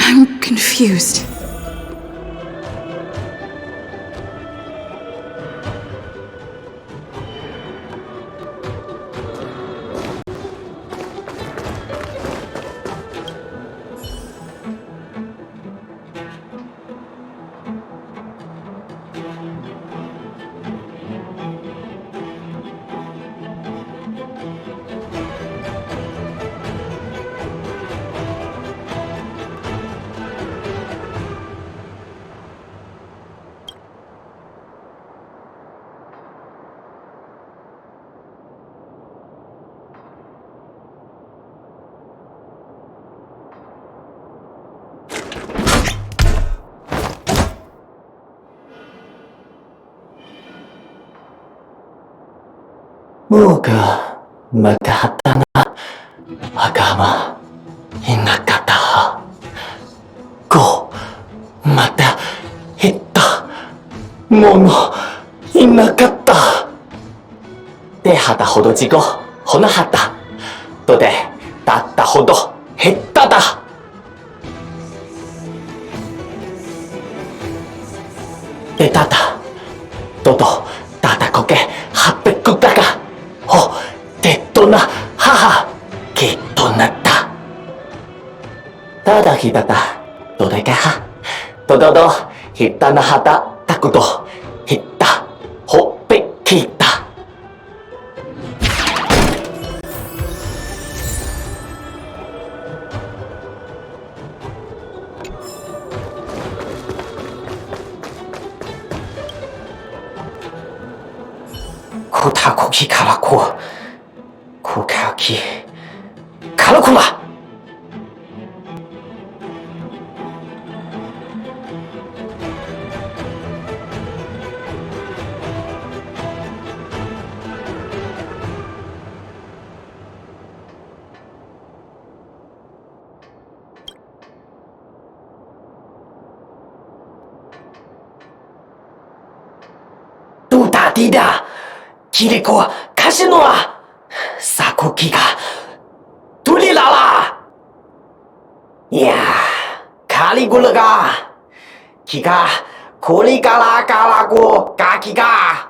I'm confused. Muka Magatana Agama. ものいなかった。ではたほどじご、ほなはた。とで、だったほど、へっただ。でたた、とと、たたこけ、はっぺくだが、ほ、てっとな、はは、きっとなった。ただひたた、とでけは、とどど、ひったなはた、たくど、ひった、ほっぺきった。こたこきからこ、こかき、からこだ。どたてだ。キリコはカシノはサコキがトリララ。いやカリゴラがキがコリカラカラコガキが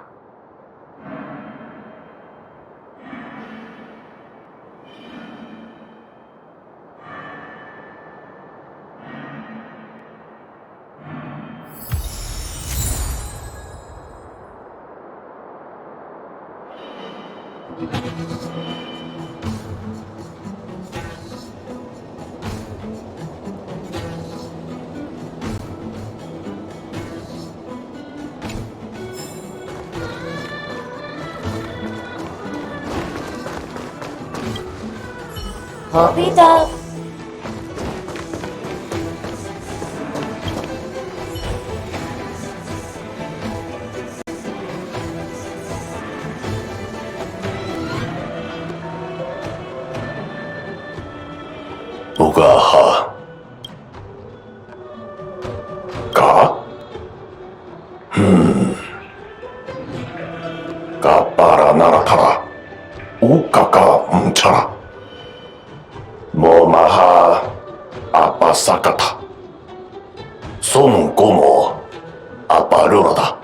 ホビタおがはかがばらならたらおかかんちゃらもまはあぱさかたそんごもあぱるらだ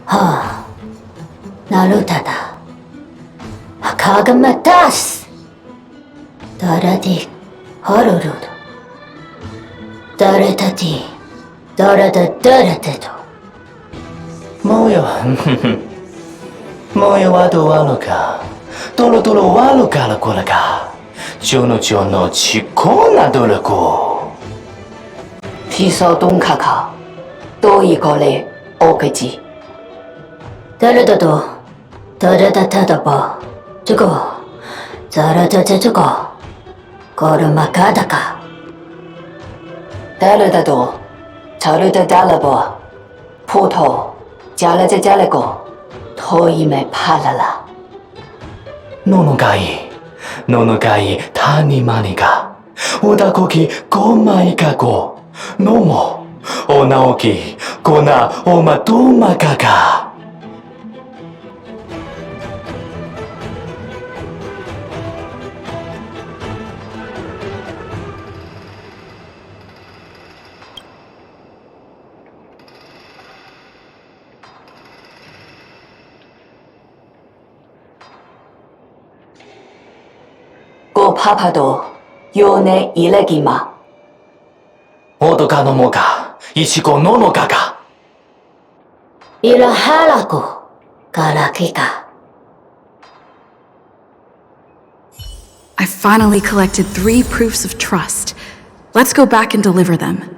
はあ、なるただ。はかがまたす。だらで、はるるど。だれたて、だらだだらてと。もうよ、もうよはどわのか。とろとろわのからこらか。ちょのちょのちこなどらこ。ピソドンカカ。どいこれ、おけち。だらだと、だらだただば。这个、ざらだだ这个。こるまかだか。だらだと、たるだだらば。ポト、じゃらじゃじゃらこ。といめパララ。ののがい、ののがい、たにまにか。おだこき、ごまいかこ。のも、おなおき、こな、おまどまかか。ごパパと、よねいれぎま。おとかのもか、いちこののかか。いらはらこ、からきか。I finally collected 3 proofs of trust. Let's go back and deliver them.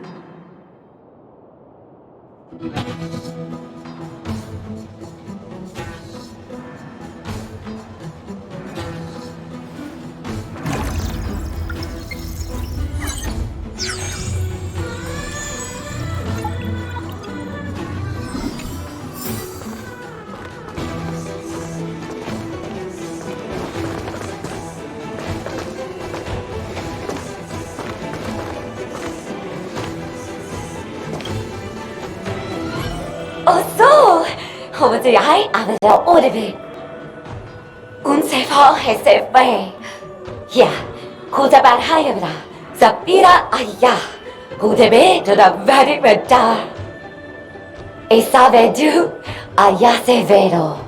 어서 호주야이 아버지 오리비 운세파 해세페 야 고자반 하여라 자비라 아야 고데베 저다 바리베다 에사베두 아야세베로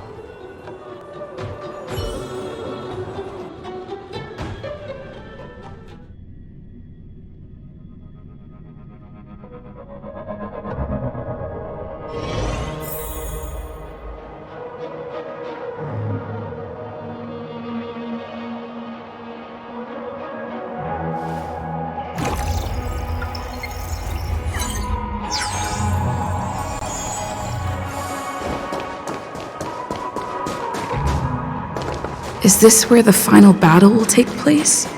Is this where the final battle will take place?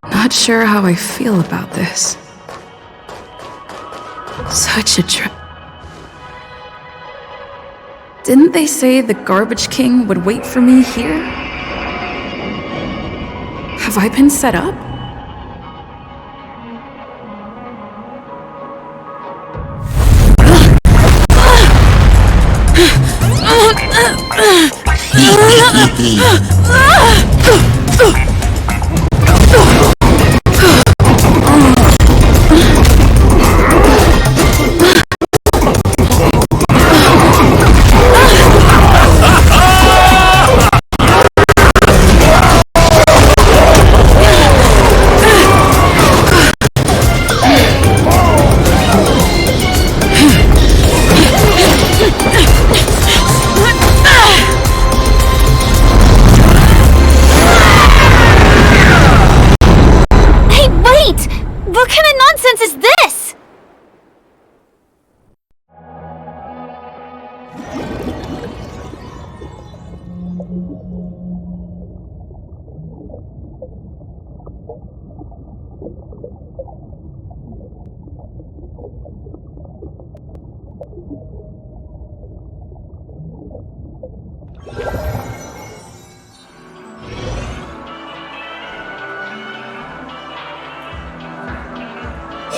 Not sure how I feel about this. Such a trip. Didn't they say the Garbage King would wait for me here? Have I been set up?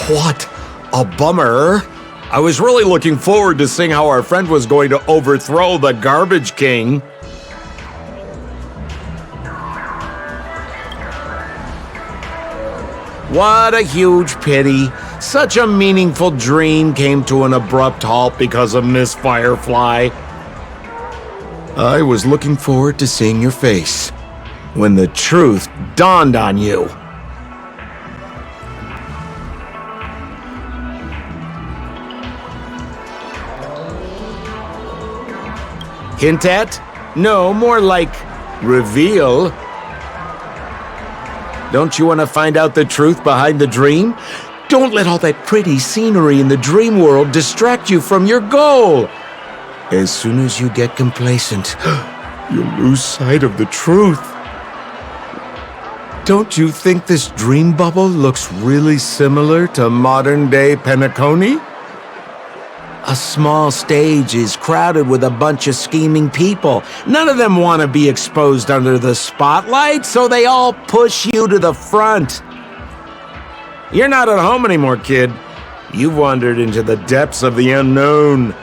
What a bummer. I was really looking forward to seeing how our friend was going to overthrow the Garbage King. What a huge pity. Such a meaningful dream came to an abrupt halt because of Miss Firefly. I was looking forward to seeing your face when the truth dawned on you. Hint at? No, more like reveal. Don't you want to find out the truth behind the dream? Don't let all that pretty scenery in the dream world distract you from your goal. As soon as you get complacent, you'll lose sight of the truth. Don't you think this dream bubble looks really similar to modern-day Penacony? A small stage is crowded with a bunch of scheming people. None of them want to be exposed under the spotlight, so they all push you to the front. You're not at home anymore, kid. You've wandered into the depths of the unknown.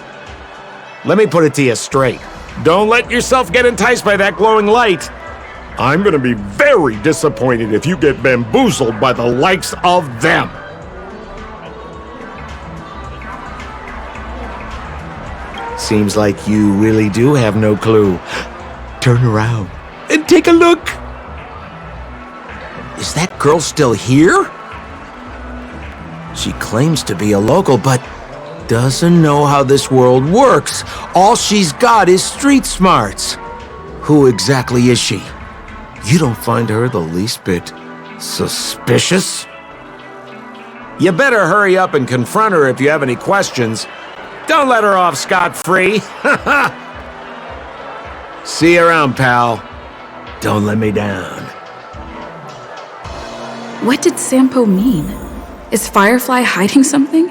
Let me put it to you straight. Don't let yourself get enticed by that glowing light. I'm gonna be very disappointed if you get bamboozled by the likes of them. Seems like you really do have no clue. Turn around and take a look. Is that girl still here? She claims to be a local, but doesn't know how this world works. All she's got is street smarts. Who exactly is she? You don't find her the least bit suspicious? You better hurry up and confront her if you have any questions. Don't let her off scot-free. See you around, pal. Don't let me down. What did Sampo mean? Is Firefly hiding something?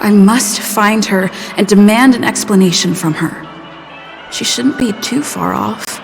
I must find her and demand an explanation from her. She shouldn't be too far off.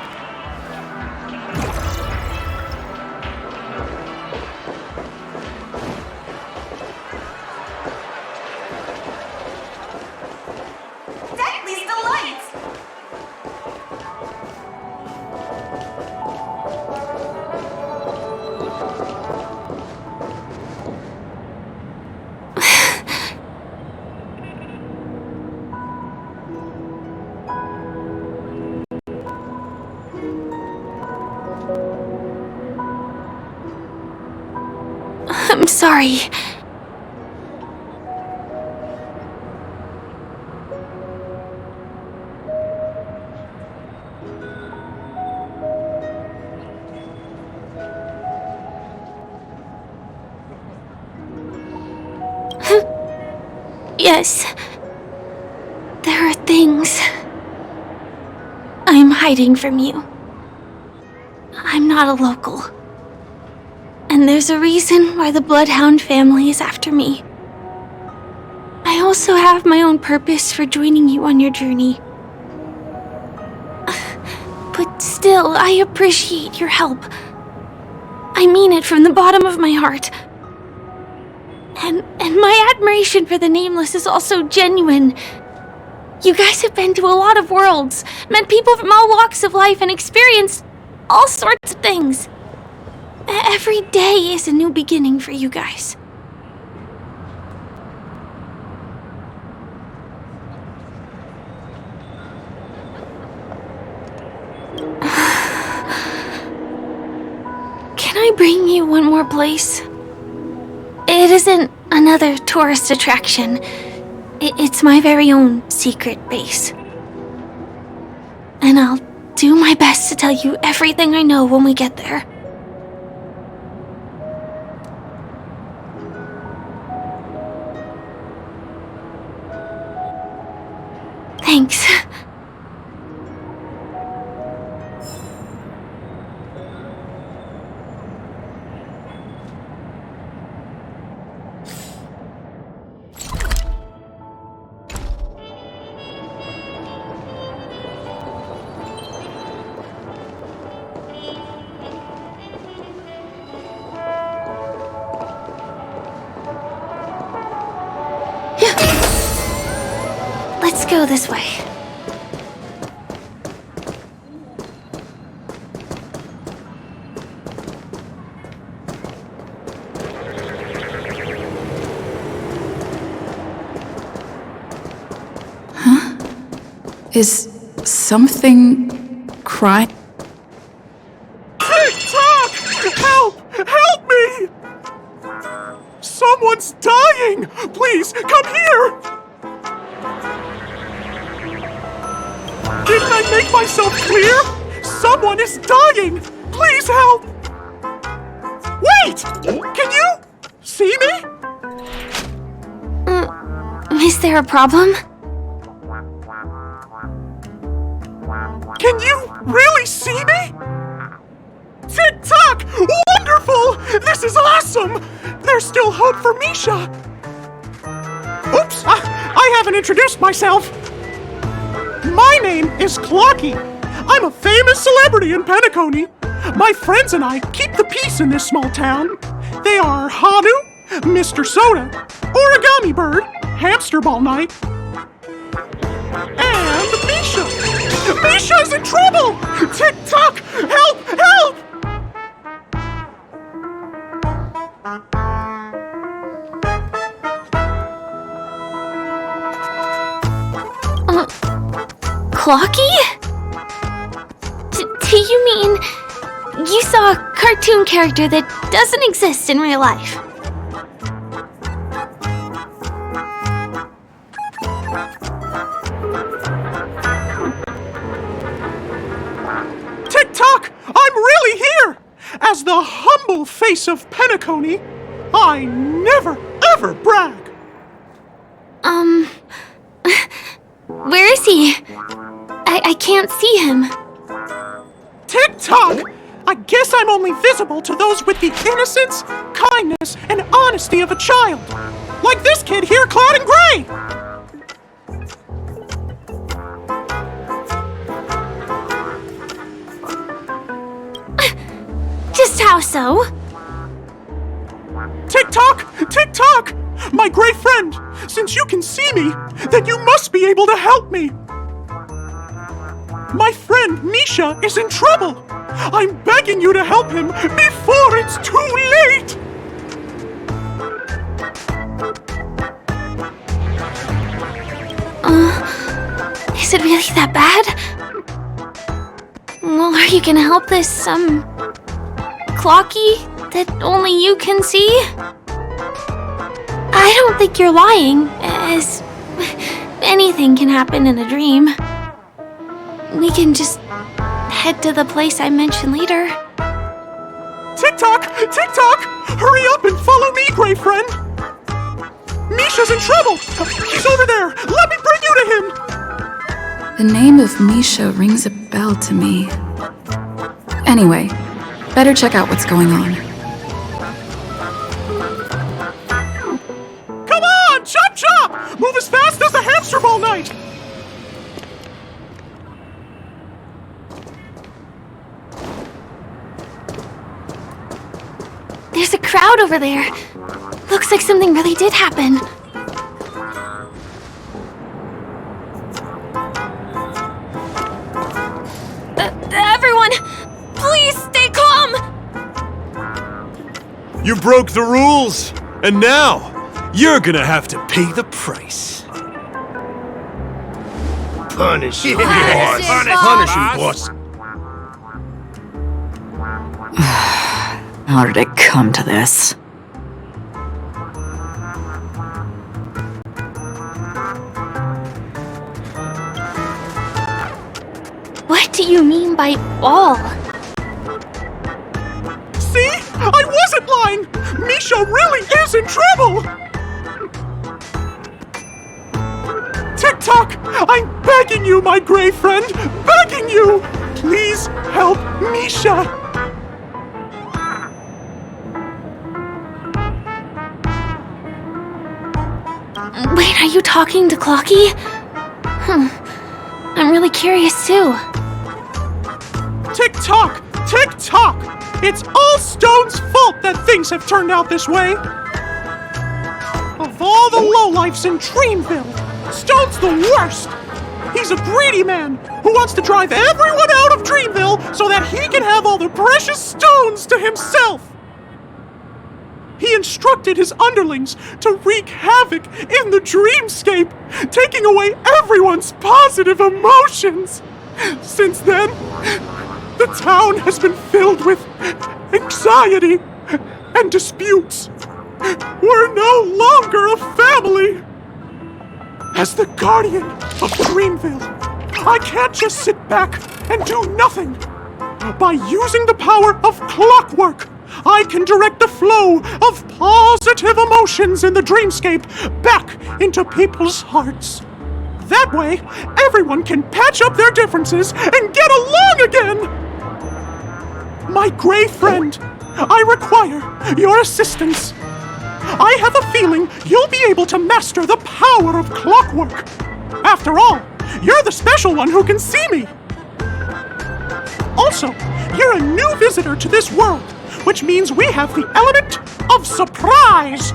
I'm sorry. Yes. There are things I'm hiding from you. I'm not a local. And there's a reason why the Bloodhound family is after me. I also have my own purpose for joining you on your journey. But still, I appreciate your help. I mean it from the bottom of my heart. And my admiration for the Nameless is also genuine. You guys have been to a lot of worlds, met people from all walks of life, and experienced all sorts of things. Every day is a new beginning for you guys. Can I bring you one more place? It isn't another tourist attraction. It's my very own secret base. And I'll do my best to tell you everything I know when we get there. Thanks. Let's go this way. Huh? Is something crying? TikTok! Help! Help me! Someone's dying! Please, come here! Didn't I make myself clear? Someone is dying! Please help! Wait! Can you see me? Is there a problem? Can you really see me? TikTok! Wonderful! This is awesome! There's still hope for Misha! Oops! I haven't introduced myself! My name is Clocky. I'm a famous celebrity in Penacony. My friends and I keep the peace in this small town. They are Hanu, Mr. Soda, Origami Bird, Hamster Ball Night, and Misha. Misha's in trouble! TikTok! Help! Help! Clocky? Do you mean you saw a cartoon character that doesn't exist in real life? TikTok! I'm really here! As the humble face of Penacony, I never, ever brag! Where is he? I can't see him. TikTok! I guess I'm only visible to those with the innocence, kindness, and honesty of a child. Like this kid here clad in gray! Just how so? TikTok! TikTok! My gray friend, since you can see me, then you must be able to help me. My friend Misha is in trouble. I'm begging you to help him before it's too late. Is it really that bad? Well, are you gonna help this, Clocky that only you can see? don't think you're lying, as anything can happen in a dream. We can just head to the place I mentioned later. Tick-tock! Tick-tock! Hurry up and follow me, Gray Friend! Misha's in trouble! He's over there! Let me bring you to him! The name of Misha rings a bell to me. Anyway, better check out what's going on. Come on! Chop chop! Move as fast as the hamster ball night! There's a crowd over there. Looks like something really did happen. Everyone, please stay calm! You broke the rules, and now you're gonna have to pay the price. Punish you, boss. Punish you, boss. How did it come to this? What do you mean by ball? See? I wasn't lying! Misha really is in trouble! Tick-tock! I'm begging you, my Gray Friend! Begging you! Please help Misha! Wait, are you talking to Clocky? I'm really curious too. Tick-tock! Tick-tock! It's all Stone's fault that things have turned out this way! Of all the lowlifes in Dreamville, Stone's the worst! He's a greedy man who wants to drive everyone out of Dreamville so that he can have all the precious stones to himself! He instructed his underlings to wreak havoc in the dreamscape, taking away everyone's positive emotions. Since then, the town has been filled with anxiety and disputes. We're no longer a family. As the guardian of Dreamville, I can't just sit back and do nothing. By using the power of clockwork, I can direct the flow of positive emotions in the dreamscape back into people's hearts. That way, everyone can patch up their differences and get along again! My Gray Friend, I require your assistance. I have a feeling you'll be able to master the power of clockwork. After all, you're the special one who can see me. Also, you're a new visitor to this world, which means we have the element of surprise.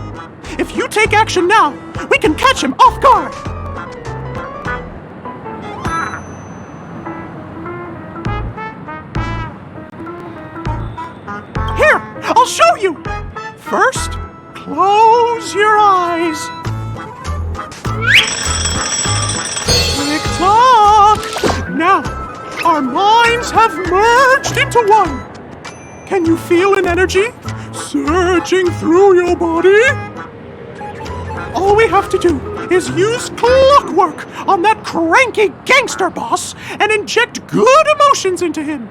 If you take action now, we can catch him off guard. Here, I'll show you. First, close your eyes. Tick-tock! Now, our minds have merged into one. Can you feel an energy surging through your body? All we have to do is use clockwork on that cranky gangster boss and inject good emotions into him.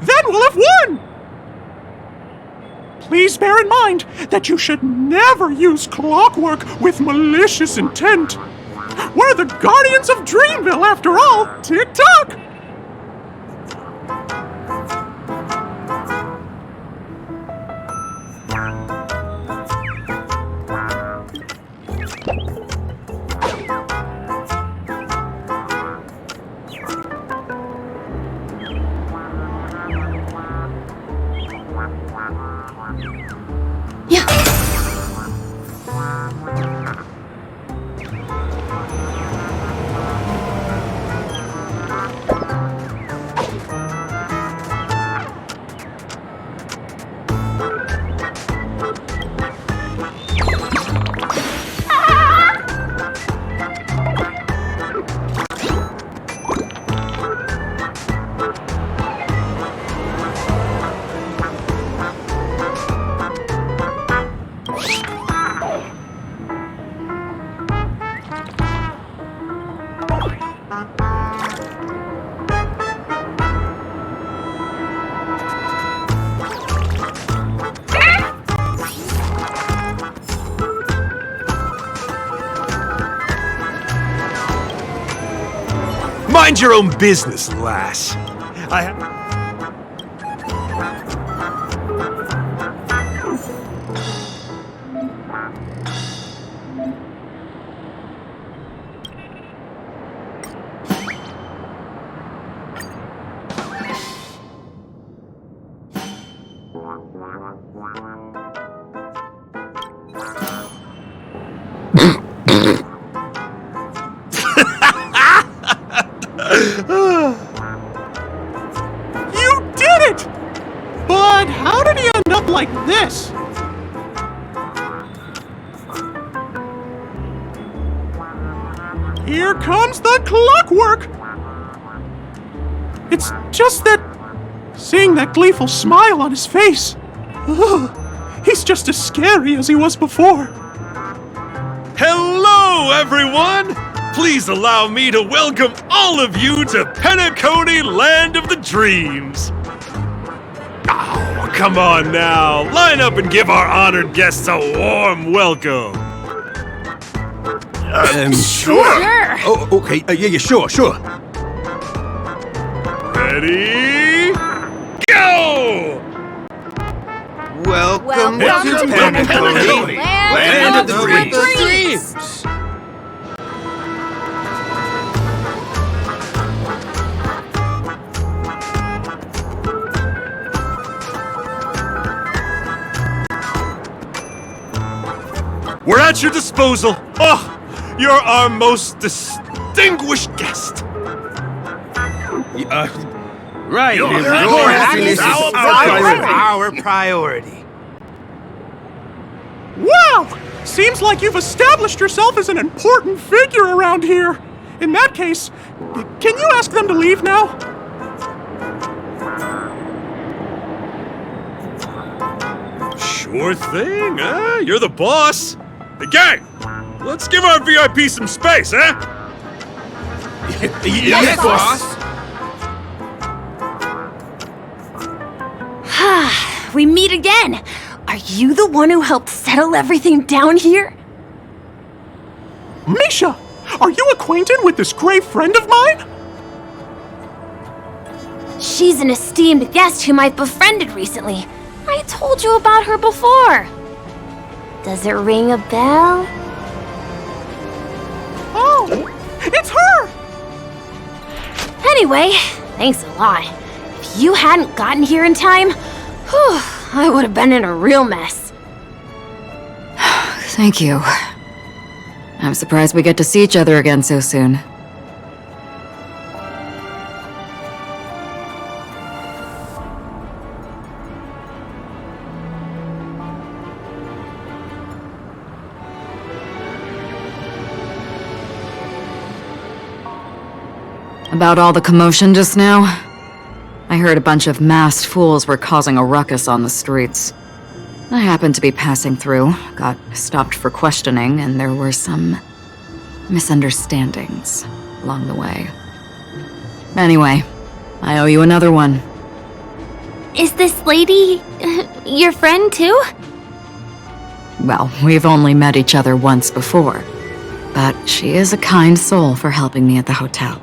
Then we'll have won! Please bear in mind that you should never use clockwork with malicious intent. We're the guardians of Dreamville, after all. Tick-tock! Mind your own business, lass. You did it! But how did he end up like this? Here comes the clockwork! It's just that... seeing that gleeful smile on his face... ugh, he's just as scary as he was before. Hello, everyone! Please allow me to welcome all of you to Penacony Land of the Dreams. Oh, come on now. Line up and give our honored guests a warm welcome. Sure. Oh, okay. Yeah, sure. Ready? Go! Welcome to Penacony, Land of the Dreams. We're at your disposal. Oh, you're our most distinguished guest. Right. Your happiness is our priority. Wow! Seems like you've established yourself as an important figure around here. In that case, can you ask them to leave now? Sure thing, huh? You're the boss. Hey, gang, let's give our VIP some space, huh? Yes, boss. We meet again. Are you the one who helped settle everything down here? Misha, are you acquainted with this gray friend of mine? She's an esteemed guest whom I've befriended recently. I told you about her before. Does it ring a bell? Oh, it's her! Anyway, thanks a lot. If you hadn't gotten here in time, whew, I would have been in a real mess. Thank you. I'm surprised we get to see each other again so soon. About all the commotion just now? I heard a bunch of masked fools were causing a ruckus on the streets. I happened to be passing through, got stopped for questioning, and there were some misunderstandings along the way. Anyway, I owe you another one. Is this lady your friend too? Well, we've only met each other once before, but she is a kind soul for helping me at the hotel.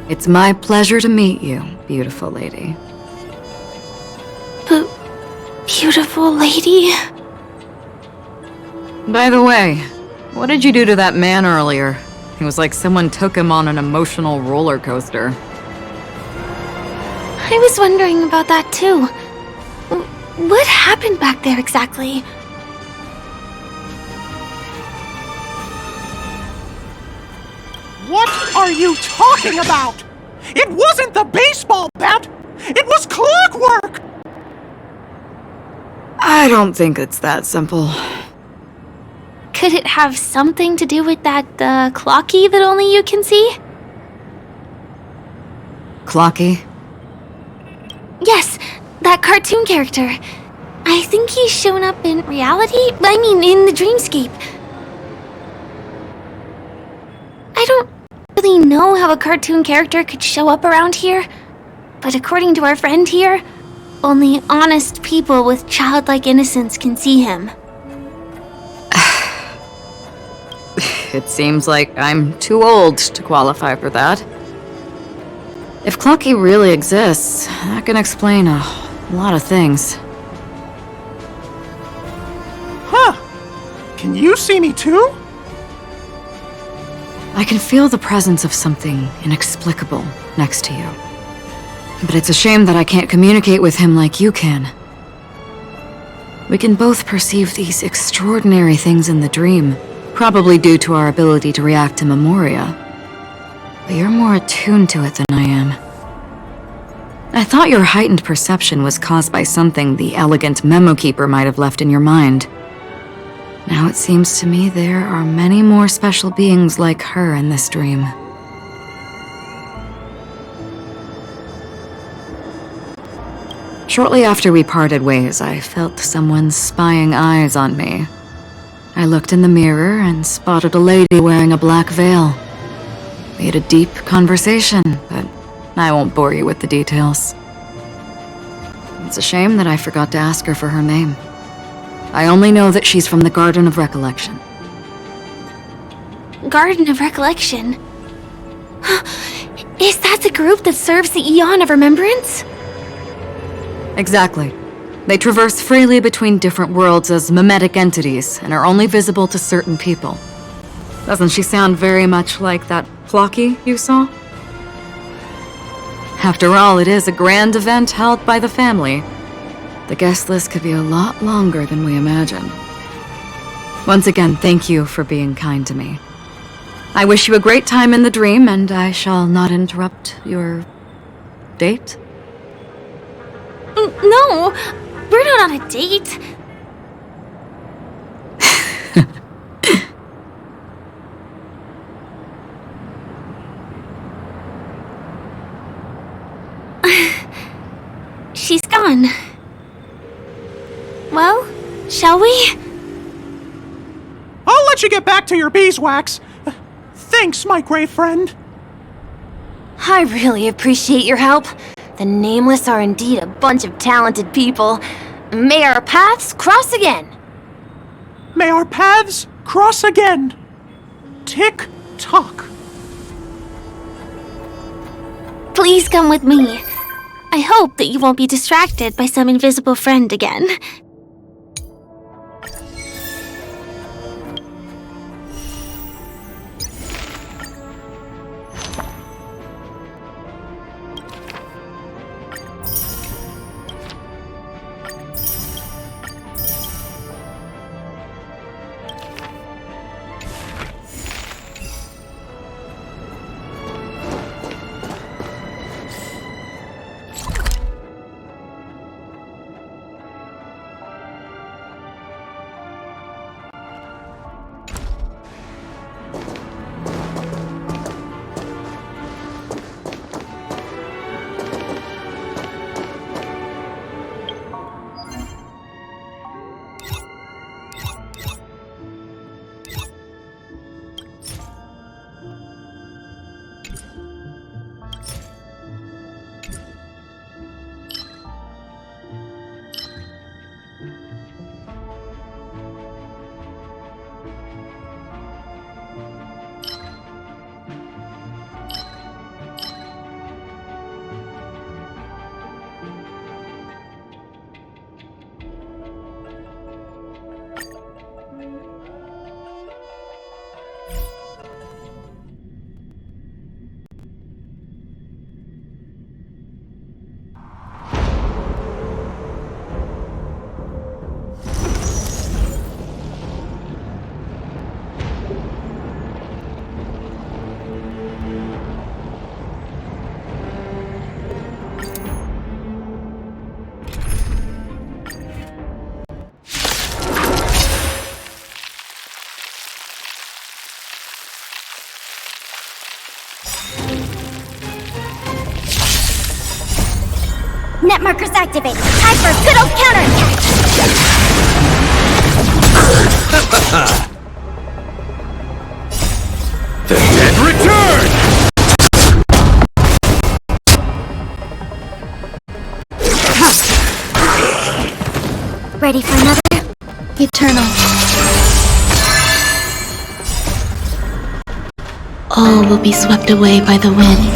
It's my pleasure to meet you, beautiful lady. Beautiful lady? By the way, what did you do to that man earlier? It was like someone took him on an emotional roller coaster. I was wondering about that too. What happened back there exactly? What are you talking about? It wasn't the baseball bat! It was clockwork! I don't think it's that simple. Could it have something to do with that clocky that only you can see? Clocky? Yes, that cartoon character. I think he's shown up in reality. I mean, in the dreamscape. I don't really know how a cartoon character could show up around here, but according to our friend here, only honest people with childlike innocence can see him. It seems like I'm too old to qualify for that. If Clucky really exists, that can explain a lot of things. Huh. Can you see me too? I can feel the presence of something inexplicable next to you. But it's a shame that I can't communicate with him like you can. We can both perceive these extraordinary things in the dream, probably due to our ability to react to Memoria. But you're more attuned to it than I am. I thought your heightened perception was caused by something the elegant memo keeper might have left in your mind. Now it seems to me there are many more special beings like her in this dream. Shortly after we parted ways, I felt someone's spying eyes on me. I looked in the mirror and spotted a lady wearing a black veil. We had a deep conversation, but I won't bore you with the details. It's a shame that I forgot to ask her for her name. I only know that she's from the Garden of Recollection. Garden of Recollection? Is that the group that serves the Eon of Remembrance? Exactly. They traverse freely between different worlds as mimetic entities and are only visible to certain people. Doesn't she sound very much like that Clocky you saw? After all, it is a grand event held by the family. The guest list could be a lot longer than we imagined. Once again, thank you for being kind to me. I wish you a great time in the dream, and I shall not interrupt your date. No, we're not on a date. She's gone. Well, shall we? I'll let you get back to your beeswax. Thanks, my gray friend. I really appreciate your help. The Nameless are indeed a bunch of talented people. May our paths cross again. May our paths cross again. Tick-tock. Please come with me. I hope that you won't be distracted by some invisible friend again. Net markers activated. Time for good old counterattack. The dead return! Ready for another? Eternal. All will be swept away by the wind.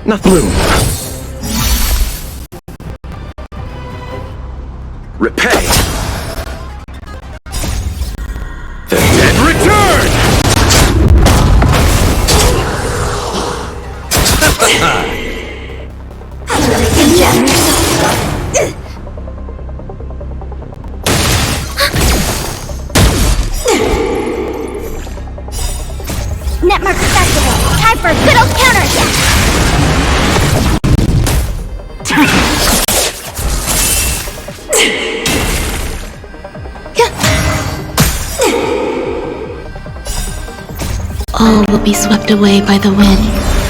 Nothing. Bloom. Repay. The dead return! Net markers activated. Time for a good old counterattack. All will be swept away by the wind.